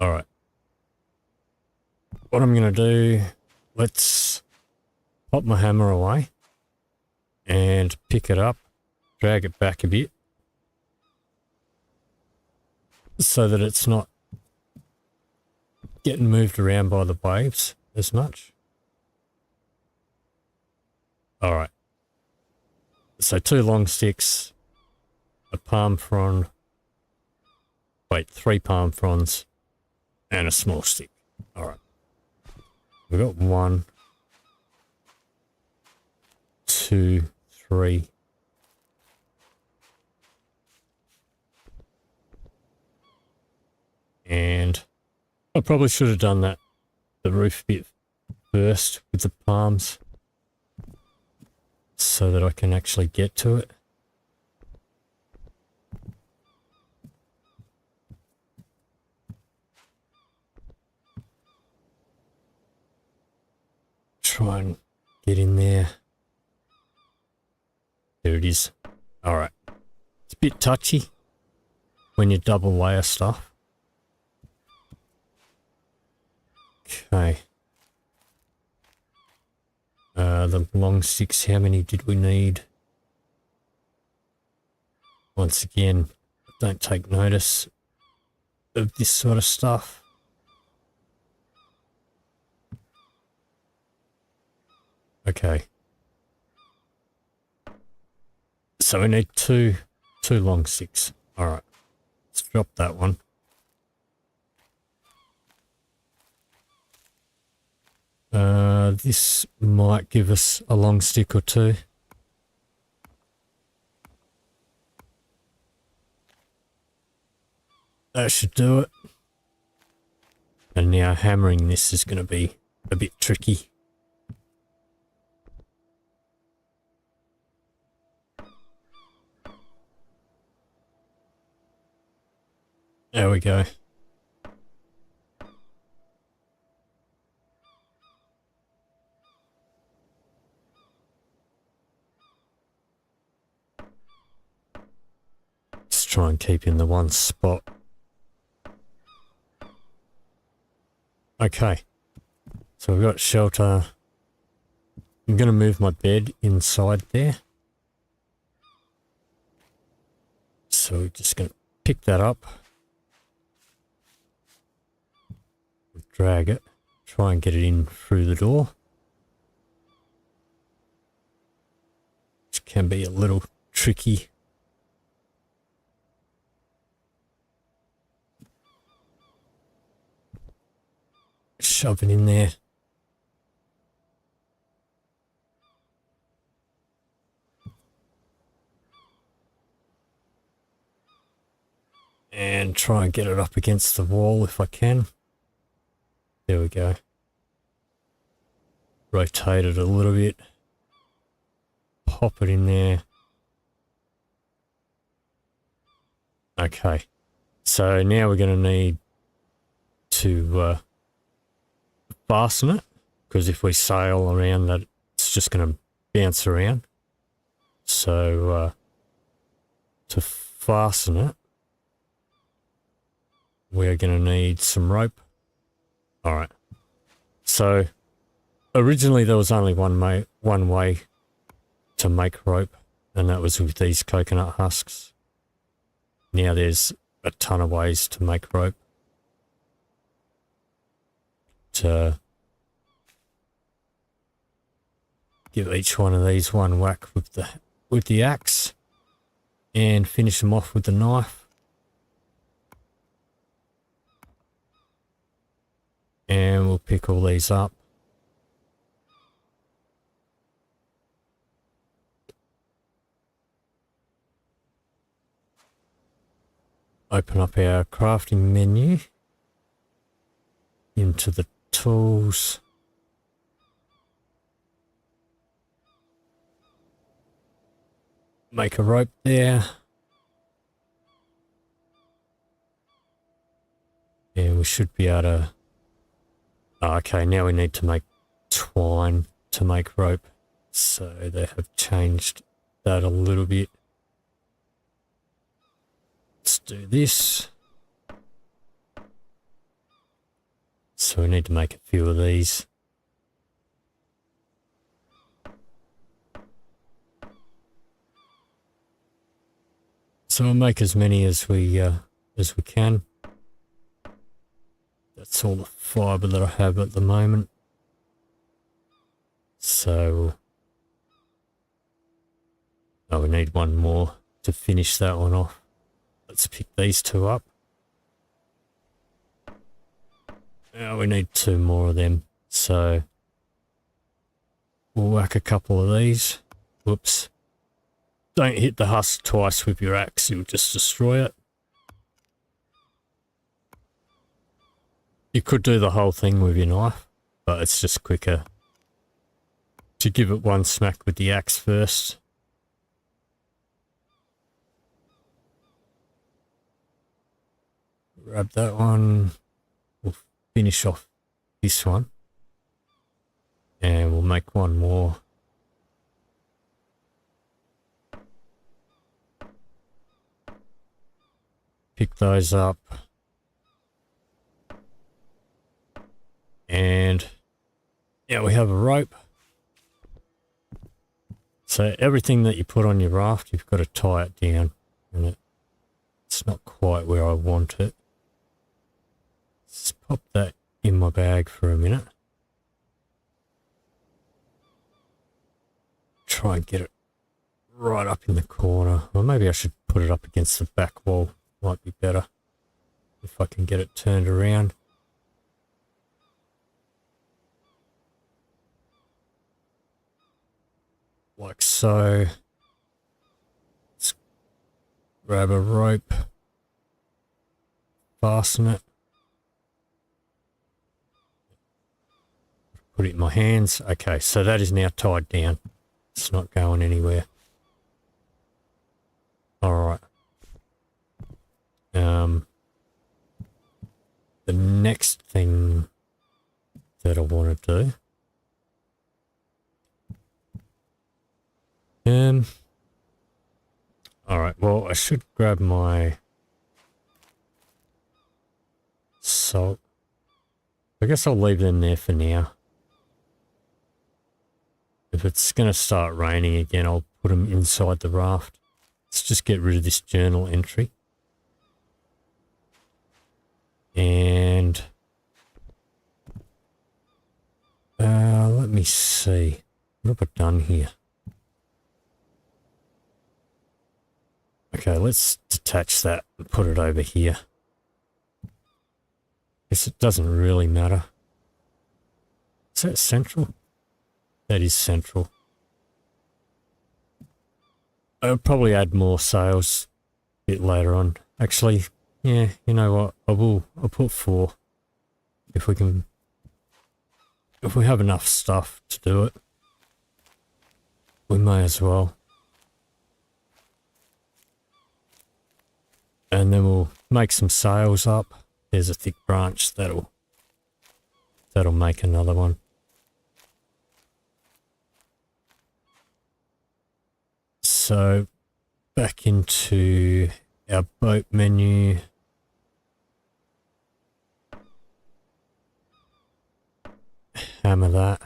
Alright. What I'm going to do, let's pop my hammer away and pick it up, drag it back a bit so that it's not getting moved around by the waves as much. Alright. So 2 long sticks, a palm frond, wait, 3 palm fronds, and a small stick. Alright. We've got 1, 2, 3. And I probably should have done that, the roof bit first with the palms, so that I can actually get to it. Try and get in there. There it is. Alright. It's a bit touchy when you double layer stuff. Okay. The long sticks, how many did we need? Once again, don't take notice of this sort of stuff. Okay. So we need two long sticks. Alright. Let's drop that one. This might give us a long stick or 2. That should do it. And now hammering this is going to be a bit tricky. There we go. Just try and keep in the one spot. Okay. So we've got shelter. I'm going to move my bed inside there. So we're just going to pick that up. Drag it. Try and get it in through the door. Which can be a little tricky. Shove it in there. And try and get it up against the wall if I can. There we go. Rotate it a little bit. Pop it in there. Okay. So now we're going to need to fasten it, because if we sail around that, it's just going to bounce around. So to fasten it, we're going to need some rope. Alright. So originally there was only one way to make rope, and that was with these coconut husks. Now there's a ton of ways to make rope. To give each one of these one whack with the axe and finish them off with the knife. And we'll pick all these up. Open up our crafting menu into the tools. Make a rope there. And we should be able to... Oh, okay, now we need to make twine to make rope. So they have changed that a little bit. Let's do this. So we need to make a few of these. So we'll make as many as we can. That's all the fibre that I have at the moment. So, oh, we need one more to finish that one off. Let's pick these two up. Now we need two more of them. So, we'll whack a couple of these. Whoops. Don't hit the husk twice with your axe, you'll just destroy it. You could do the whole thing with your knife, but it's just quicker to give it one smack with the axe first. Grab that one. We'll finish off this one. And we'll make one more. Pick those up. And yeah, we have a rope. So everything that you put on your raft, you've got to tie it down. And it's not quite where I want it. Let's pop that in my bag for a minute. Try and get it right up in the corner. Or maybe I should put it up against the back wall. Might be better if I can get it turned around. Like so. Let's grab a rope, fasten it, put it in my hands. Okay, so that is now tied down. It's not going anywhere. Alright. The next thing that I want to do. Alright, well, I should grab my salt. I guess I'll leave them there for now. If it's going to start raining again, I'll put them inside the raft. Let's just get rid of this journal entry. And let me see. What have I done here? Okay, let's detach that and put it over here. Guess it doesn't really matter. Is that central? That is central. I'll probably add more sails a bit later on. Actually, yeah, you know what? I'll put 4. If we have enough stuff to do it, we may as well. And then we'll make some sails up. There's a thick branch that'll make another one. So back into our boat menu. Hammer that.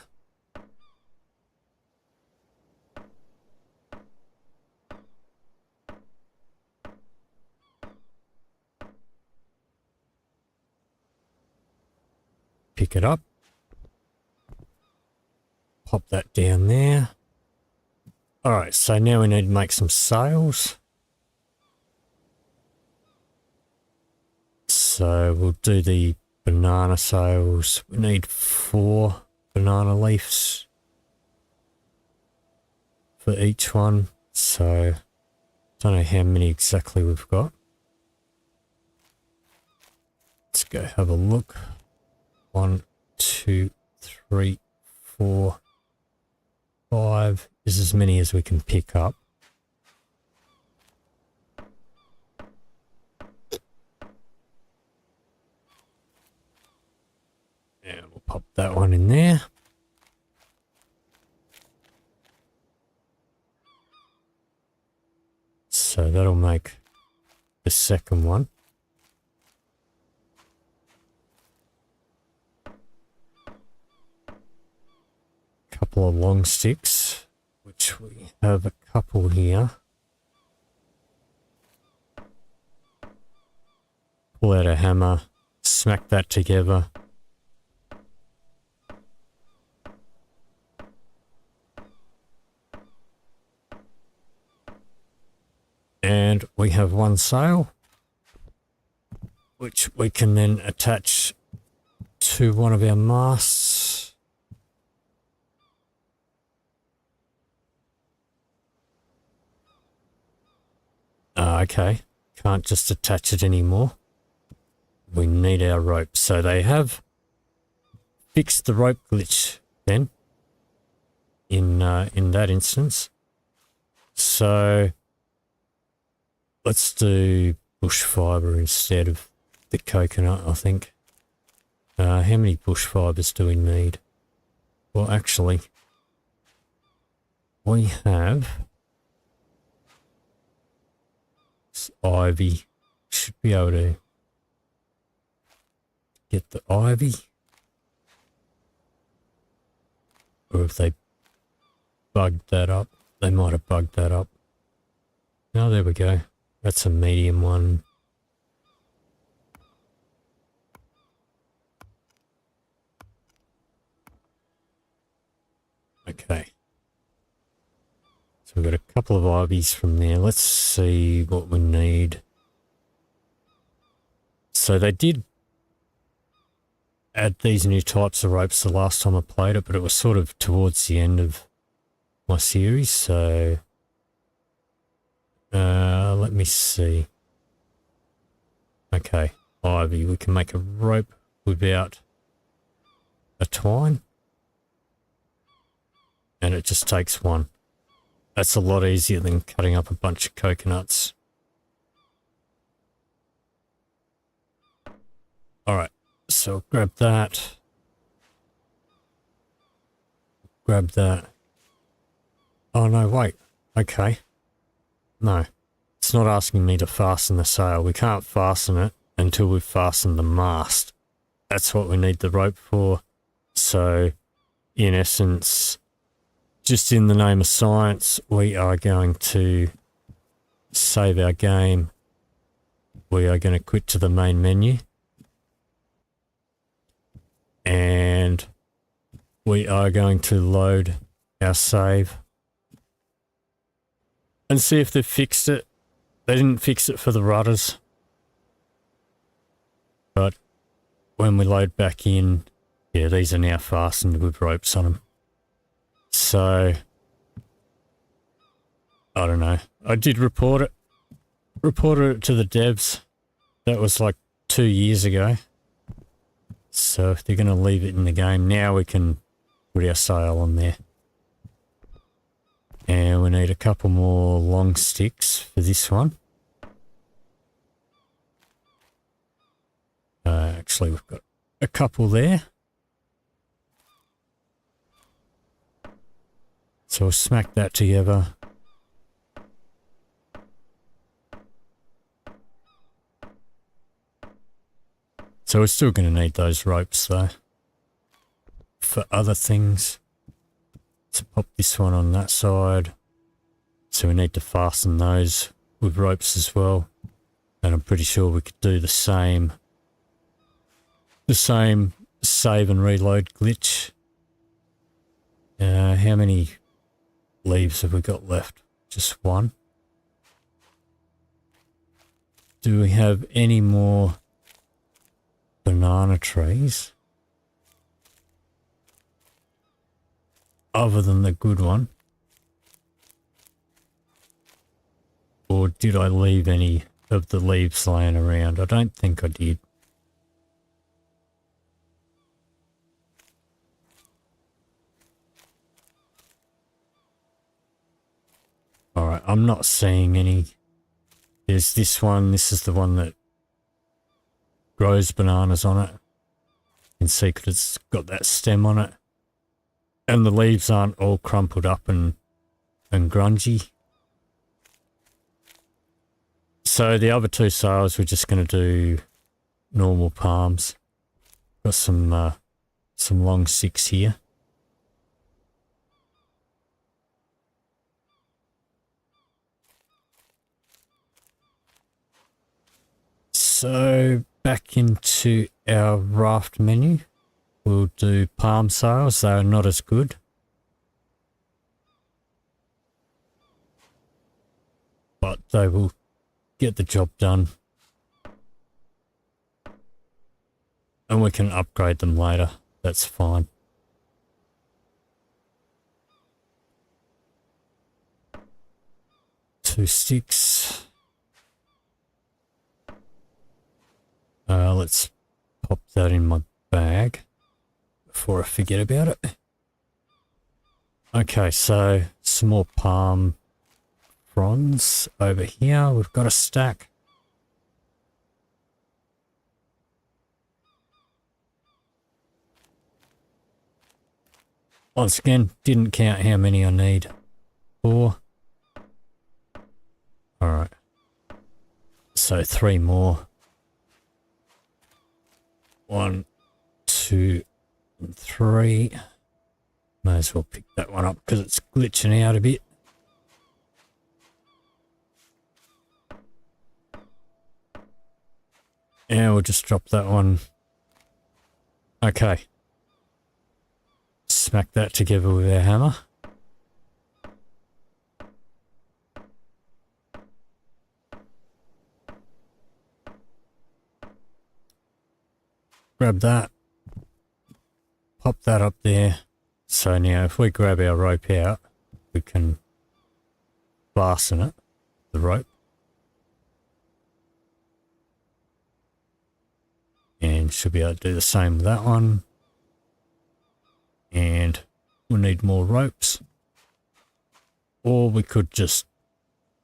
Pick it up. Pop that down there. Alright, so now we need to make some sails. So we'll do the banana sails. We need 4 banana leaves for each one. So don't know how many exactly we've got. Let's go have a look. 1, 2, 3, 4, 5 is as many as we can pick up. And we'll pop that one in there. So that'll make the second one. Couple of long sticks, which we have a couple here. Pull out a hammer, smack that together. And we have one sail, which we can then attach to one of our masts. Okay, can't just attach it anymore. We need our rope. So they have fixed the rope glitch then in that instance. So let's do bush fibre instead of the coconut, I think. How many bush fibres do we need? Well, actually, we have ivy. Should be able to get the ivy. Or if they bugged that up, they might have bugged that up. Oh, there we go. That's a medium one. Okay. So we've got a couple of ivies from there. Let's see what we need. So they did add these new types of ropes the last time I played it, but it was sort of towards the end of my series, so let me see. Okay, ivy. We can make a rope without a twine. And it just takes one. That's a lot easier than cutting up a bunch of coconuts. Alright, so grab that. Grab that. Oh no, wait. Okay. No. It's not asking me to fasten the sail. We can't fasten it until we've fastened the mast. That's what we need the rope for. So, in essence, just in the name of science, we are going to save our game. We are going to quit to the main menu. And we are going to load our save. And see if they've fixed it. They didn't fix it for the rudders. But when we load back in, yeah, these are now fastened with ropes on them. So, I don't know. I did report it. Reported it to the devs. That was like 2 years ago. So if they're going to leave it in the game, now we can put our sail on there. And we need a couple more long sticks for this one. Actually, we've got a couple there. So we'll smack that together. So we're still going to need those ropes though for other things. So pop this one on that side. So we need to fasten those with ropes as well. And I'm pretty sure we could do the same save and reload glitch. How many leaves have we got left? Just one. Do we have any more banana trees? Other than the good one? Or did I leave any of the leaves laying around? I don't think I did. Alright, I'm not seeing any. There's this one. This is the one that grows bananas on it. You can see because it's got that stem on it. And the leaves aren't all crumpled up and grungy. So the other two sales, we're just going to do normal palms. Got some long sticks here. So back into our raft menu, we'll do palm sales. They are not as good. But they will get the job done. And we can upgrade them later. That's fine. Two sticks. Let's pop that in my bag before I forget about it. Okay, so some more palm fronds over here. We've got a stack. Once again, didn't count how many I need. 4. Alright. So 3 more. 1, 2, and 3. May as well pick that one up because it's glitching out a bit. And we'll just drop that one. Okay. Smack that together with our hammer. Grab that. Pop that up there. So now if we grab our rope out, we can fasten it, the rope. And should be able to do the same with that one. And we'll need more ropes. Or we could just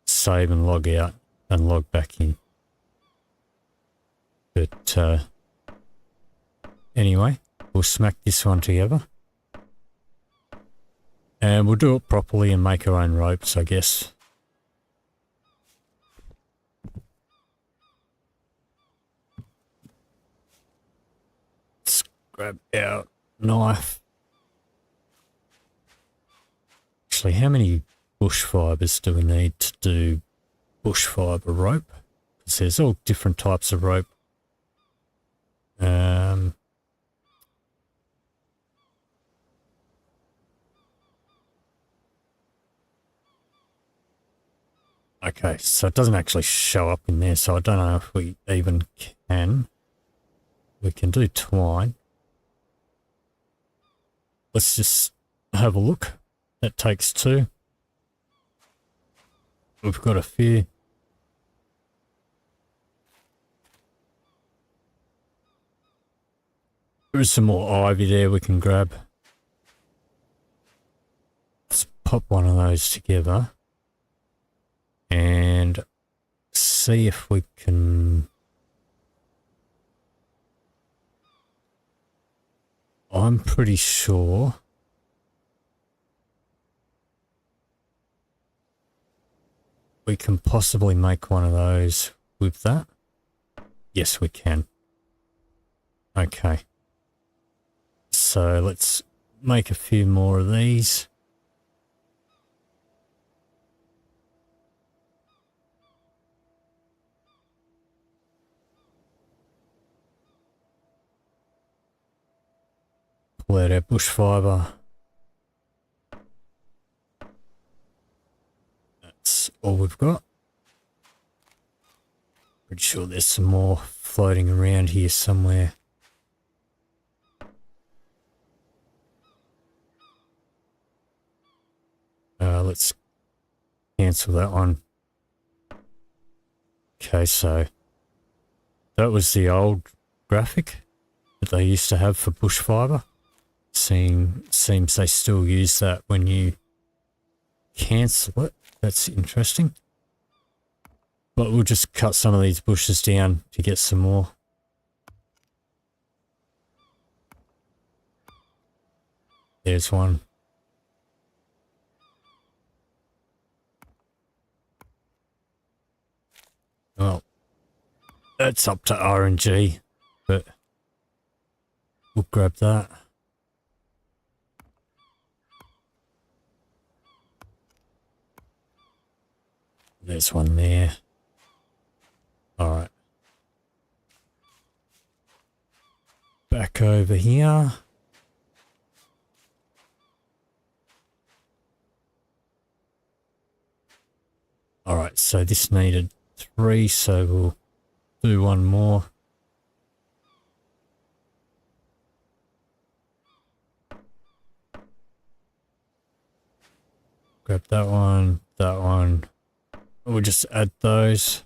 save and log out and log back in. But anyway, we'll smack this one together. And we'll do it properly and make our own ropes, I guess. Let's grab our knife. Actually, how many bush fibres do we need to do bush fibre rope? Because there's all different types of rope. Okay, so it doesn't actually show up in there, so I don't know if we even can. We can do twine. Let's just have a look. That takes 2. We've got a few. There's some more ivy there we can grab. Let's pop one of those together. And see if we can... I'm pretty sure... we can possibly make one of those with that. Yes, we can. Okay. So let's make a few more of these. Pull out our bush fibre. all we've got. Pretty sure there's some more floating around here somewhere. Let's cancel that one. Okay, so that was the old graphic that they used to have for bush fibre. Seems they still use that when you cancel it. That's interesting. But we'll just cut some of these bushes down to get some more. There's one. Well, that's up to RNG, but we'll grab that. There's one there. All right. Back over here. All right, so this needed 3, so we'll do one more. Grab that one, that one. We'll just add those.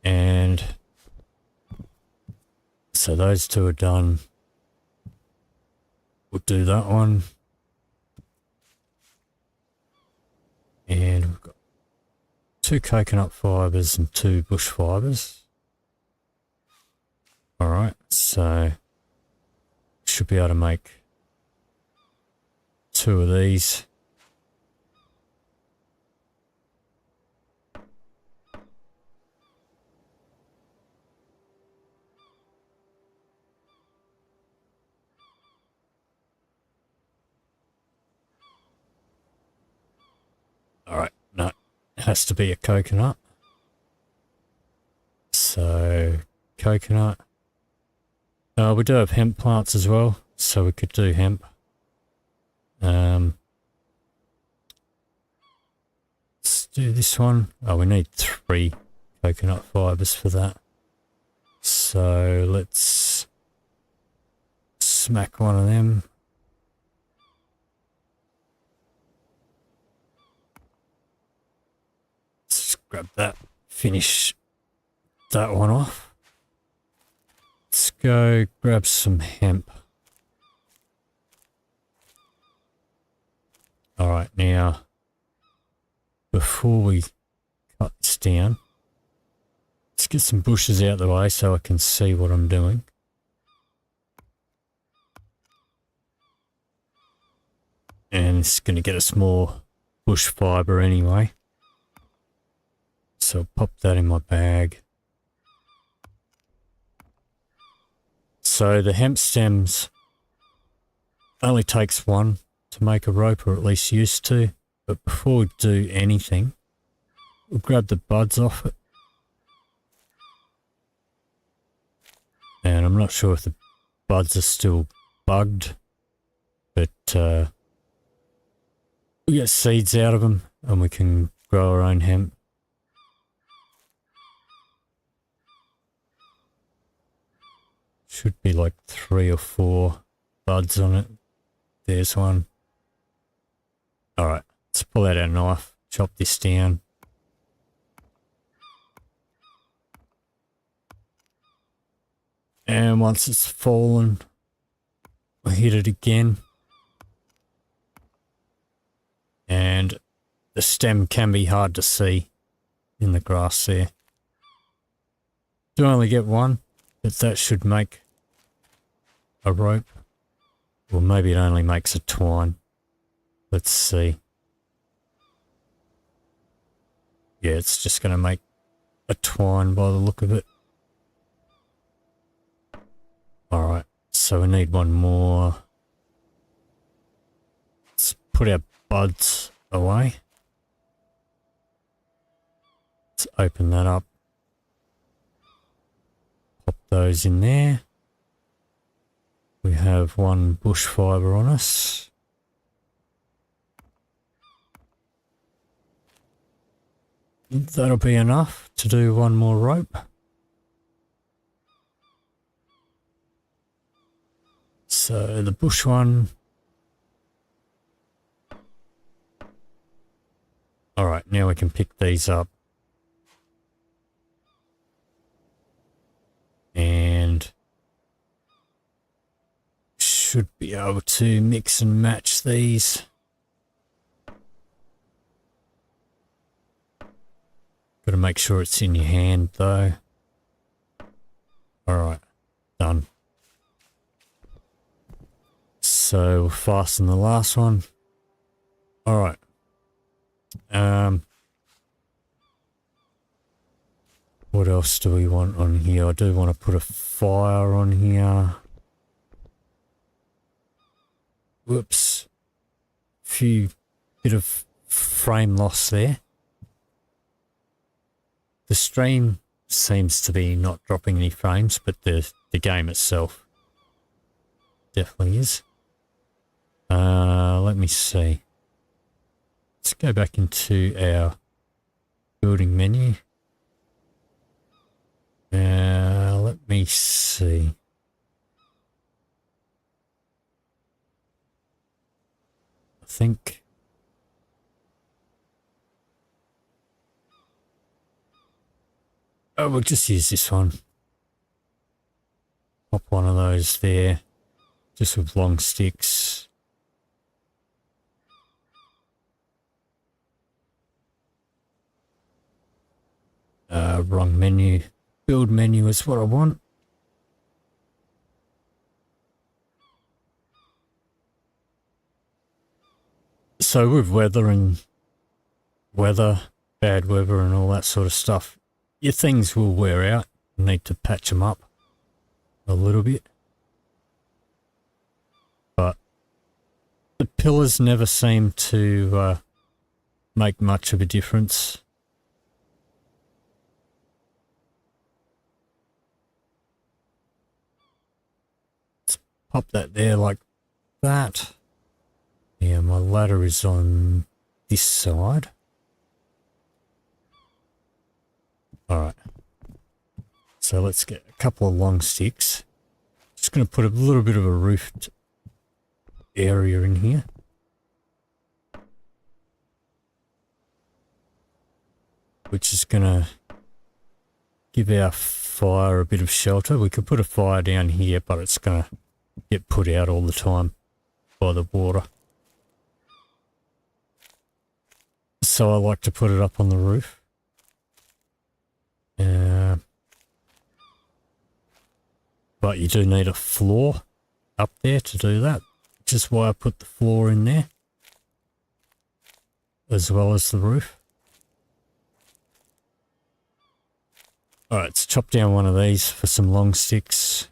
And so those two are done. We'll do that one. And we've got 2 coconut fibres and 2 bush fibres. Alright, so should be able to make 2 of these. Alright, no, it has to be a coconut. So, coconut. We do have hemp plants as well, so we could do hemp. Let's do this one. Oh, we need 3 coconut fibres for that. So, let's smack one of them. Grab that, finish that one off. Let's go grab some hemp. Alright, now, before we cut this down, let's get some bushes out of the way so I can see what I'm doing. And it's going to get us more bush fibre anyway. So pop that in my bag. So the hemp stems only takes 1 to make a rope, or at least used to. But before we do anything, we'll grab the buds off it. And I'm not sure if the buds are still bugged, but we get seeds out of them and we can grow our own hemp. Should be like 3 or 4 buds on it. There's one. Alright, let's pull out our knife, chop this down. And once it's fallen, we'll hit it again. And the stem can be hard to see in the grass there. Do only get 1, but that should make a rope. Or maybe it only makes a twine. Let's see. Yeah, it's just going to make a twine by the look of it. Alright, so we need 1 more. Let's put our buds away. Let's open that up. Pop those in there. We have 1 bush fibre on us. that'll be enough to do one more rope. So the bush one. Alright, now we can pick these up. And should be able to mix and match these. Got to make sure it's in your hand though. Alright, done. So we'll fasten the last one. Alright. What else do we want on here? I do want to put a fire on here. Whoops. Bit of frame loss there. The stream seems to be not dropping any frames, but the game itself definitely is. Let me see. Let's go back into our building menu. Let me see. I think we'll just use this one. Pop one of those there, just with long sticks. Wrong menu. Build menu is what I want. So with bad weather and all that sort of stuff, your things will wear out. You need to patch them up a little bit. But the pillars never seem to make much of a difference. Let's pop that there like that. Yeah, my ladder is on this side. Alright. So let's get a couple of long sticks. Just going to put a little bit of a roofed area in here. Which is going to give our fire a bit of shelter. We could put a fire down here, but it's going to get put out all the time by the water. So I like to put it up on the roof. But you do need a floor up there to do that, which is why I put the floor in there, as well as the roof. Alright, let's chop down one of these for some long sticks.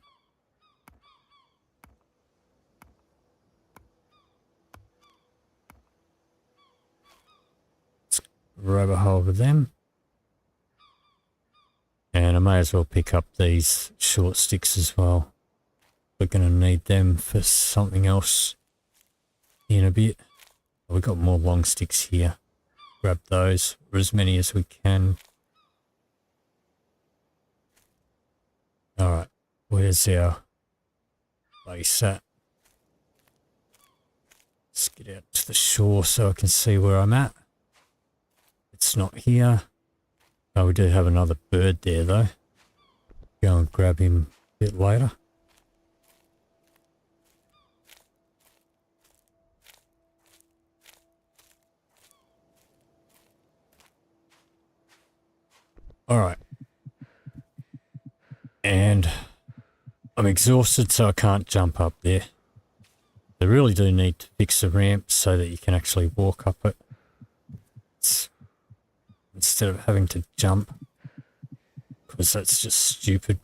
Let's grab a hold of them. And I may as well pick up these short sticks as well. We're going to need them for something else in a bit. We've got more long sticks here. Grab those, or as many as we can. Alright, where's our base at? Let's get out to the shore so I can see where I'm at. It's not here. Oh, we do have another bird there though. Go and grab him a bit later. Alright. And I'm exhausted, so I can't jump up there. They really do need to fix the ramp so that you can actually walk up it. Instead of having to jump, because that's just stupid.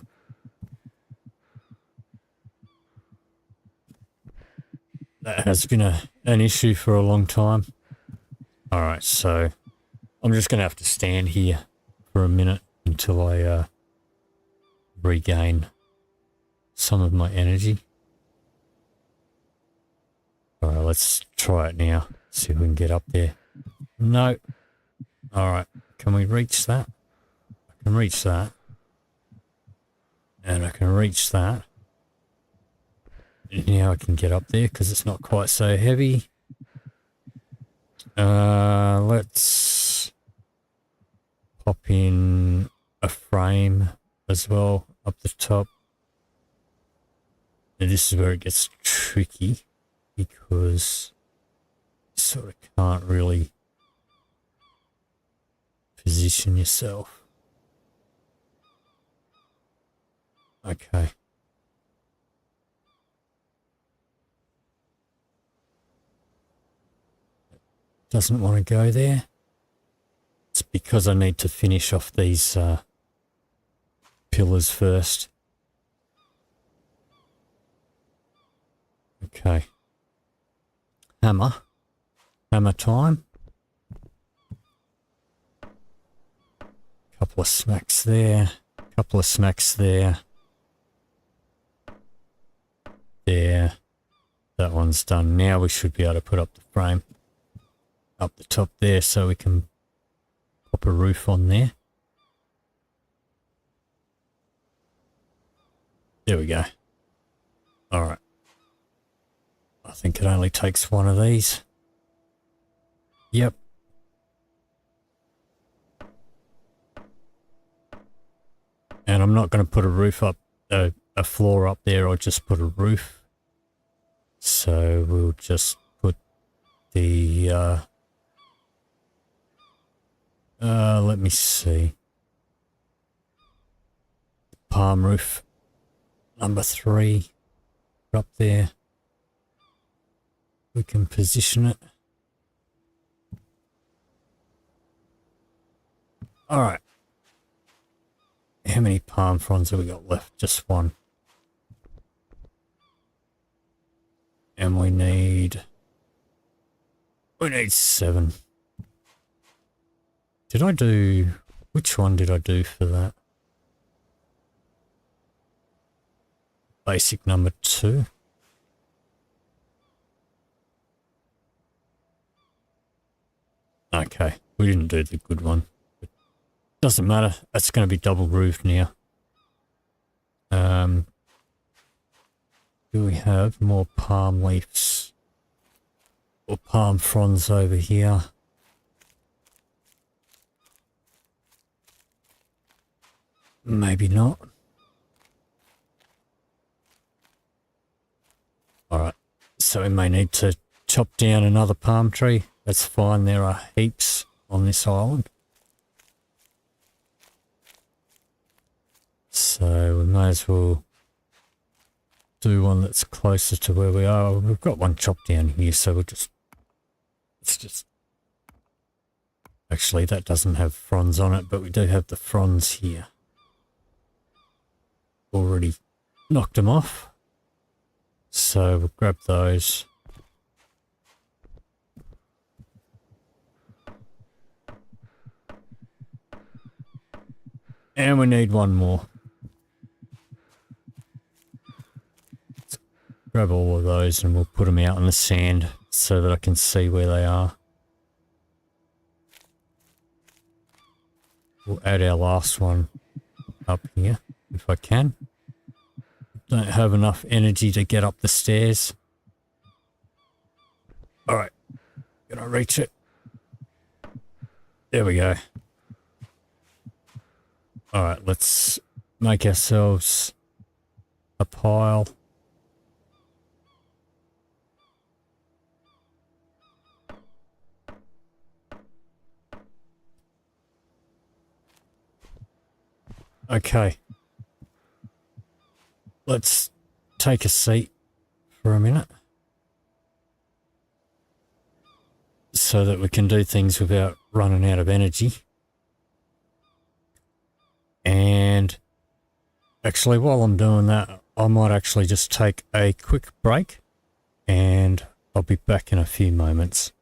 That has been an issue for a long time. Alright, so I'm just going to have to stand here for a minute until I regain some of my energy. Alright, let's try it now. See if we can get up there. No. Alright, can we reach that? I can reach that. And I can reach that. Now I can get up there because it's not quite so heavy. Let's pop in a frame as well up the top. And this is where it gets tricky because you sort of can't really position yourself. Okay. Doesn't want to go there. It's because I need to finish off these pillars first. Okay. Hammer. Hammer time. Couple of smacks there. Couple of smacks there. There. That one's done. Now we should be able to put up the frame up the top there so we can pop a roof on there. There we go. All right. I think it only takes one of these. Yep. And I'm not going to put a roof up, a floor up there. I'll just put a roof. So we'll just put the, let me see. Palm roof number 3 up there. We can position it. All right. How many palm fronds have we got left? Just one. And we need 7. Did I do, which one did I do for that? Basic number 2. Okay, we didn't do the good one. But doesn't matter, that's going to be double roofed now. Do we have more palm leaves or palm fronds over here? Maybe not. Alright, so we may need to chop down another palm tree. That's fine, there are heaps on this island. So we may as well do one that's closer to where we are. We've got one chopped down here, so it's just... Actually, that doesn't have fronds on it, but we do have the fronds here. Already knocked them off. So we'll grab those. And we need one more. Let's grab all of those and we'll put them out in the sand so that I can see where they are. We'll add our last one up here if I can. Don't have enough energy to get up the stairs. Alright, can I reach it? There we go. Alright, let's make ourselves a pile. Okay. Let's take a seat for a minute so that we can do things without running out of energy. And actually, while I'm doing that, I might actually just take a quick break and I'll be back in a few moments.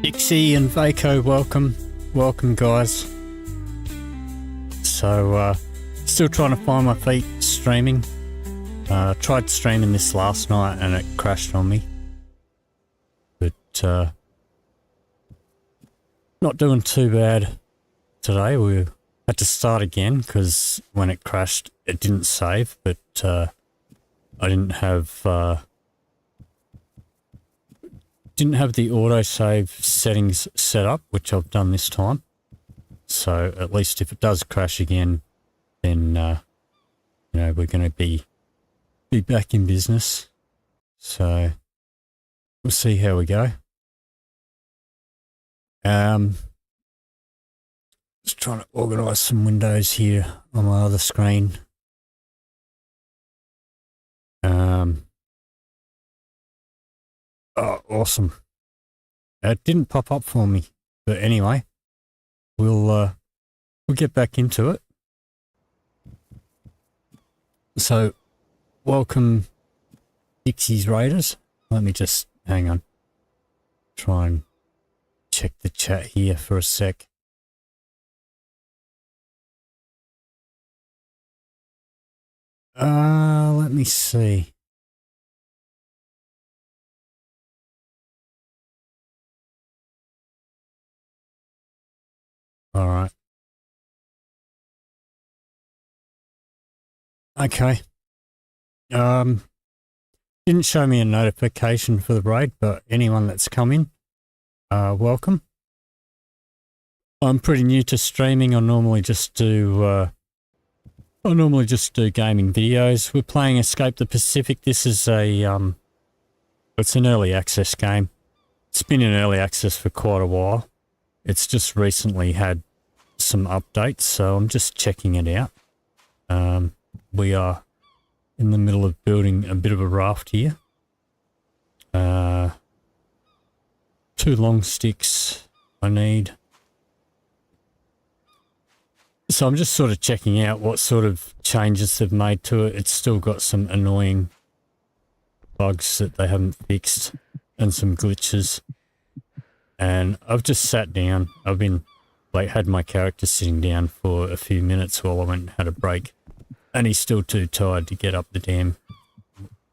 Dixie and Vaco, welcome guys. So still trying to find my feet streaming. Tried streaming this last night and it crashed on me, but not doing too bad today. We had to start again because when it crashed it didn't save, but I didn't have the autosave settings set up, which I've done this time. So at least if it does crash again, then you know, we're going to be back in business. So we'll see how we go. Just trying to organise some windows here on my other screen. Oh, awesome. It didn't pop up for me, but anyway, we'll get back into it. So, welcome Dixie's Raiders. Let me just, hang on, try and check the chat here for a sec. Let me see. All right. Okay. Didn't show me a notification for the raid, but anyone that's come in, welcome. I'm pretty new to streaming. I normally just do gaming videos. We're playing Escape the Pacific. This is a it's an early access game. It's been in early access for quite a while. It's just recently had some updates, so I'm just checking it out. We are in the middle of building a bit of a raft here. 2 long sticks I need. So I'm just sort of checking out what sort of changes they've made to it. It's still got some annoying bugs that they haven't fixed and some glitches. And I've just sat down. I've been had my character sitting down for a few minutes while I went and had a break. And he's still too tired to get up the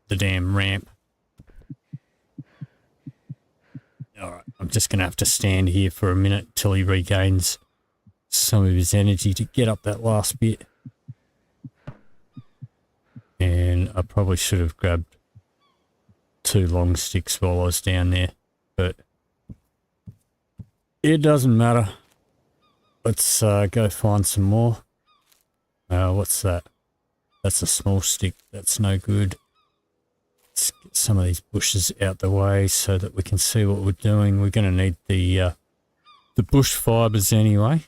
damn ramp. Alright, I'm just going to have to stand here for a minute till he regains some of his energy to get up that last bit. And I probably should have grabbed 2 long sticks while I was down there, but it doesn't matter. Let's go find some more. What's that? That's a small stick. That's no good. Let's get some of these bushes out the way so that we can see what we're doing. We're going to need the bush fibres anyway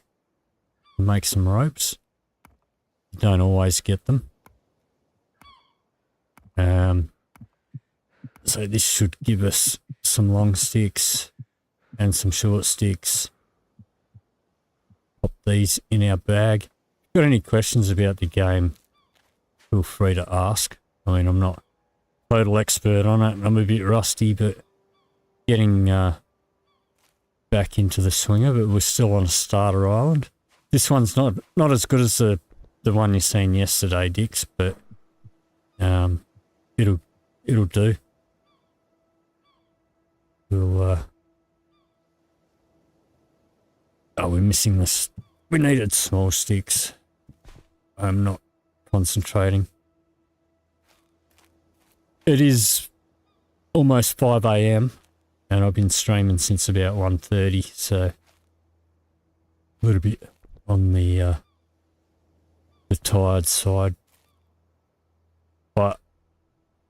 to make some ropes. You don't always get them. So this should give us some long sticks and some short sticks. Pop these in our bag. If you've got any questions about the game, feel free to ask. I mean, I'm not a total expert on it. I'm a bit rusty, but getting back into the swing of it. We're still on a starter island. This one's not as good as the one you seen yesterday, Dix, but it'll do. We'll oh, we're missing this. We needed small sticks. I'm not concentrating. It is almost 5 AM and I've been streaming since about 1:30, so a little bit on the tired side. But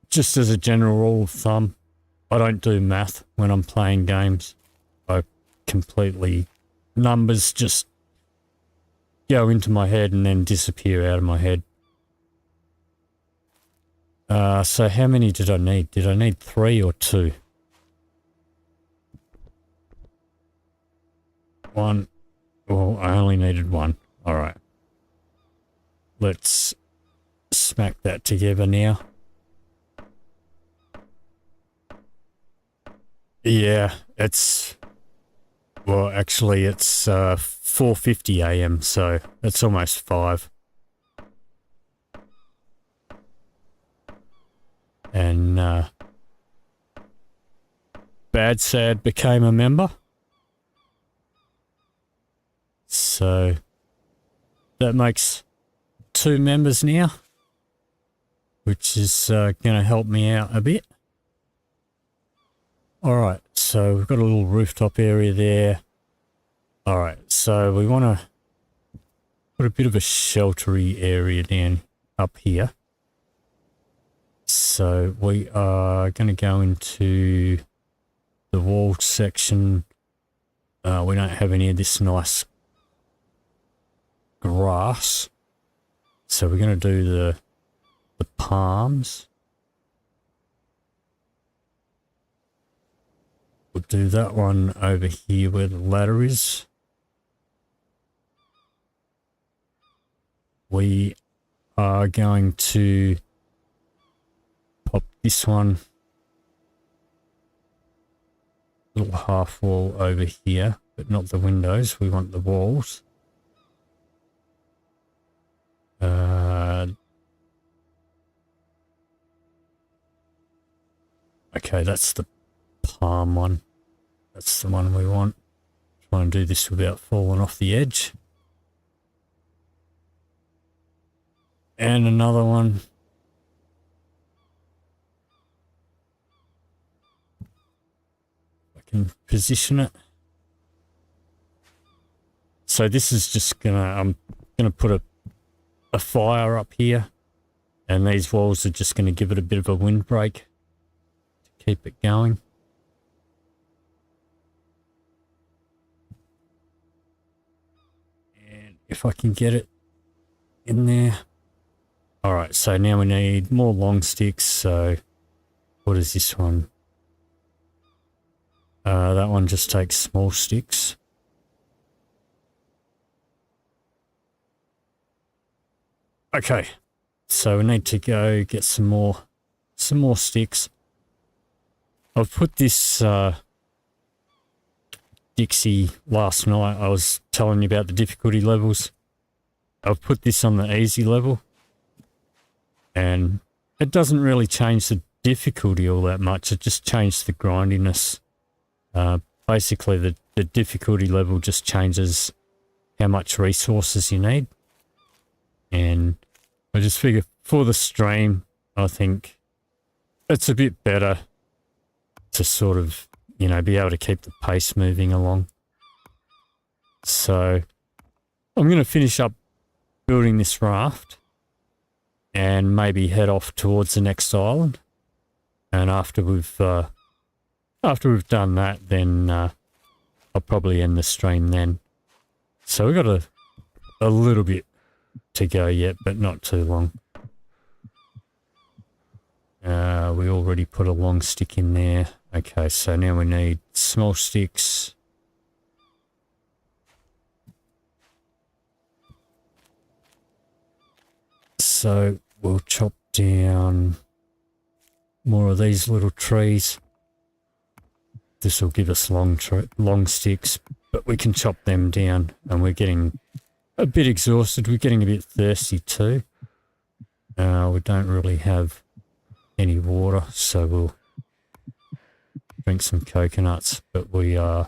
just as a general rule of thumb, I don't do math when I'm playing games. I completely, numbers just go into my head and then disappear out of my head. So how many did I need? Did I need 3 or 2? 1. Well, I only needed 1. All right. Let's smack that together now. Yeah, it's... Well, actually, it's 4:50 AM, so it's almost 5. And Bad Sad became a member. So that makes 2 members now, which is going to help me out a bit. Alright, so we've got a little rooftop area there. Alright, so we want to put a bit of a sheltery area down up here. So we are going to go into the wall section. We don't have any of this nice grass. So we're going to do the palms. We'll do that one over here where the ladder is. We are going to pop this one, little half wall over here, but not the windows. We want the walls. Okay, that's the palm one. That's the one we want. Try and do this without falling off the edge. And another one. I can position it. So this is just gonna, I'm gonna put a fire up here, and these walls are just gonna give it a bit of a windbreak to keep it going. And if I can get it in there. Alright, so now we need more long sticks. So what is this one? That one just takes small sticks. Okay, so we need to go get some more sticks. I've put this Dixie last night. I was telling you about the difficulty levels. I've put this on the easy level, and it doesn't really change the difficulty all that much. It just changed the grindiness. Basically, the difficulty level just changes how much resources you need. And I just figure for the stream, I think it's a bit better to sort of, you know, be able to keep the pace moving along. So I'm going to finish up building this raft and maybe head off towards the next island. And after we've done that, then I'll probably end the stream then. So we've got a little bit to go yet, but not too long. We already put a long stick in there. Okay, so now we need small sticks. So we'll chop down more of these little trees. This will give us long sticks, but we can chop them down, and we're getting a bit exhausted. We're getting a bit thirsty too. We don't really have any water, so we'll drink some coconuts, but we are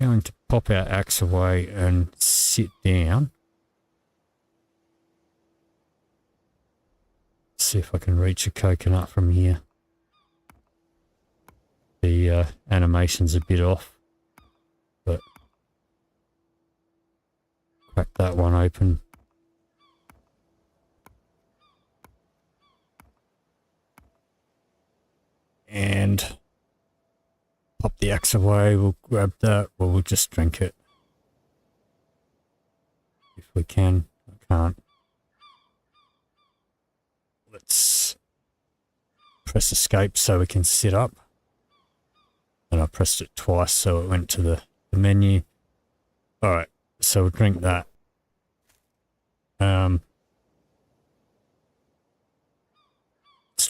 going to pop our axe away and sit down. See if I can reach a coconut from here. The animation's a bit off, but crack that one open. And pop the axe away. We'll grab that, or we'll just drink it if we can. I can't. Let's press escape so we can sit up. And I pressed it twice so it went to the menu. Alright, so we'll drink that. Let's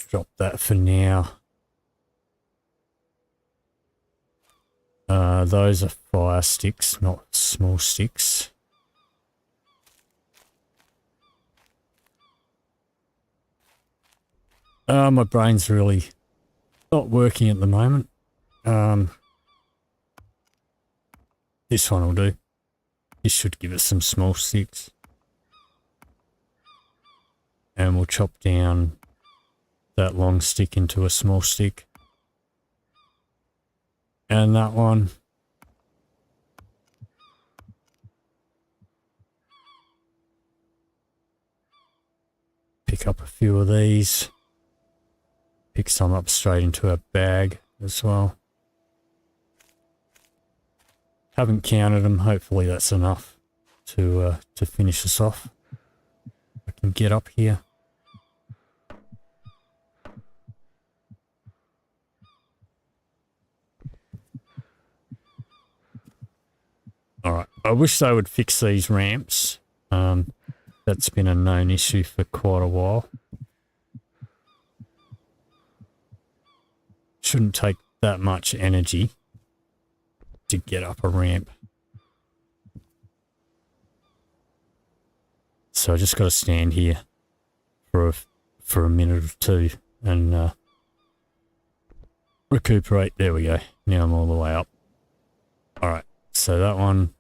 drop that for now. Those are fire sticks, not small sticks. My brain's really not working at the moment. This one will do. This should give us some small sticks. And we'll chop down that long stick into a small stick. And that one. Pick up a few of these. Pick some up straight into a bag as well. Haven't counted them. Hopefully that's enough to finish us off. I can get up here. Alright, I wish they would fix these ramps. That's been a known issue for quite a while. Shouldn't take that much energy to get up a ramp. So I just got to stand here for a minute or two and recuperate. There we go. Now I'm all the way up. Alright, so that one,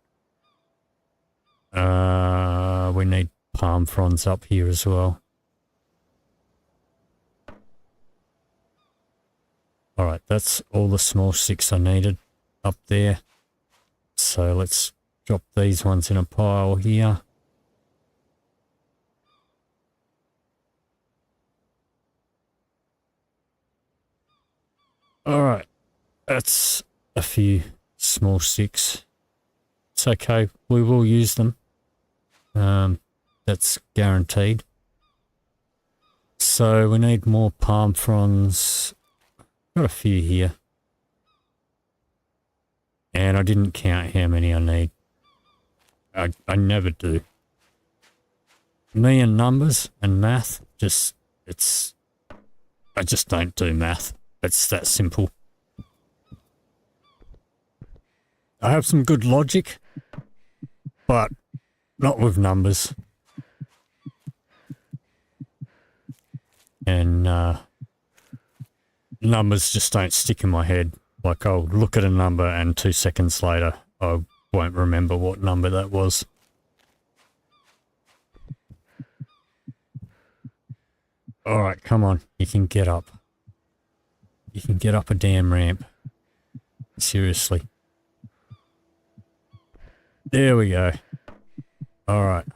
we need palm fronds up here as well. Alright, that's all the small sticks I needed up there. So let's drop these ones in a pile here. Alright, that's a few small sticks. It's okay, we will use them. That's guaranteed. So we need more palm fronds. Got a few here. And I didn't count how many I need. I never do. Me and numbers and math, I just don't do math. It's that simple. I have some good logic, but not with numbers. And numbers just don't stick in my head. Like, I'll look at a number and 2 seconds later I won't remember what number that was. Alright, come on. You can get up. You can get up a damn ramp. Seriously. There we go. Alright.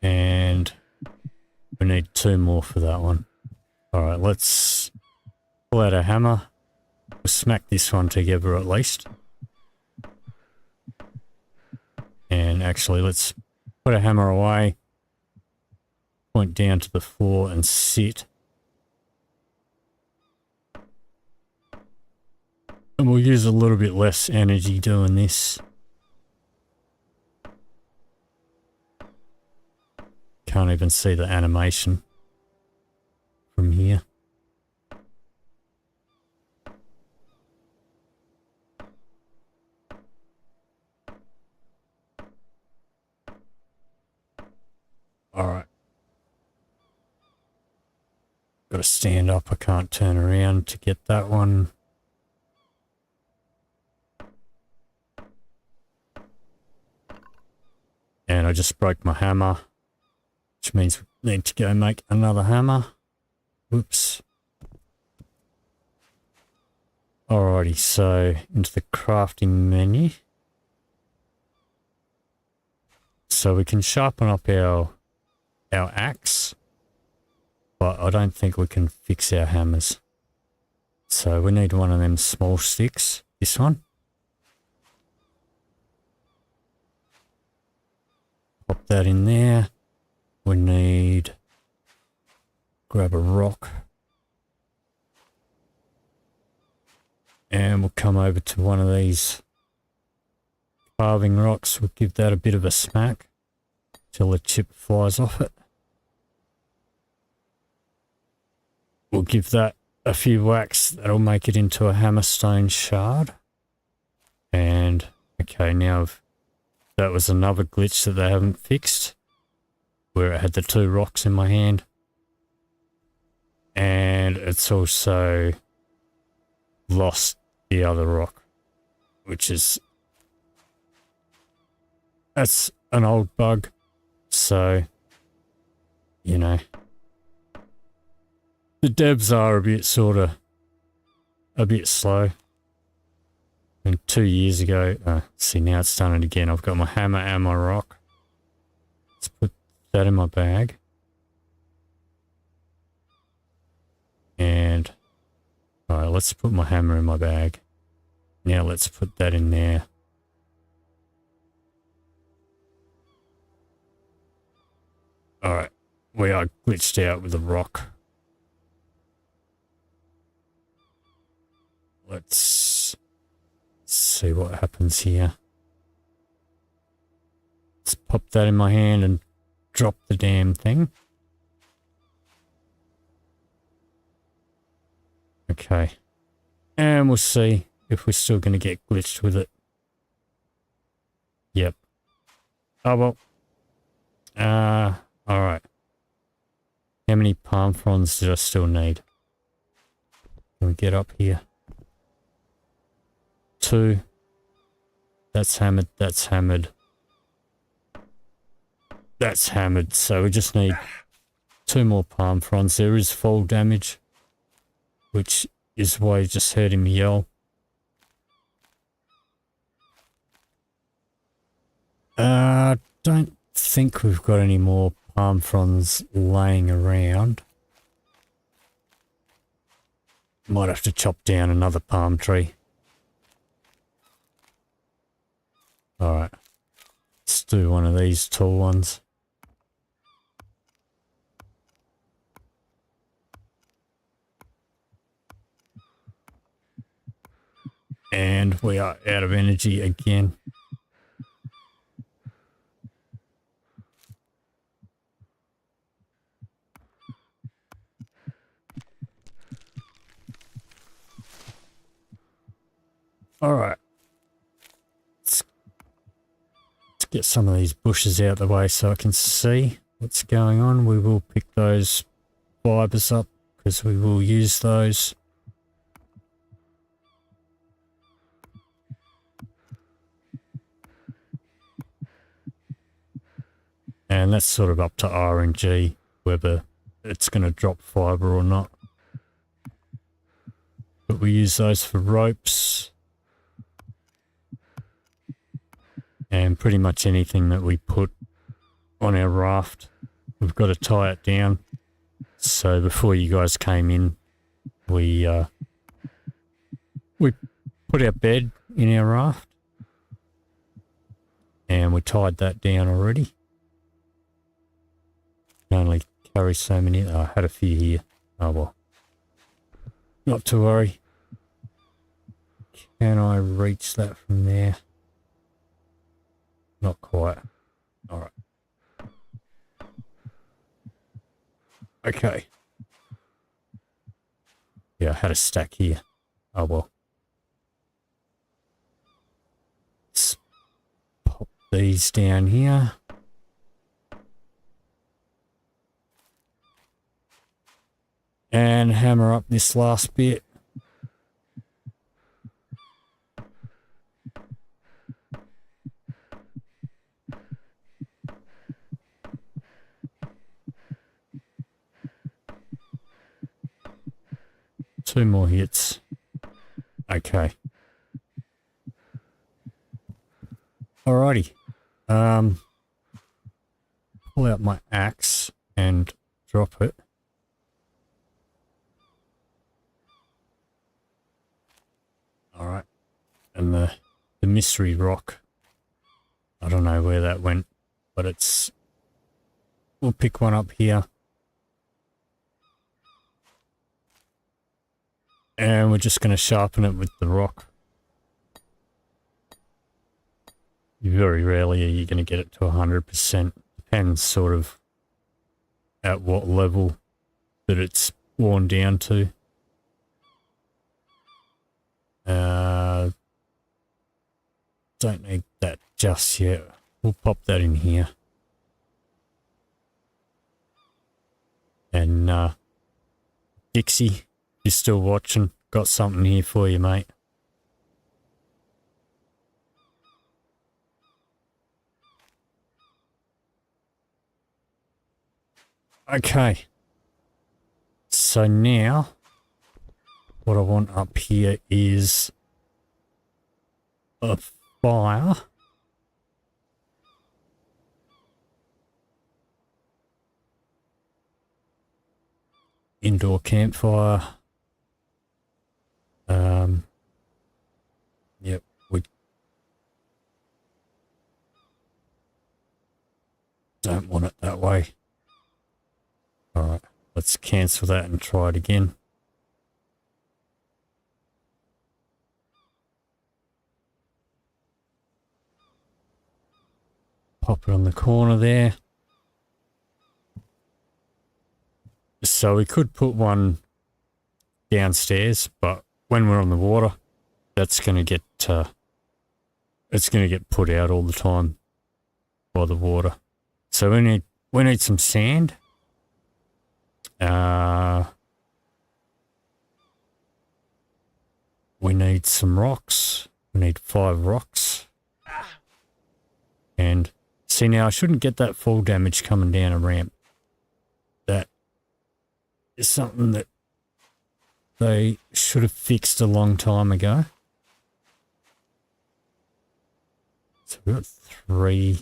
And we need 2 more for that one. Alright, let's pull out a hammer. We'll smack this one together at least. And actually, let's put a hammer away. Point down to the floor and sit. And we'll use a little bit less energy doing this. can't even see the animation from here. Alright. Got to stand up, I can't turn around to get that one. And I just broke my hammer, which means we need to go make another hammer. Whoops. Alrighty, so into the crafting menu. So we can sharpen up our axe, but I don't think we can fix our hammers. So we need one of them small sticks, this one. Pop that in there. We need, grab a rock. And we'll come over to one of these carving rocks. We'll give that a bit of a smack till the chip flies off it. We'll give that a few whacks. That'll make it into a hammerstone shard. And okay, now that was another glitch that they haven't fixed, where it had the two rocks in my hand. And it's also lost the other rock, which is, that's an old bug. So, you know, the devs are a bit slow. And 2 years ago, see, now it's done it again. I've got my hammer and my rock. Let's put that in my bag. And, alright, let's put my hammer in my bag. Now let's put that in there. Alright, we are glitched out with the rock. Let's see what happens here. Let's pop that in my hand and drop the damn thing. Okay. And we'll see if we're still going to get glitched with it. Yep. Oh well. Alright. How many palm fronds did I still need? Can we get up here? 2. That's hammered, that's hammered. That's hammered, so we just need 2 more palm fronds. There is fall damage, which is why you just heard him yell. Don't think we've got any more palm fronds laying around. Might have to chop down another palm tree. Alright, let's do one of these tall ones. And we are out of energy again. Alright. Let's get some of these bushes out of the way so I can see what's going on. We will pick those fibers up because we will use those. And that's sort of up to RNG whether it's going to drop fibre or not. But we use those for ropes. And pretty much anything that we put on our raft, we've got to tie it down. So before you guys came in, we put our bed in our raft. And we tied that down already. Can only carry so many. I had a few here. Oh well. Not to worry. Can I reach that from there? Not quite. Alright. Okay. Yeah, I had a stack here. Oh well. Let's pop these down here. And hammer up this last bit. Two more hits. Okay. Alrighty. Pull out my axe and drop it. Alright. And the mystery rock. I don't know where that went, but it's... We'll pick one up here. And we're just going to sharpen it with the rock. Very rarely are you going to get it to 100%. Depends sort of at what level that it's worn down to. Don't need that just yet. We'll pop that in here. And Dixie, you're still watching. Got something here for you, mate. Okay. So now, what I want up here is a fire. Indoor campfire. Yep, we don't want it that way. Alright, let's cancel that and try it again. Pop it on the corner there. So we could put one downstairs, but when we're on the water, that's going to get it's going to get put out all the time by the water. So we need some sand. We need some rocks. We need 5 rocks. And see, now I shouldn't get that fall damage coming down a ramp. That is something that they should have fixed a long time ago. So we've got 3.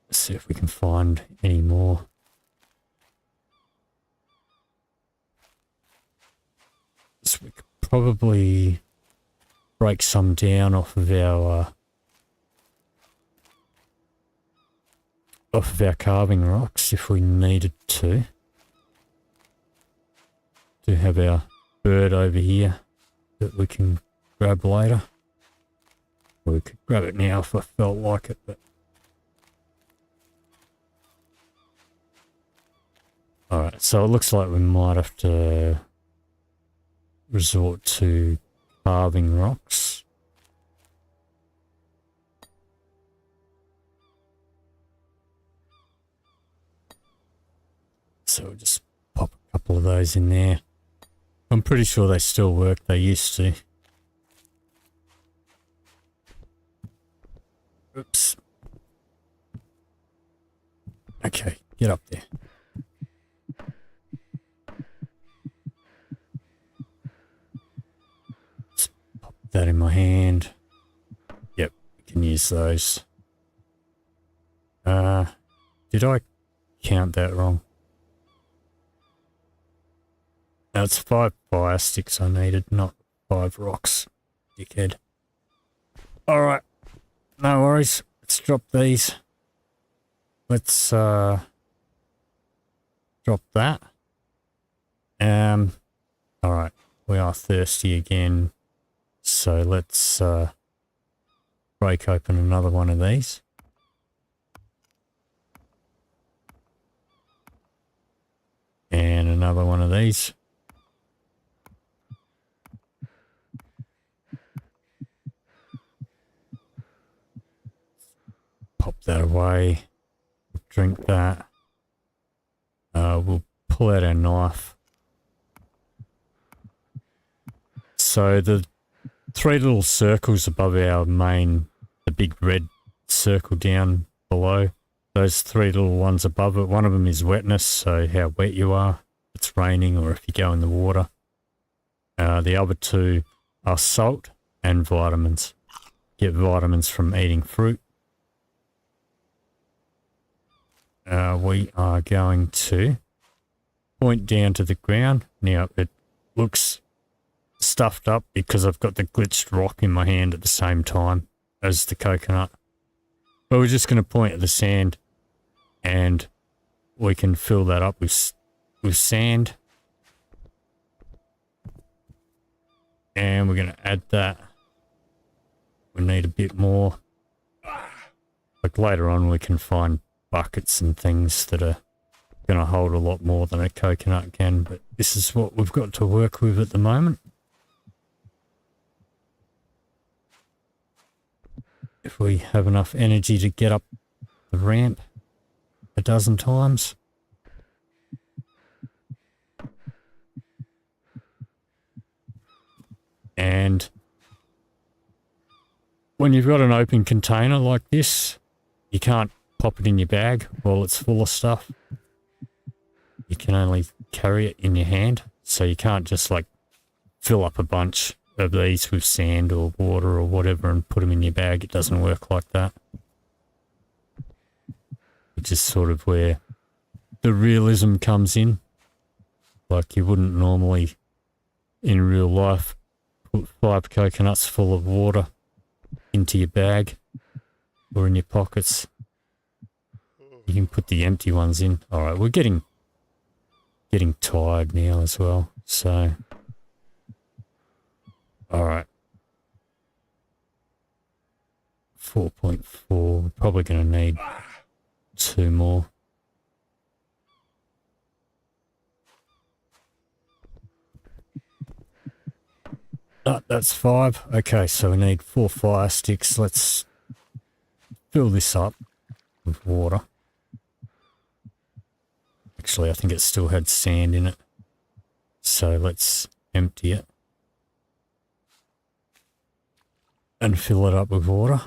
Let's see if we can find any more. So we could probably break some down off of our carving rocks if we needed to. Do have our bird over here that we can grab later. We could grab it now if I felt like it, but alright, so it looks like we might have to resort to carving rocks. So we'll just pop a couple of those in there. I'm pretty sure they still work, they used to. Oops. Okay, get up there. Just pop that in my hand. Yep, we can use those. Did I count that wrong? No, it's 5 fire sticks I needed, not 5 rocks, dickhead. Alright, no worries. Let's drop these. Let's drop that. Alright, we are thirsty again. So let's break open another one of these. another one of these. Pop that away. Drink that. We'll pull out our knife. So the 3 little circles above our main, the big red circle down below, those 3 little ones above it, one of them is wetness, so how wet you are, if it's raining or if you go in the water. The other 2 are salt and vitamins. Get vitamins from eating fruit. We are going to point down to the ground. Now it looks stuffed up because I've got the glitched rock in my hand at the same time as the coconut. But we're just going to point at the sand and we can fill that up with sand. And we're going to add that. We need a bit more. Like later on we can find buckets and things that are going to hold a lot more than a coconut can, but this is what we've got to work with at the moment. If we have enough energy to get up the ramp a dozen times. And when you've got an open container like this, you can't pop it in your bag while it's full of stuff. You can only carry it in your hand, so you can't just like fill up a bunch of these with sand or water or whatever and put them in your bag. It doesn't work like that. Which is sort of where the realism comes in. Like you wouldn't normally in real life put 5 coconuts full of water into your bag or in your pockets. You can put the empty ones in. Alright, we're getting tired now as well, so alright. 4.4, we're probably going to need 2 more. That's 5. Okay, so we need 4 fire sticks. Let's fill this up with water. Actually, I think it still had sand in it. So let's empty it. And fill it up with water.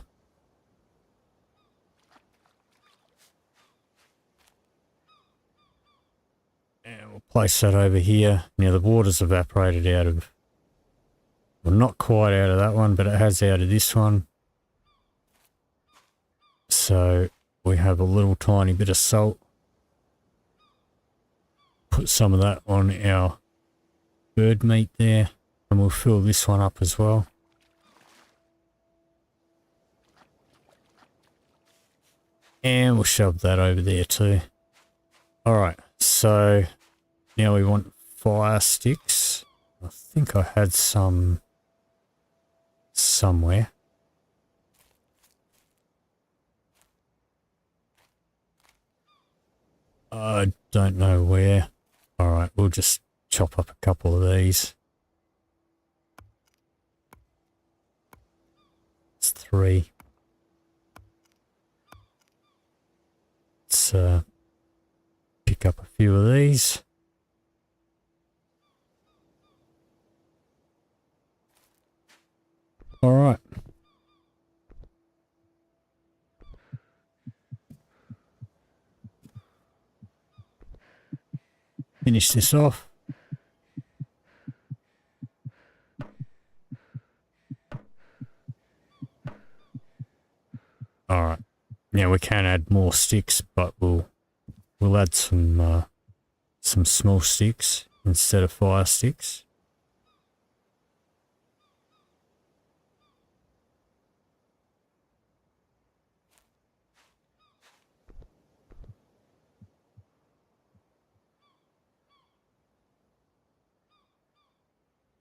And we'll place that over here. Now the water's evaporated out of, well, not quite out of that one, but it has out of this one. So we have a little tiny bit of salt. Put some of that on our bird meat there, and we'll fill this one up as well. And we'll shove that over there too. Alright, so now we want fire sticks. I think I had some somewhere. I don't know where. Alright, we'll just chop up a couple of these. It's 3. Let's pick up a few of these. Alright. Finish this off. Alright. Now we can add more sticks, but we'll add some small sticks instead of fire sticks.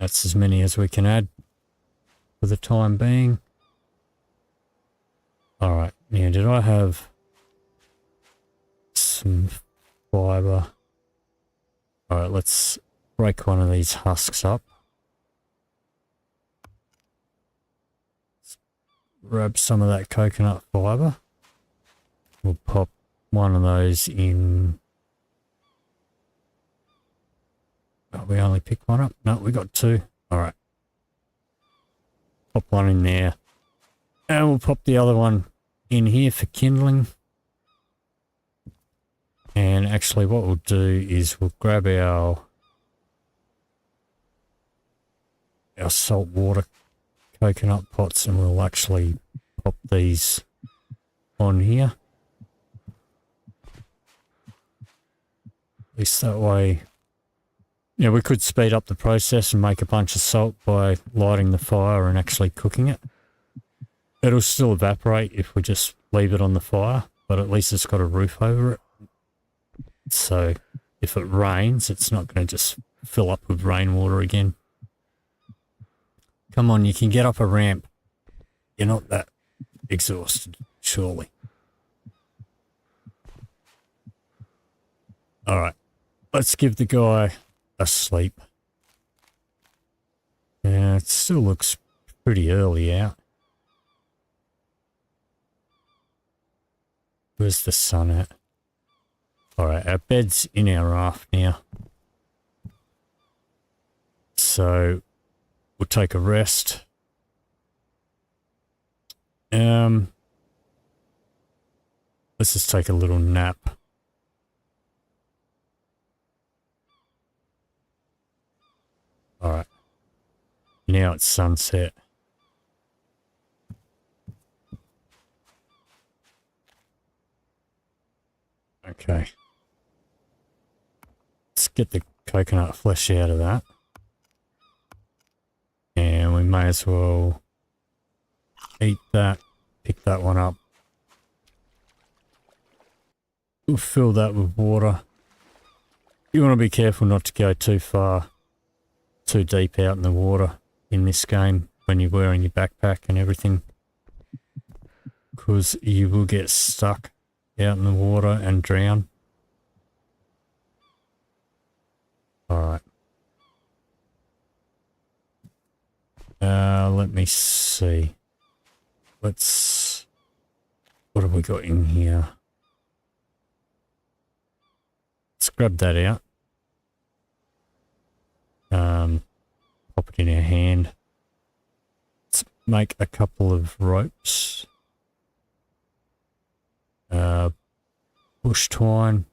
That's as many as we can add for the time being. Alright, now did I have some fibre? Alright, let's break one of these husks up. Let's grab some of that coconut fibre. We'll pop one of those in. Oh, we only picked one up? No, we got two. Alright. Pop one in there. And we'll pop the other one in here for kindling. And actually what we'll do is we'll grab our saltwater coconut pots and we'll actually pop these on here. At least that way, yeah, we could speed up the process and make a bunch of salt by lighting the fire and actually cooking it. It'll still evaporate if we just leave it on the fire, but at least it's got a roof over it. So if it rains, it's not going to just fill up with rainwater again. Come on, you can get up a ramp. You're not that exhausted, surely. Alright, let's give the guy a sleep. Yeah, it still looks pretty early out. Where's the sun at? Alright, our bed's in our raft now. So, we'll take a rest. Let's just take a little nap. Alright. Now it's sunset. Okay. Let's get the coconut flesh out of that. And we may as well eat that, pick that one up. We'll fill that with water. You want to be careful not to go too far, too deep out in the water in this game when you're wearing your backpack and everything, because you will get stuck out in the water and drown. Alright. Let me see. What have we got in here? Let's grab that out. Pop it in our hand. Let's make a couple of ropes. Bush twine.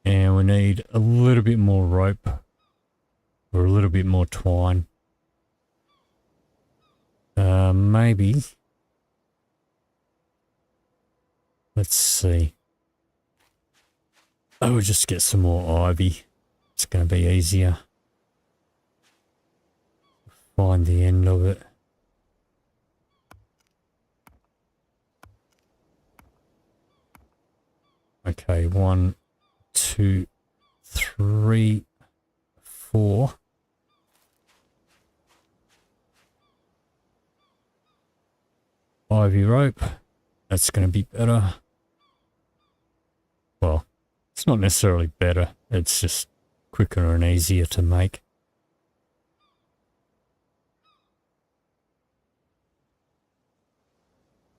And we need a little bit more rope or a little bit more twine. Maybe. Let's see. I will just get some more ivy. It's going to be easier. Find the end of it. Okay, 1, 2, 3, 4. Ivy rope. That's going to be better. Well, it's not necessarily better. It's just quicker and easier to make.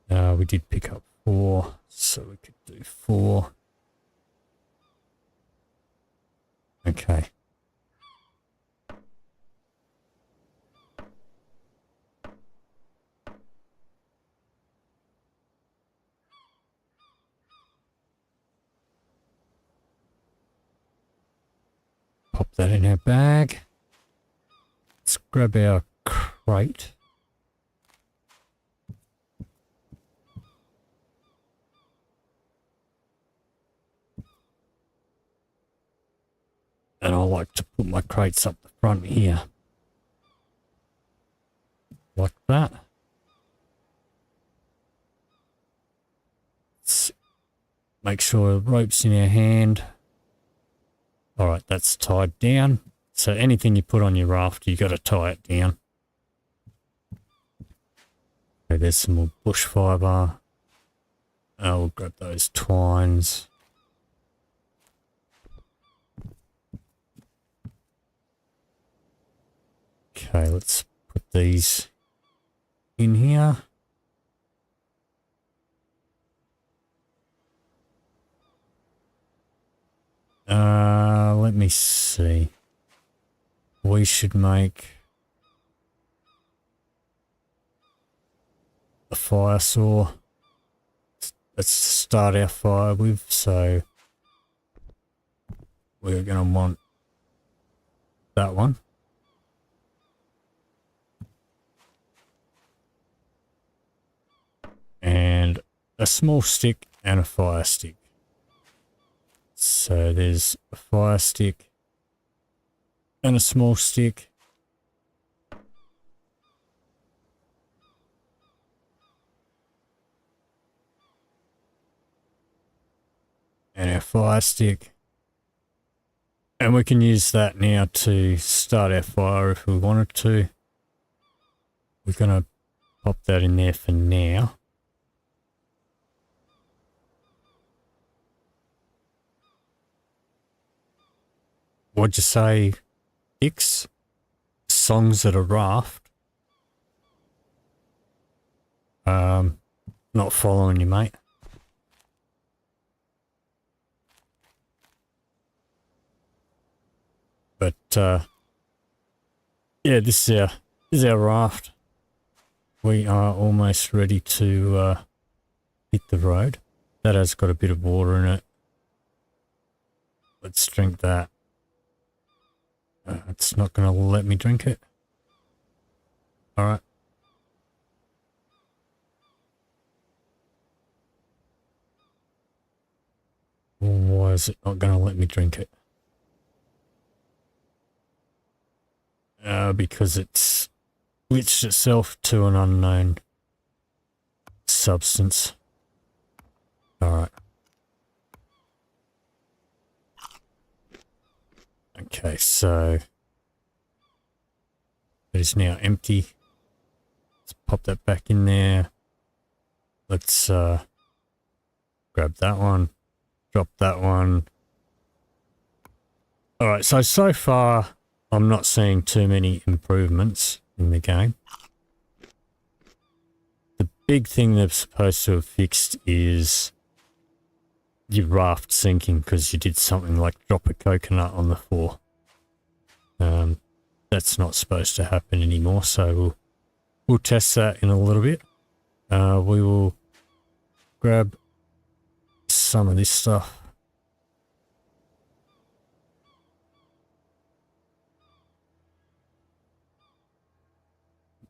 We did pick up 4, so we could do 4. Okay. Pop that in our bag. Let's grab our crate. And I like to put my crates up the front here. Like that. Let's make sure the rope's in our hand. Alright, that's tied down. So anything you put on your raft, you got to tie it down. Okay, there's some more bush fibre. We'll grab those twines. Okay, let's put these in here. Let me see. We should make a fire saw. Let's start our fire with, so we're going to want that one. And a small stick and a fire stick. So there's a fire stick and a small stick. And our fire stick. And we can use that now to start our fire if we wanted to. We're going to pop that in there for now. What'd you say, X? Songs at a raft? Not following you, mate. But, yeah, this is our raft. We are almost ready to hit the road. That has got a bit of water in it. Let's drink that. It's not going to let me drink it. Alright. Why is it not going to let me drink it? Because it's switched itself to an unknown substance. Alright. Okay, so it is now empty. Let's pop that back in there. Let's grab that one, drop that one. Alright, so far I'm not seeing too many improvements in the game. The big thing they're supposed to have fixed is your raft sinking because you did something like drop a coconut on the floor. That's not supposed to happen anymore, so we'll test that in a little bit. We will grab some of this stuff.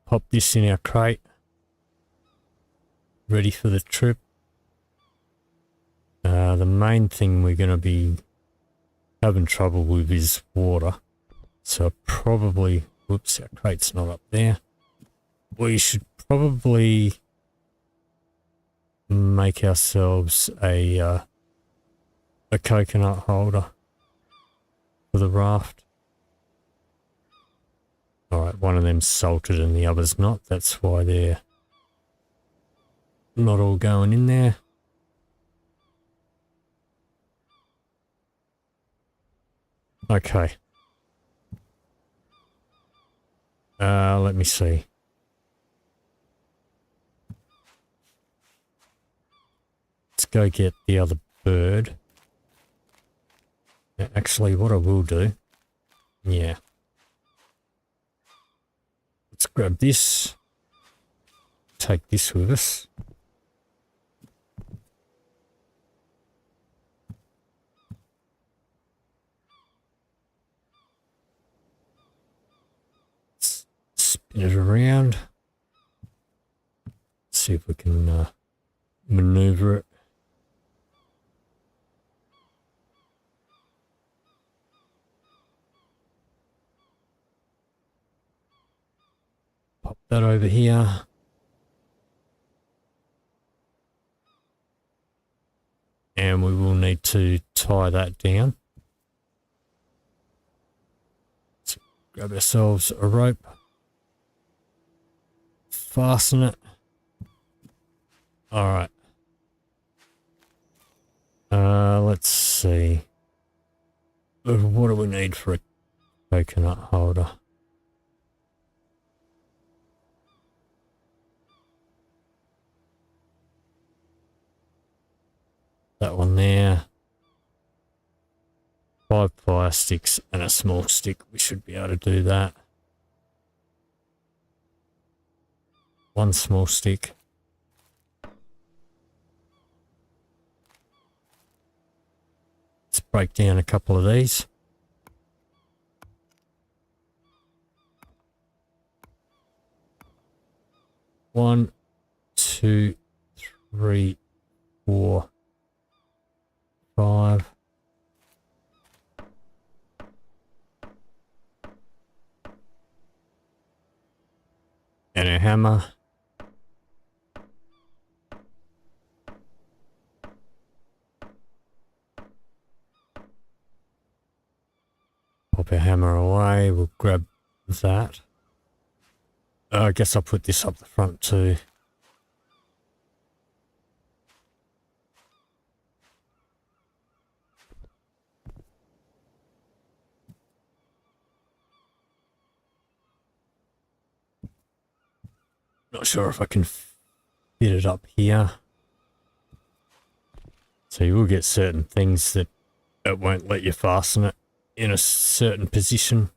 Pop this in our crate. Ready for the trip. The main thing we're going to be having trouble with is water. So probably, whoops, our crate's not up there. We should probably make ourselves a coconut holder for the raft. Alright, one of them's salted and the other's not. That's why they're not all going in there. Okay. Let me see. Let's go get the other bird. Actually, what I will do, yeah. Let's grab this. Take this with us. Spin it around. See if we can maneuver it. Pop that over here. And we will need to tie that down. Grab ourselves a rope. Fasten it. Alright. Let's see. What do we need for a coconut holder? That one there. 5 fire sticks and a small stick. We should be able to do that. 1 small stick. Let's break down a couple of these. One, 2, 3, 4, 5. And a hammer. Pop our hammer away. We'll grab that. I guess I'll put this up the front too. Not sure if I can fit it up here. So you will get certain things that it won't let you fasten it in a certain position.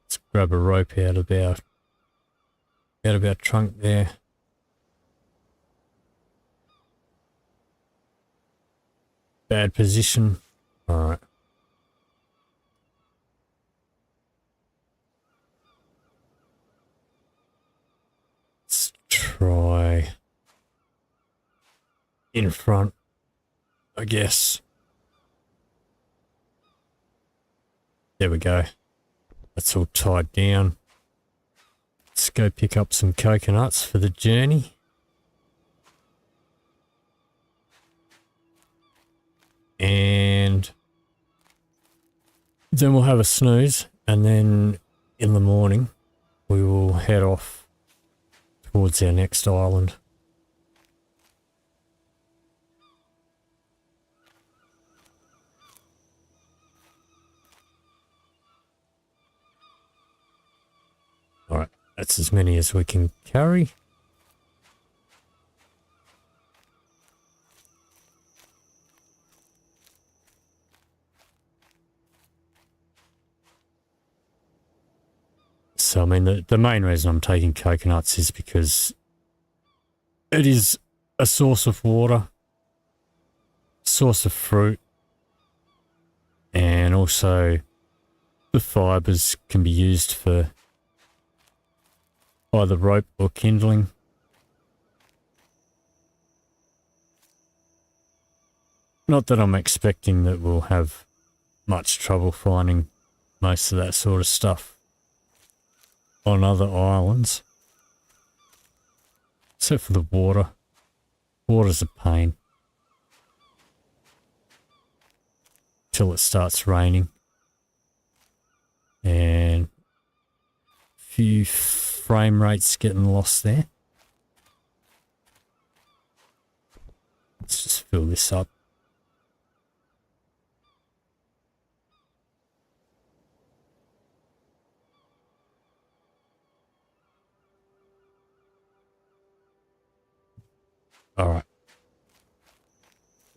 Let's grab a rope out of our trunk there. Bad position. All right. Let's try in front, I guess. There we go. That's all tied down. Let's go pick up some coconuts for the journey. And then we'll have a snooze, and then in the morning we will head off towards our next island. Alright, that's as many as we can carry. So, I mean, the main reason I'm taking coconuts is because it is a source of water, source of fruit, and also the fibres can be used for either rope or kindling. Not that I'm expecting that we'll have much trouble finding most of that sort of stuff on other islands. Except for the water. Water's a pain. Till it starts raining. And a few frame rates getting lost there. Let's just fill this up. Alright.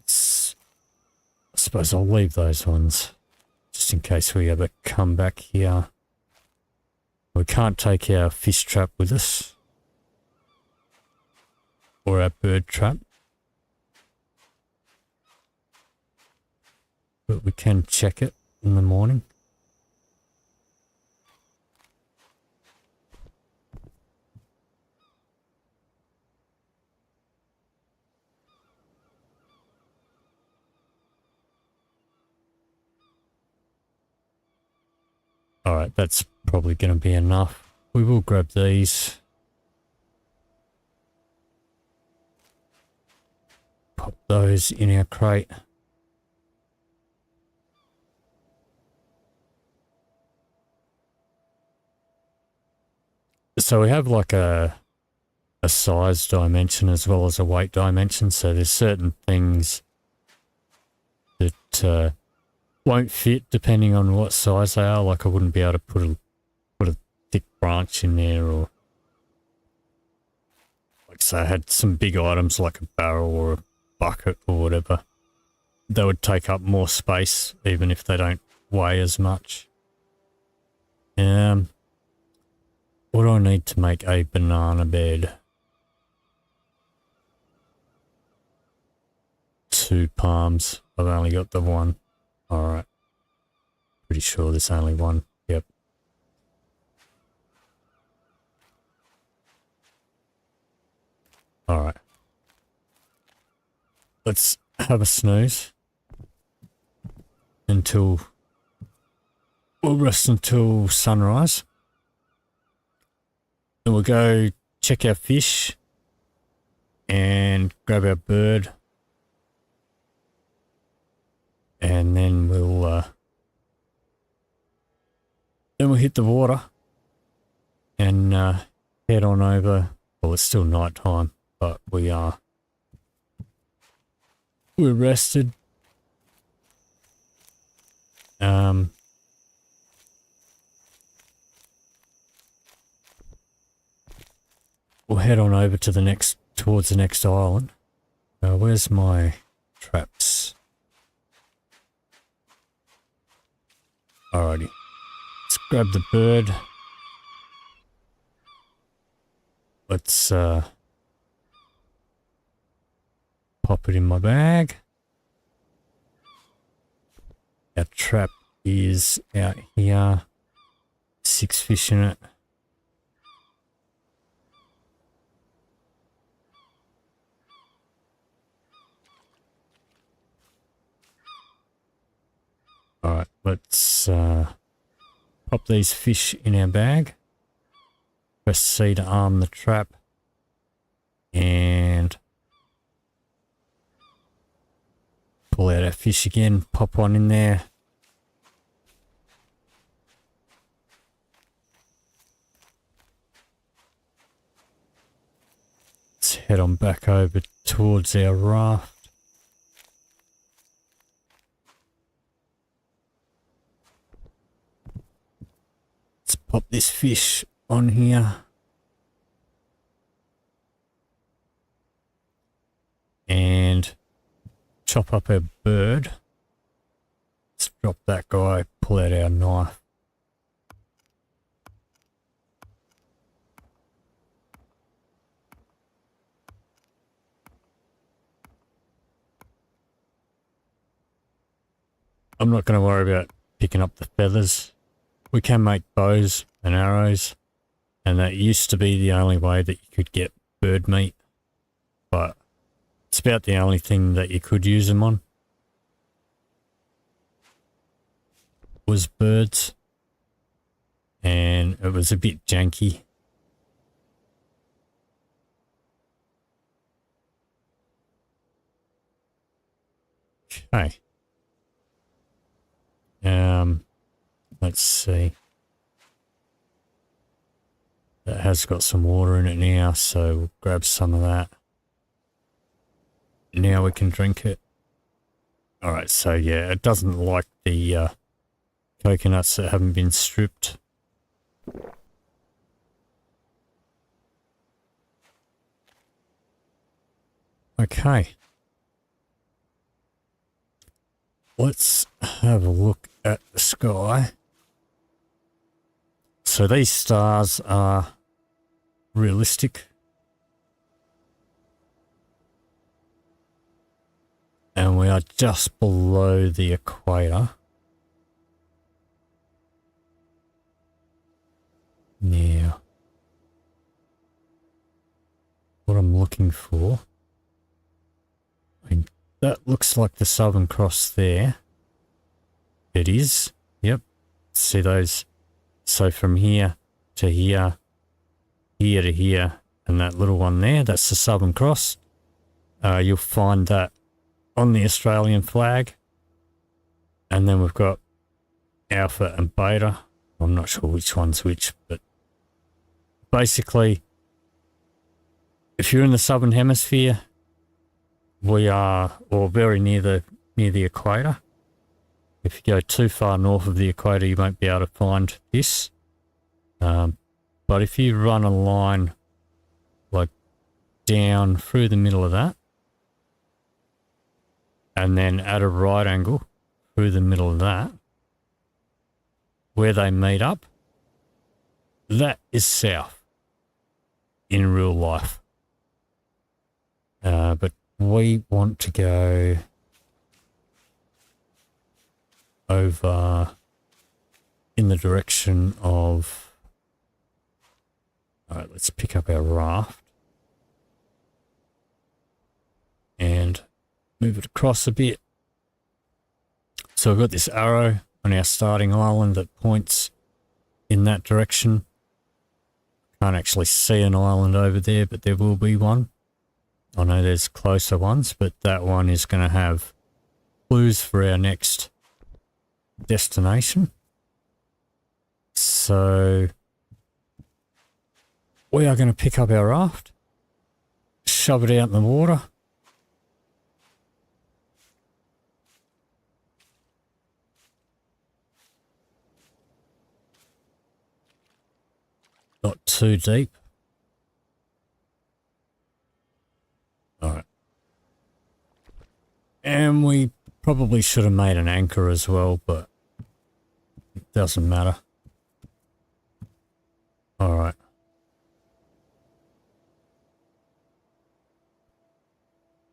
I suppose I'll leave those ones just in case we ever come back here. We can't take our fish trap with us. Or our bird trap. But we can check it in the morning. Alright, that's probably going to be enough. We will grab these. Pop those in our crate. So we have like a size dimension as well as a weight dimension. So there's certain things that won't fit depending on what size they are. Like I wouldn't be able to put a thick branch in there, or like say I had some big items like a barrel or a bucket or whatever. They would take up more space even if they don't weigh as much. What do I need to make a banana bed? 2 palms. I've only got the one. Alright. Pretty sure there's only one. Yep. Alright. Let's have a snooze. We'll rest until sunrise. Then we'll go check our fish and grab our bird. And then we'll hit the water and head on over. Well, it's still night time, but we're rested. We'll head on over to towards the next island. Where's my traps? Alrighty. Let's grab the bird. Let's pop it in my bag. Our trap is out here. 6 fish in it. Alright, let's pop these fish in our bag. Press C to arm the trap. And pull out our fish again, pop one in there. Let's head on back over towards our raft. Let's pop this fish on here. And chop up our bird. Let's drop that guy, pull out our knife. I'm not going to worry about picking up the feathers. We can make bows and arrows, and that used to be the only way that you could get bird meat, but it's about the only thing that you could use them on was birds, and it was a bit janky. Okay. Let's see. That has got some water in it now, so we'll grab some of that. Now we can drink it. Alright, so yeah, it doesn't like the coconuts that haven't been stripped. Okay. Let's have a look at the sky. So these stars are realistic. And we are just below the equator. Now, what I'm looking for, that looks like the Southern Cross there. It is. Yep. See those? So from here to here, here to here, and that little one there, that's the Southern Cross. You'll find that on the Australian flag. And then we've got Alpha and Beta. I'm not sure which one's which, but basically, if you're in the southern hemisphere, we are, or very near the equator. If you go too far north of the equator, you won't be able to find this. But if you run a line like down through the middle of that, and then at a right angle through the middle of that, where they meet up, that is south in real life. But we want to go over in the direction of... Alright, let's pick up our raft and move it across a bit. So we've got this arrow on our starting island that points in that direction. Can't actually see an island over there, but there will be one. I know there's closer ones, but that one is going to have clues for our next destination. So we are going to pick up our raft, shove it out in the water, not too deep. Alright. And we probably should have made an anchor as well, but it doesn't matter. Alright.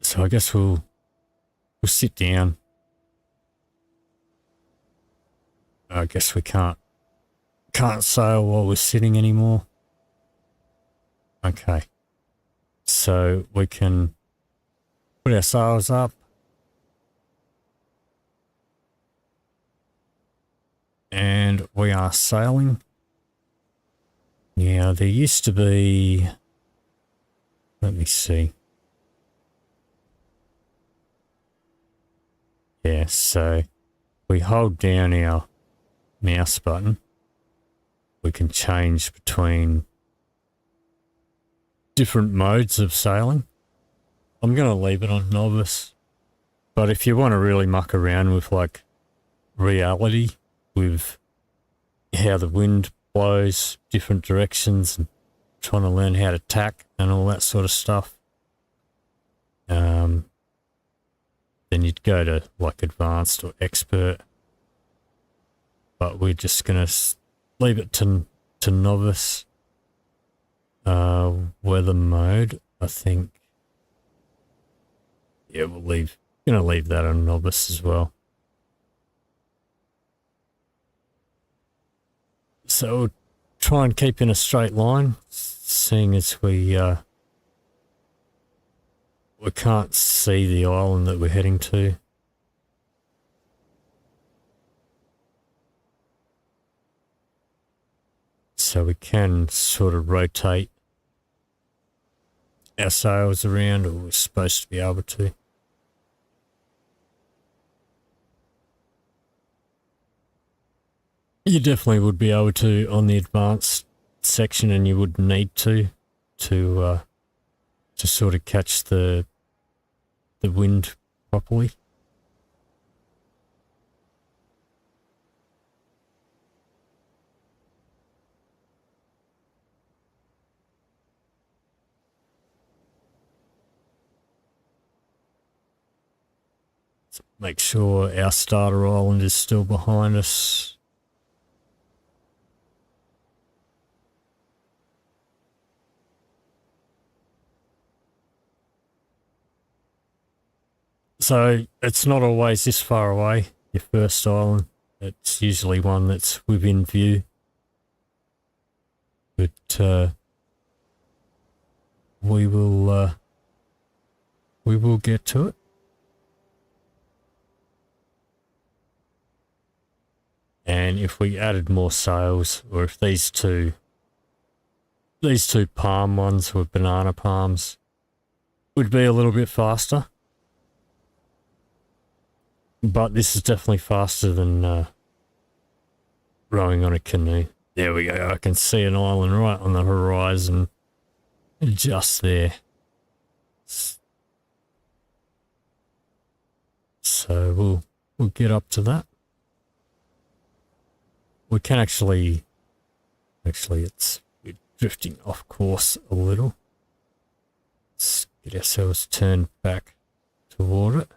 So I guess we'll sit down. I guess we can't sail while we're sitting anymore. Okay. So we can put our sails up. And we are sailing. Now there used to be, let me see. Yeah, so we hold down our mouse button. We can change between different modes of sailing. I'm going to leave it on novice. But if you want to really muck around with like reality, with how the wind blows different directions and trying to learn how to tack and all that sort of stuff, then you'd go to like advanced or expert. But we're just going to leave it to novice. Weather mode, I think. Yeah, going to leave that on novice as well. So we'll try and keep in a straight line, seeing as we can't see the island that we're heading to. So we can sort of rotate our sails around, or we're supposed to be able to. You definitely would be able to on the advanced section, and you would need to sort of catch the wind properly. Let's make sure our starter island is still behind us. So it's not always this far away, your first island. It's usually one that's within view. But we will get to it. And if we added more sails, or if these two palm ones were banana palms, would be a little bit faster. But this is definitely faster than rowing on a canoe. There we go. I can see an island right on the horizon, just there. So we'll get up to that. We can actually it's drifting off course a little. Let's get ourselves turned back toward it.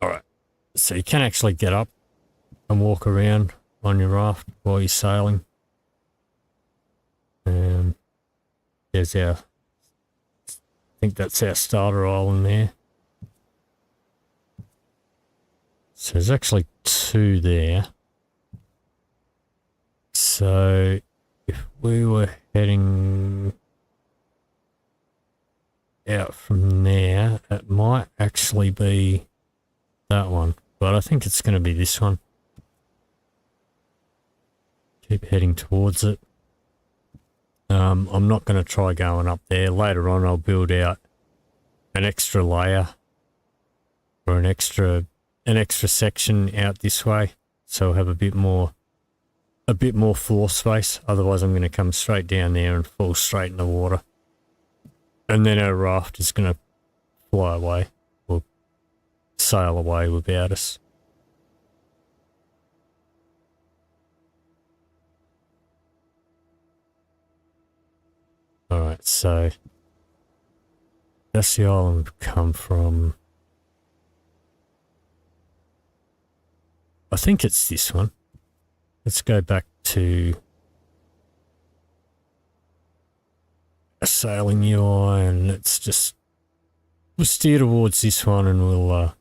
Alright, so you can actually get up and walk around on your raft while you're sailing. There's our, I think that's our starter island there. So there's actually two there. So if we were heading out from there, it might actually be that one, but I think it's going to be this one. Keep heading towards it. I'm not going to try going up there. Later on I'll build out an extra layer or an extra section out this way, so I'll have a bit more floor space. Otherwise I'm going to come straight down there and fall straight in the water, and then our raft is going to fly away or sail away without us. Alright, so that's the island we've come from. I think it's this one. Let's go back to a sailing UI and we'll steer towards this one, and we'll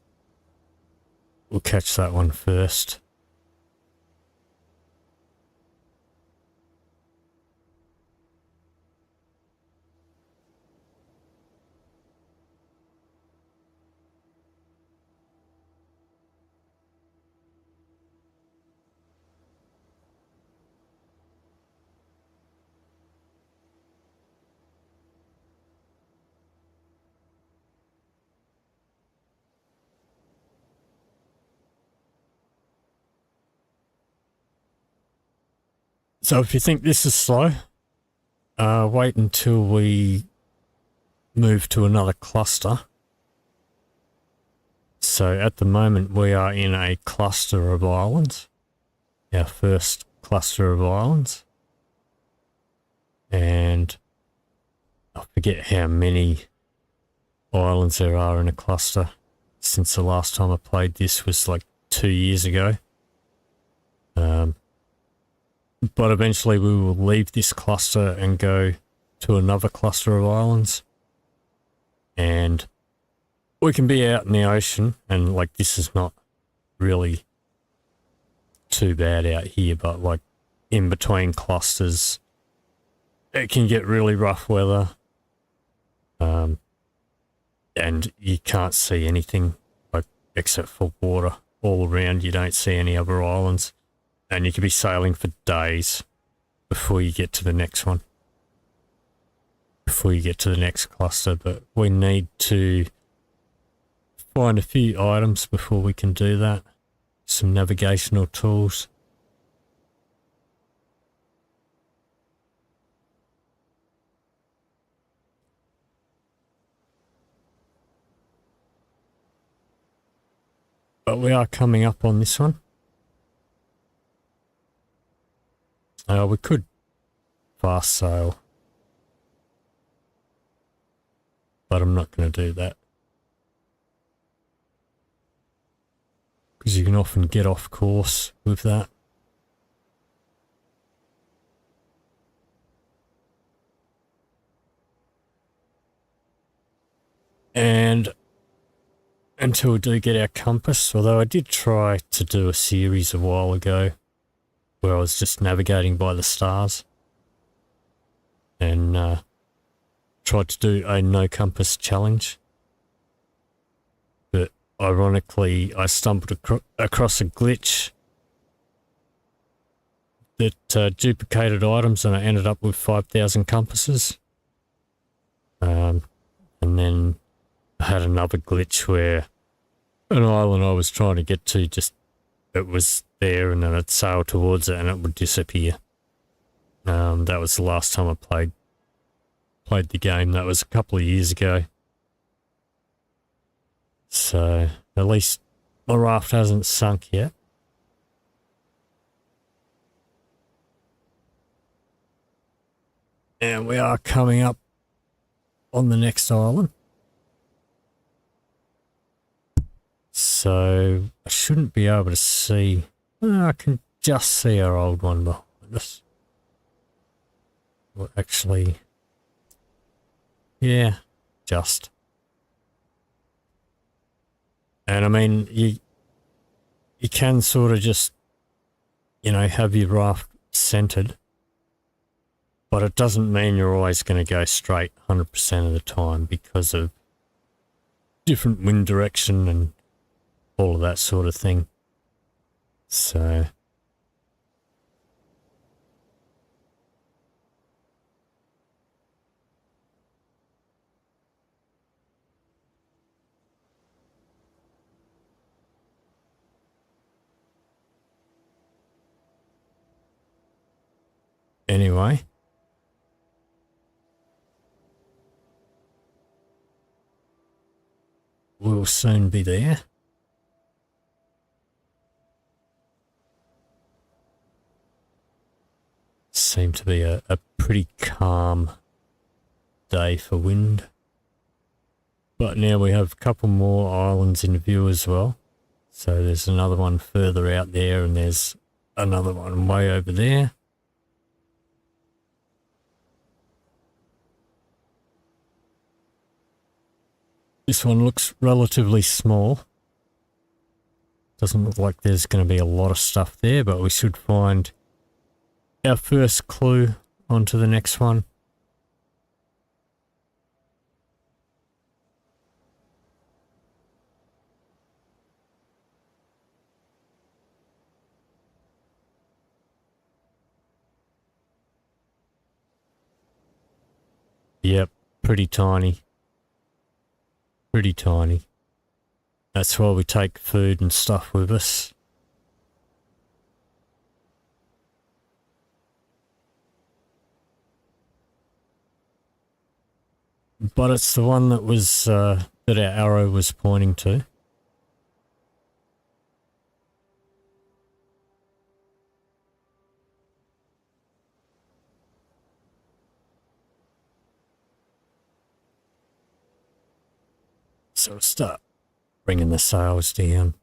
catch that one first. So if you think this is slow, wait until we move to another cluster. So at the moment we are in a cluster of islands, our first cluster of islands, and I forget how many islands there are in a cluster. Since the last time I played this was like 2 years ago. But eventually we will leave this cluster and go to another cluster of islands. And we can be out in the ocean, and like this is not really too bad out here, but like in between clusters, it can get really rough weather. And you can't see anything like except for water all around. You don't see any other islands. And you could be sailing for days before you get to the next one. Before you get to the next cluster. But we need to find a few items before we can do that. Some navigational tools. But we are coming up on this one. We could fast sail, but I'm not going to do that, because you can often get off course with that. And until we do get our compass, although I did try to do a series a while ago where I was just navigating by the stars, and tried to do a no compass challenge. But ironically, I stumbled across a glitch that duplicated items, and I ended up with 5,000 compasses. And then I had another glitch where an island I was trying to get to, just it was there and then I'd sail towards it and it would disappear. That was the last time I played the game. That was a couple of years ago. So at least my raft hasn't sunk yet. And we are coming up on the next island. So I shouldn't be able to see. I can just see our old one behind us. Well, actually, yeah, just. And I mean, you can sort of just, you know, have your raft centered, but it doesn't mean you're always going to go straight 100% of the time because of different wind direction and all of that sort of thing. So anyway, we'll soon be there. Seemed to be a pretty calm day for wind. But now we have a couple more islands in view as well. So there's another one further out there and there's another one way over there. This one looks relatively small. Doesn't look like there's going to be a lot of stuff there, but we should find our first clue onto the next one. Yep, pretty tiny. Pretty tiny. That's why we take food and stuff with us. But it's the one that was that our arrow was pointing to. So we'll start bringing the sails down.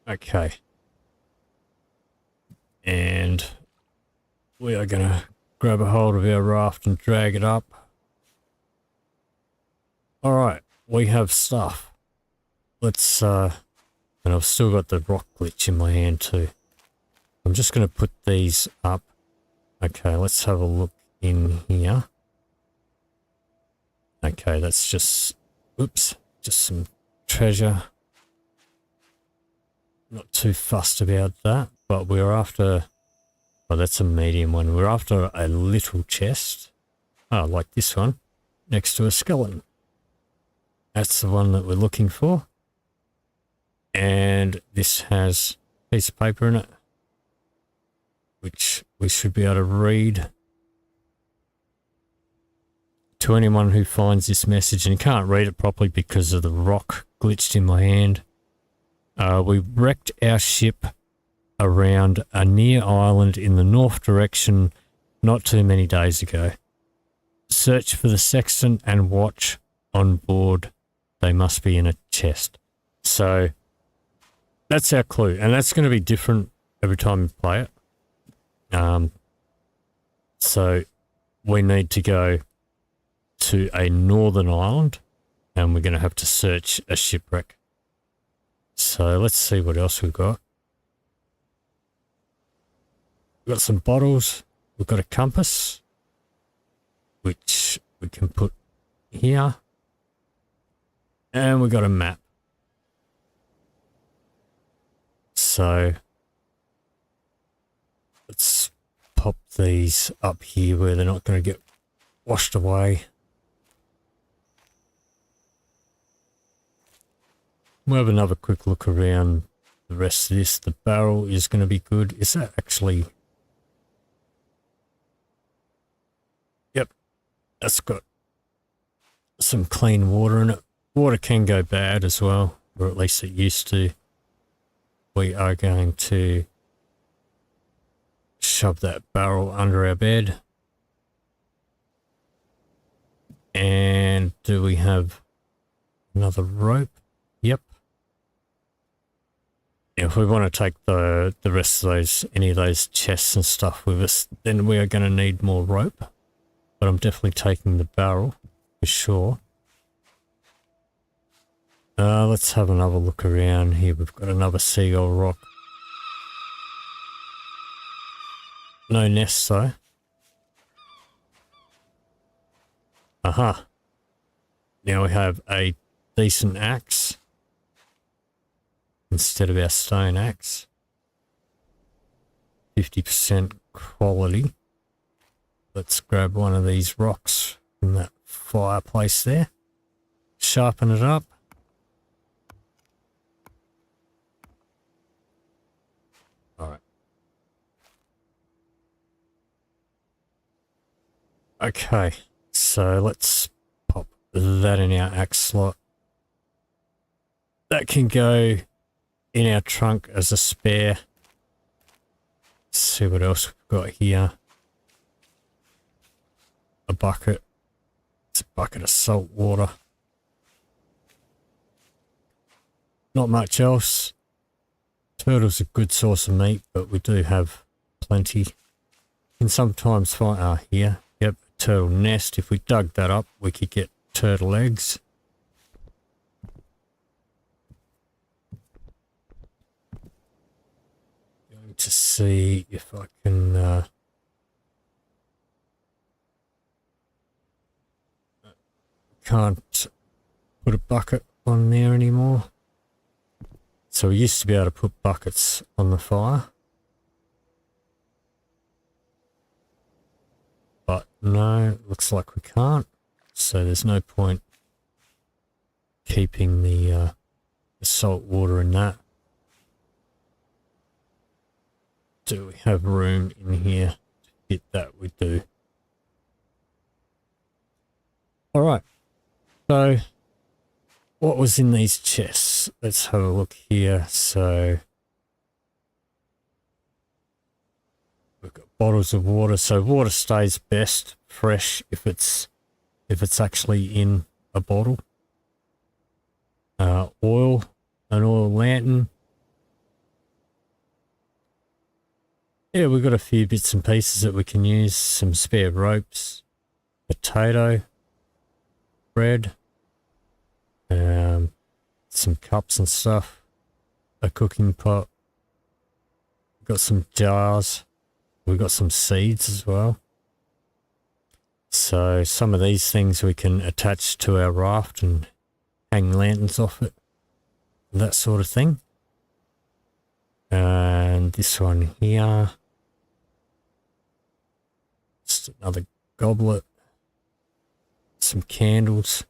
Okay. And we are going to grab a hold of our raft and drag it up. All right, we have stuff. Let's, and I've still got the rock glitch in my hand too. I'm just going to put these up. Okay, let's have a look in here. Okay, that's just, oops, just some treasure. Not too fussed about that, but we're after, oh, that's a medium one. We're after a little chest. Oh, like this one, next to a skeleton. That's the one that we're looking for. And this has a piece of paper in it, which we should be able to read. To anyone who finds this message and can't read it properly because of the rock glitched in my hand. We wrecked our ship around a near island in the north direction not too many days ago. Search for the sextant and watch on board. They must be in a chest. So that's our clue, and that's going to be different every time you play it. So we need to go to a northern island, and we're going to have to search a shipwreck. So let's see what else we've got. We've got some bottles. We've got a compass, which we can put here. And we've got a map. So let's pop these up here where they're not going to get washed away. We'll have another quick look around the rest of this. The barrel is going to be good. Is that actually... Yep, that's got some clean water in it. Water can go bad as well, or at least it used to. We are going to shove that barrel under our bed. And do we have another rope? Yep. If we want to take the rest of those, any of those chests and stuff with us, then we are going to need more rope. But I'm definitely taking the barrel for sure. Let's have another look around here. We've got another seagull rock. No nest though. Aha. Now we have a decent axe instead of our stone axe. 50% quality. Let's grab one of these rocks from that fireplace there. Sharpen it up. Alright. Okay, so let's pop that in our axe slot. That can go in our trunk as a spare. Let's see what else we've got here. A bucket. It's a bucket of salt water. Not much else. Turtle's a good source of meat, but we do have plenty. You can sometimes find, here, yep, a turtle nest. If we dug that up, we could get turtle eggs. Going to see if I can, can't put a bucket on there anymore. So we used to be able to put buckets on the fire. But no, looks like we can't. So there's no point keeping the salt water in that. Do we have room in here to fit that? We do. Alright. So what was in these chests? Let's have a look here. So we've got bottles of water. So water stays best fresh if it's actually in a bottle. Oil, an oil lantern. Yeah, we've got a few bits and pieces that we can use. Some spare ropes, potato, bread. Some cups and stuff, a cooking pot, got some jars, we've got some seeds as well. So some of these things we can attach to our raft and hang lanterns off it, that sort of thing. And this one here, just another goblet, some candles.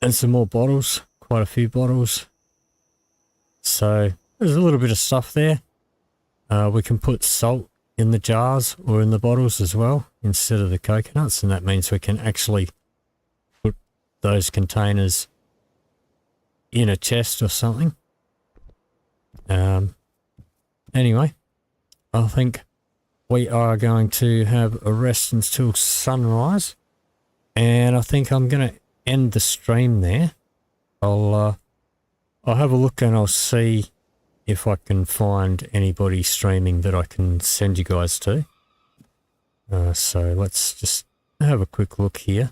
And some more bottles, quite a few bottles. So there's a little bit of stuff there. We can put salt in the jars or in the bottles as well instead of the coconuts, and that means we can actually put those containers in a chest or something. Anyway, I think we are going to have a rest until sunrise, and I think I'm going to end the stream there. I'll have a look and I'll see if I can find anybody streaming that I can send you guys to. So let's just have a quick look here.